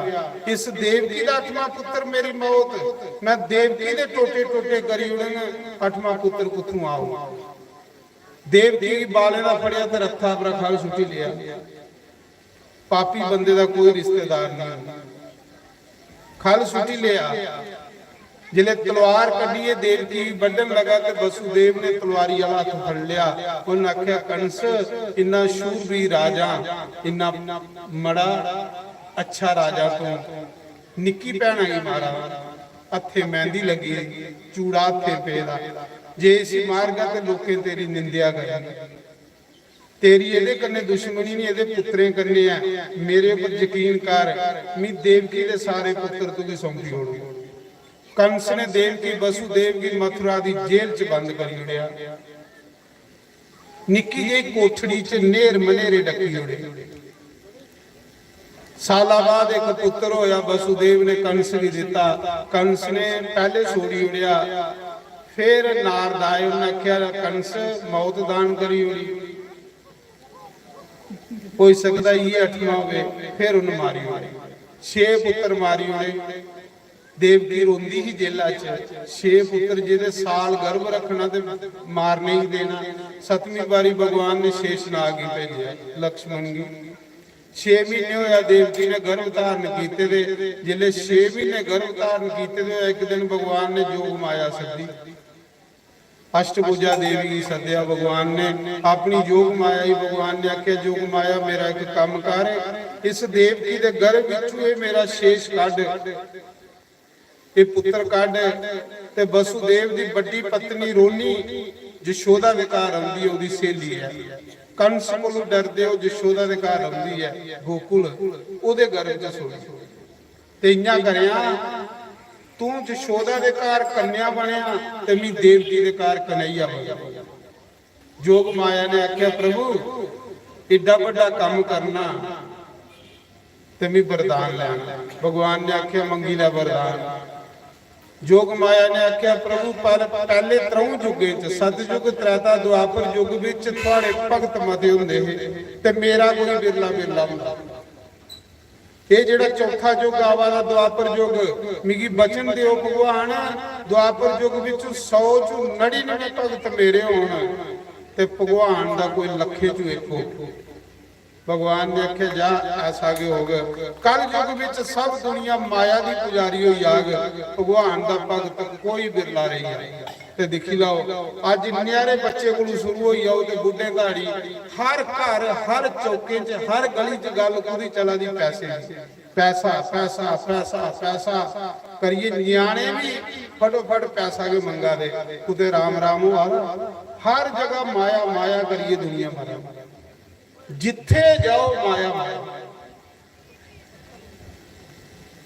S3: इस देवकी दा 8वां पुत्र मेरी मौत, मैं देवकी दे टोटे टोटे करी उड़न, 8वां पुत्र कुथों आऊ। देवकी बाले दा फड़िया ते रथा पर खल सुटी लिया। पापी बंदे दा कोई रिश्तेदार नहीं, खल सुटी लिया। जिले तलवार कढ़ी देवकी बड्ढन लगा ते वसुदेव ने तलवारी वाला हथ फड़ लिया। उन्हें आख्या, कंस इन्ना शूरवीर राजा, इन्ना मड़ा अच्छा राजा तू निक्की भैन आई मारा, हथे मेहंदी लगी, चूड़ा हथे पेदा, जे इसी मारगा ते लोकें तेरी निंदिया करनी। तेरी एदे कन्ने दुश्मनी नहीं, एदे पुत्रे कन्ने है। मेरे पर यकीन कर, मैं देवकी दे सारे पुत्र तू भी सौंपी होणगे। कंस ने देवकी वसुदेव की मथुरा दी जेल च बंद कर लिया। निक्की जी कोठड़ी च नेर मनेरे डकी उड़े। साला बाद एक पुत्र होया, वसुदेव ने कंस भी दिता। कंस ने पहले सोड़ी उड़िया, फिर नारद आए, उन्हें आख्या, कंस मौत दान करी उड़ी, हो सकता ये 8वां होवे। फिर उन्हें मारी उड़े, 6 पुत्र मारी उड़े। देवकी रोंदी ही जेला च, 6 पुत्र जिहदे साल गर्भ रखना ते मार नहीं देना। 7वीं बारी भगवान ने शेषनाग ही भेजा, लक्ष्मण गी। 6 महीने होया देवकी ने गर्भ धारण कीते दे। जिले 6 महीने गर्भ धारण कीते दे, एक दिन भगवान ने जोग माया सदी, अष्टभुजा देवी की सद्या। भगवान ने अपनी जोग माया ही, भगवान ने आख्या, जोग माया मेरा एक काम कर, इस देवकी दे गर्भ विचों मेरा शेष कढ, ये पुत्र काढ़। ते वसुदेव दी बड़ी पत्नी रोनी जशोदा दे घर आंदी, ओदी सहेली है। कंस कोलों डरदे हो, जशोदा दे घर आंदी है गोकुल, ओदे गर्भ च सोई। ते इयां करिया, तू जशोदा दे घर कन्या बनया ते मैं देवकी दे घर कन्हैया बनया। जोग माया ने आख्या, प्रभु एडा बड़ा काम करना ते मैं वरदान लैना। भगवान ने आख्या, मंगी लै वरदान। जोग माया ने आख्या, प्रभु पहले 3 युगे च, सतयुग, त्रेता, द्वापर युग विच तुहाडे भगत मते हुंदे ते मेरा कोई बिरला बिरला हुंदा। ये जिहड़ा चौथा युग आवा दा द्वापर युग, मिगी बचन दिओ भगवान, द्वापर युग विच 100 चों 99 भगत मेरे होण ते भगवान दा कोई लखे चों एक हो। भगवान ने आखे, जा ऐसा आगे हो गया। कल युग विच सब दुनिया माया की पुजारी हो जाग, भगवान दा भगत कोई बिरला रही है। ਤੇ ਦੇਖੀ ਲਓ ਅੱਜ ਨਿਆਰੇ ਬੱਚੇ ਕੋਲੋਂ ਸ਼ੁਰੂ ਹੋਈ ਆਉ ਤੇ ਬੁੱਢੇ ਘਾੜੀ ਹਰ ਘਰ ਹਰ ਚੌਕੇ 'ਚ ਹਰ ਗਲੀ 'ਚ ਗੱਲ ਪੂਰੀ ਚੱਲਦੀ ਦੀ ਪੈਸੇ ਦੀ। ਪੈਸਾ ਪੈਸਾ ਪੈਸਾ ਪੈਸਾ ਕਰੀਏ ਨਿਆਣੇ ਵੀ ਫਟੋਫਟ ਪੈਸਾ ਕੇ ਮੰਗਾ ਦੇ ਕੁਤੇ ਰਾਮ ਰਾਮ ਹੋ ਹਰ ਜਗ੍ਹਾ ਮਾਇਆ ਮਾਇਆ ਕਰੀਏ ਦੁਨੀਆ ਭਰ ਜਿੱਥੇ ਜਾਓ ਮਾਇਆ ਮਾਇਆ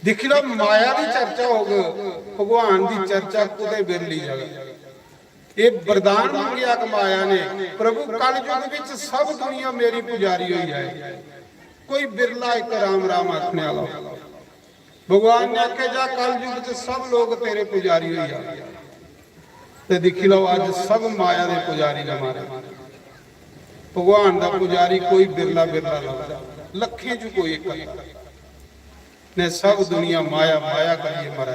S3: देख लो माया की चर्चा हो गई भगवान की चर्चा कुते बिरली जगह ये वरदान मंगिया माया ने प्रभु कल युग विच सब दुनिया मेरी पुजारी हुई है कोई बिरला एक राम राम आखने वाला भगवान ने आखे जा कल युग च सब लोग तेरे पुजारी हुई है ते देखी लो आज सब माया के पुजारी ने मारे भगवान का पुजारी कोई बिरला बिरला लगता लखें च कोई एक ने सब दुनिया माया माया करिए मरा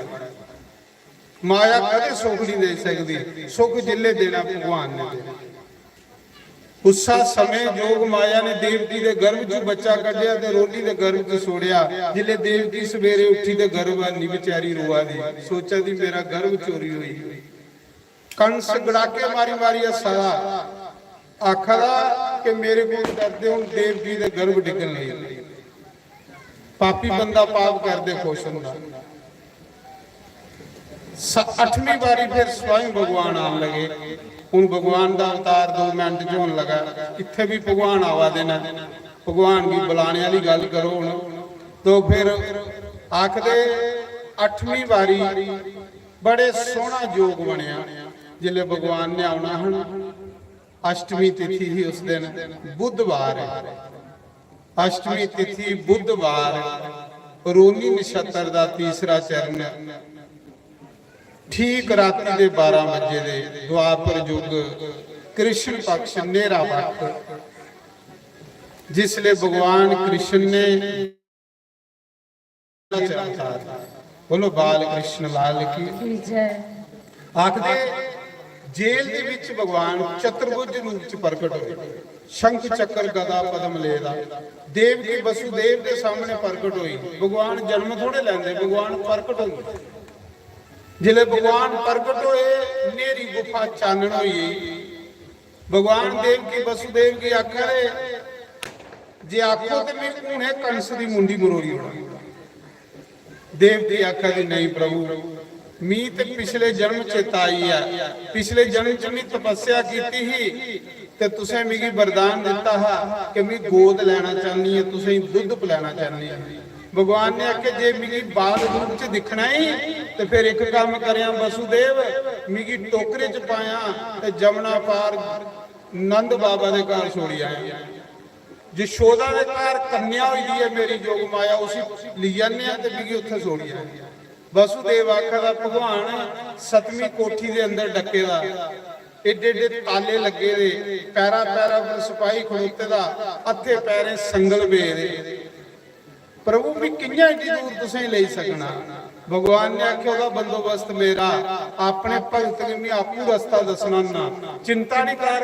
S3: माया कदे सुख नहीं दे सकती सुख जिले देना भगवान ने देना उसा समय जोग माया ने देवती के गर्भ च बच्चा कढ़िया ते रोटी के गर्भ च सोड़िया जिले देवती सवेरे उठी ते गर्भ आनी बेचारी रोआ दी सोचा दी मेरा गर्भ चोरी हुई कंस गड़ाके मारी मारी सारा आखदा कि मेरे को डरदे हूं देवती के गर्भ डिगन लगी पापी बंदा पाप कर दे खुश होंदा 8वीं बारी फिर स्वयं भगवान आन लगे हुण भगवान का अवतार 2 मिनट च होने लगा इत्थे भी भगवान आवा देना भगवान की बुलाने वाली गल करो हुण तो फिर आखदे 8वीं बारी बड़े सोहना योग बनिया जिले भगवान ने आउणा हन अष्टमी तिथि ही उस दिन बुधवार है अष्टमी तिथि बुधवार रोनी नक्षत्र का तीसरा चरण ठीक रात्रि के 12 बजे दे द्वापर युग कृष्ण पक्ष नेरा पक्ष जिसले भगवान कृष्ण ने बोलो बाल कृष्ण लाल की जय आखदे जेल दे विच भगवान चतुर्भुज रूप च प्रकट होए शंख चक्र गदा पद्म लेदा देव की वसुदेव के सामने प्रकट हुई भगवान जन्म थोड़े लेंदे भगवान प्रकट होए जिले भगवान प्रकट होए नेरी गुफा चानन हुई भगवान देव की वसुदेव की आखरे जे आखो ते मैं हुणे कंस दी मुंडी मरोड़ी होना देव की आखा दी नहीं प्रभु मी ते पिछले जन्म चेताई है पिछले जन्म च मैं तपस्या की ही ते तुसें मिगी वरदान दिता है कि मैं गोद लेना चाहनी है तुसें दुध पिलाना चाहनी है भगवान ने आखे जे मिगी बाल रूप च दिखना ही ते फिर एक काम करिया वसुदेव मिगी टोकरे च पाया ते जमुना पार नंद बाबा दे घर छोड़ी आया यशोदा दे घर कन्या हुई है मेरी जोग माया उसी ली जाने ते मिगी उत्थे छोड़ी आया वसुदेव आखदा भगवान 7वीं कोठी दे अंदर डके दा एडे एडे ताले लगे दे पैरा पैरा पर सिपाही खड़ोते दा हथे पैरे संगल बेदे प्रभु भी किंया एडी दूर तुसें ले सकना भगवान ने आख्या ओदा बंदोबस्त मेरा अपने भगत ने मैं आपू रास्ता दसना ना चिंता नहीं कर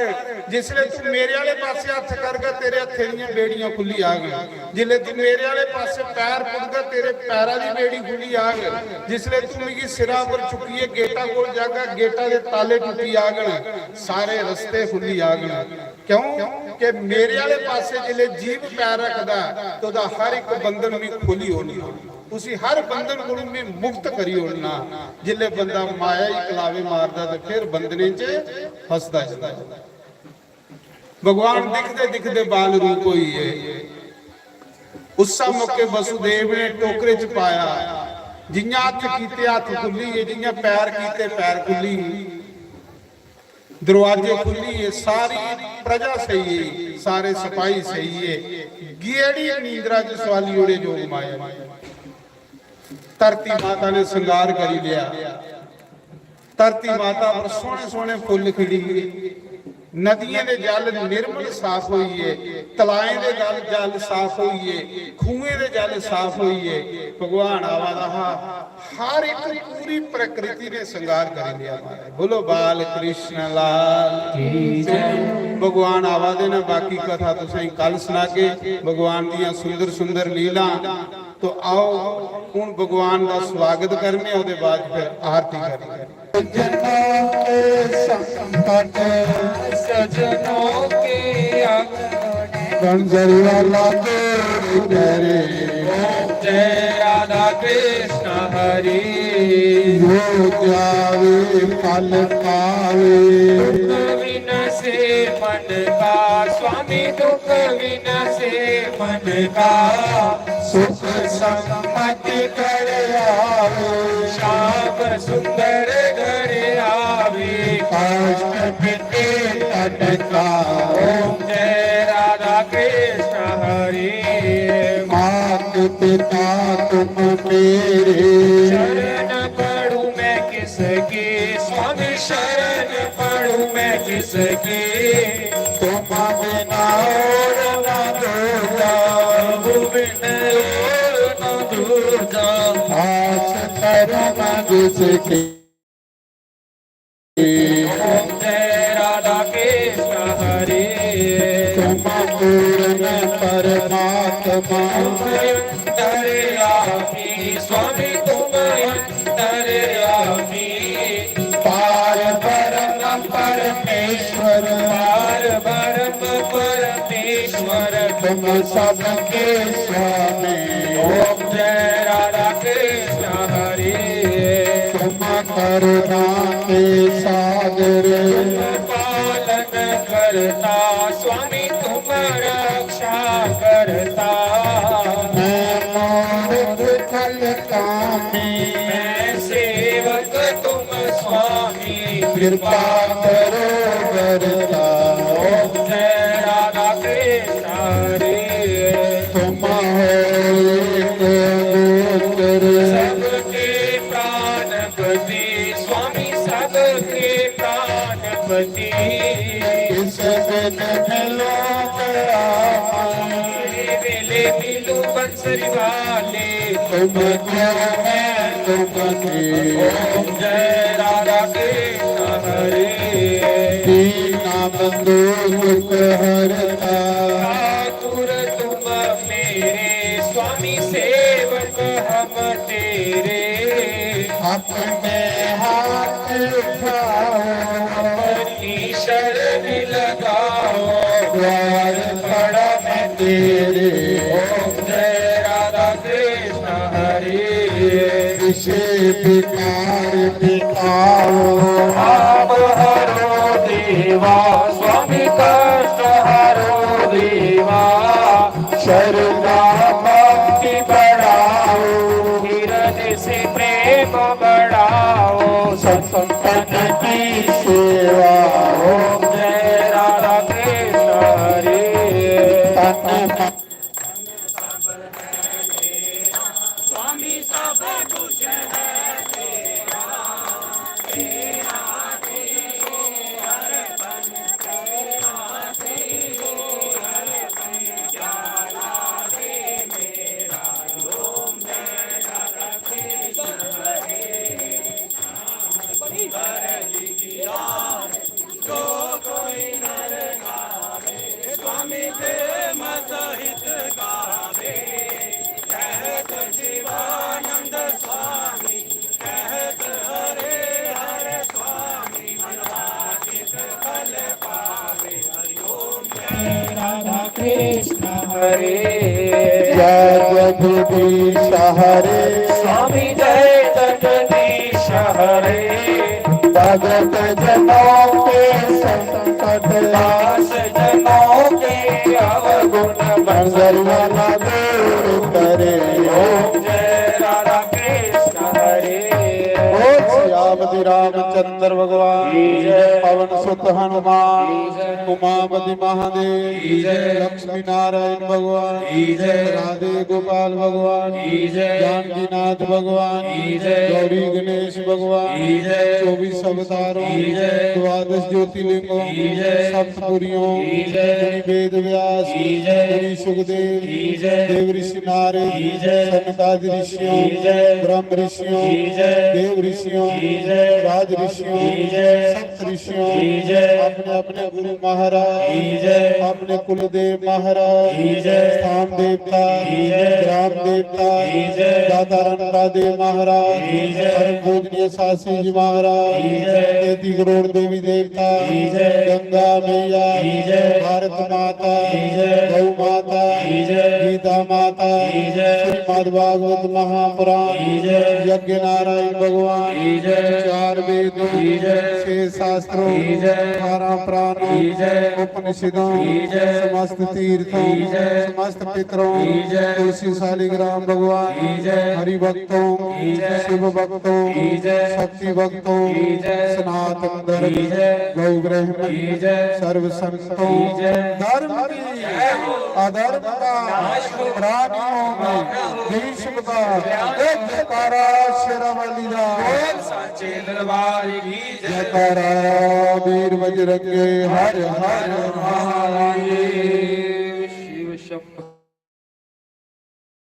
S3: जिसले तू मेरे वाले पासे हथ करगा तेरे हथे दी बेड़ियां खुली आ गई जिले तू मेरे वाले पासे पैर पुटगा तेरे पैरा दी बेड़ी खुली आ गई जिसले तू मिगी सिरा पर चुकिए गेटा कोल जागा गेटा दे ताले टुटी आ गए सारे रास्ते खुली आ गए क्यों कि मेरे वाले पासे जिले जीव पैर रखदा तो दा हर एक बंधन में खुली होनी उसी हर बंधन को में मुक्त करी होना जिले बंदा माया ही कलावे मारदा ते फिर बंधने च फसदा जांदा भगवान दिखदे दिखदे बाल रूप होई है उस मौके वसुदेव ने टोकरे च पाया जियां हथ कीते हथ खुली है जियां पैर कीते पैर खुली दरवाजे खुली है सारी प्रजा सही है सारे सिपाही सही है गेड़ी नींदरा च सवाली ओड़े जोग माया धरती माता ने श्रृंगार करी लिया धरती माता पर सोने सोने फुल खिड़ी नदियां दे जल निर्मल साफ हुई है तलाएं दे जल साफ हुई है खूहे दे जल साफ हुई है भगवान आवा रहा हर एक पूरी प्रकृति ने श्रृंगार कर लिया बोलो बाल कृष्ण लाल की जय भगवान आवा देना बाकी कथा तुसें कल सुना के भगवान दियां सुंदर सुंदर लीला तो आओ हुण भगवान का स्वागत करने ओदे बाद फिर आरती करेंगे। सज्जनों के संकट
S2: सजनों के आंगन
S3: गंजरी वाला दूर करे
S2: जय राधा कृष्ण हरि
S3: जो त्यावे फल पावे
S2: दुख विनसे मन का स्वामी दुख विनसे मन का
S3: सुख सम्मति कर आवे
S2: श्याम सुंदर घर आवे
S3: कष्ट मिटे तन का
S2: ओम जय राधा कृष्ण हरि
S3: मात पिता तुम मेरे
S2: शरण पढ़ूं मैं किसकी स्वामी शरण पढ़ूं मैं किसकी
S3: तुम बिना और न दूजा
S2: प्रभु बिन और न दूजा
S3: आस करम जिसकी
S2: ओम जय राधा कृष्ण हरि
S3: तुम पूर्ण परमात्मा
S2: अंतर्यामी स्वामी तुम अंतर्यामी
S3: पार परम परमेश्वर
S2: पार ब्रह्म परमेश्वर
S3: तुम सबके स्वामी
S2: ओम जय राधा कृष्ण हरि
S3: तुम करुणा के सागर
S2: पालन करता स्वामी तुम रक्षा करता
S3: मैं मोर फल कामी
S2: मैं सेवक तुम स्वामी
S3: कृपा करो करता
S2: ओम जय राधा कृष्ण हरि
S3: तुम हो एक गोचर
S2: सबके प्राणपति स्वामी सबके प्राणपति
S3: इस दिन मिलो
S2: वेले मिलू बंसरी वाले
S3: तुम क्या मैं तुमके
S2: ओम जय राधा कृष्ण हरि
S3: दीना बंधु दुख हरता
S2: ठाकुर तुम मेरे स्वामी सेवक हम तेरे
S3: अपने हाथ उठाओ
S2: अपनी शरण लगाओ
S3: द्वार पड़ा मैं तेरे
S2: ओम जय राधा कृष्ण हरि
S3: इसे विकार दिखाओ
S2: आप हरो देवा स्वामी कष्ट हरो देवा
S3: शरणा भक्ति बढ़ाओ
S2: हृदय से प्रेम बढ़ाओ
S3: संपन्न की सेवा
S2: ओम जय राधा कृष्ण हरि
S3: तन
S2: स्वामी सब कुछ है तेरा तेरा हर पल तेरा हर पल क्या लागे मेरा ओम जय राधा कृष्ण हरि कर लिया जो कोई नर गावे स्वामी प्रेम सहित गावे कहत शिवानंद स्वामी कहत हरे हरे स्वामी मनवांचित फल पावे हरि ओम जय राधा कृष्ण हरे
S3: जय जगदीश हरे
S2: स्वामी जय जगदीश हरे
S3: भगत जनों के संकट
S2: दास जनों के अवगुण
S3: मंगल वाला दूर करे
S2: ओम जय राधा कृष्ण हरे
S3: बोल श्यामति रामचंद्र भगवान
S2: जय।
S3: पवन सुत हनुमान
S2: जय।
S3: उमापति महादेव
S2: जय।
S3: लक्ष्मी नारायण भगवान
S2: जय।
S3: राधे गोपाल भगवान
S2: जय।
S3: जानकी नाथ भगवान
S2: जय।
S3: गौरी गणेश भगवान
S2: जय।
S3: 24 अवतारों
S2: जय।
S3: 12 ज्योतिर्लिंगों
S2: जय।
S3: सप्तपुरियों
S2: जय।
S3: मुनि वेद व्यास
S2: जय।
S3: मुनि सुखदेव
S2: जय।
S3: देव ऋषि नारद
S2: जय।
S3: सनकादि ऋषियों
S2: जय।
S3: ब्रह्म ऋषियों
S2: जय।
S3: देव ऋषियों
S2: जय।
S3: राज ऋषियों
S2: जय।
S3: सप्त ऋषियों
S2: जय
S3: अपने अपने गुरु महाराज
S2: जय
S3: अपने कुलदेव महाराज
S2: जय
S3: स्थान देवता
S2: जय
S3: ग्राम देवता
S2: जय
S3: दादा रणका देव महाराज
S2: जय
S3: परम पूजनीय शास्त्री जी महाराज
S2: जय
S3: 33 करोड़ देवी देवता
S2: जय
S3: गंगा मैया
S2: जय
S3: भारत माता
S2: जय
S3: गौ माता
S2: जय
S3: गीता माता
S2: जय
S3: श्रीमद् भागवत महापुराण
S2: जय
S3: यज्ञ नारायण भगवान
S2: जय
S3: 4 वेदों
S2: जय
S3: 6 शास्त्रों
S2: जय
S3: 18 प्राणों
S2: जय
S3: उपनिषदों
S2: जय
S3: समस्त तीर्थों
S2: जय
S3: समस्त पितरों
S2: जय
S3: तुलसी शालिग्राम भगवान
S2: जय
S3: हरि भक्तों
S2: जय
S3: शिव भक्तों
S2: जय
S3: शक्ति भक्तों
S2: जय
S3: सनातन धर्म
S2: जय
S3: गौ ब्राह्मण
S2: जय
S3: सर्व संतों
S2: जय
S3: धर्म की अधर्म का प्राणियों में भीष्म का एक जयकारा शेरावाली दा
S2: सांचे दरबार की जय
S3: जयकारा वीर बजरंगे हर हर महादेव।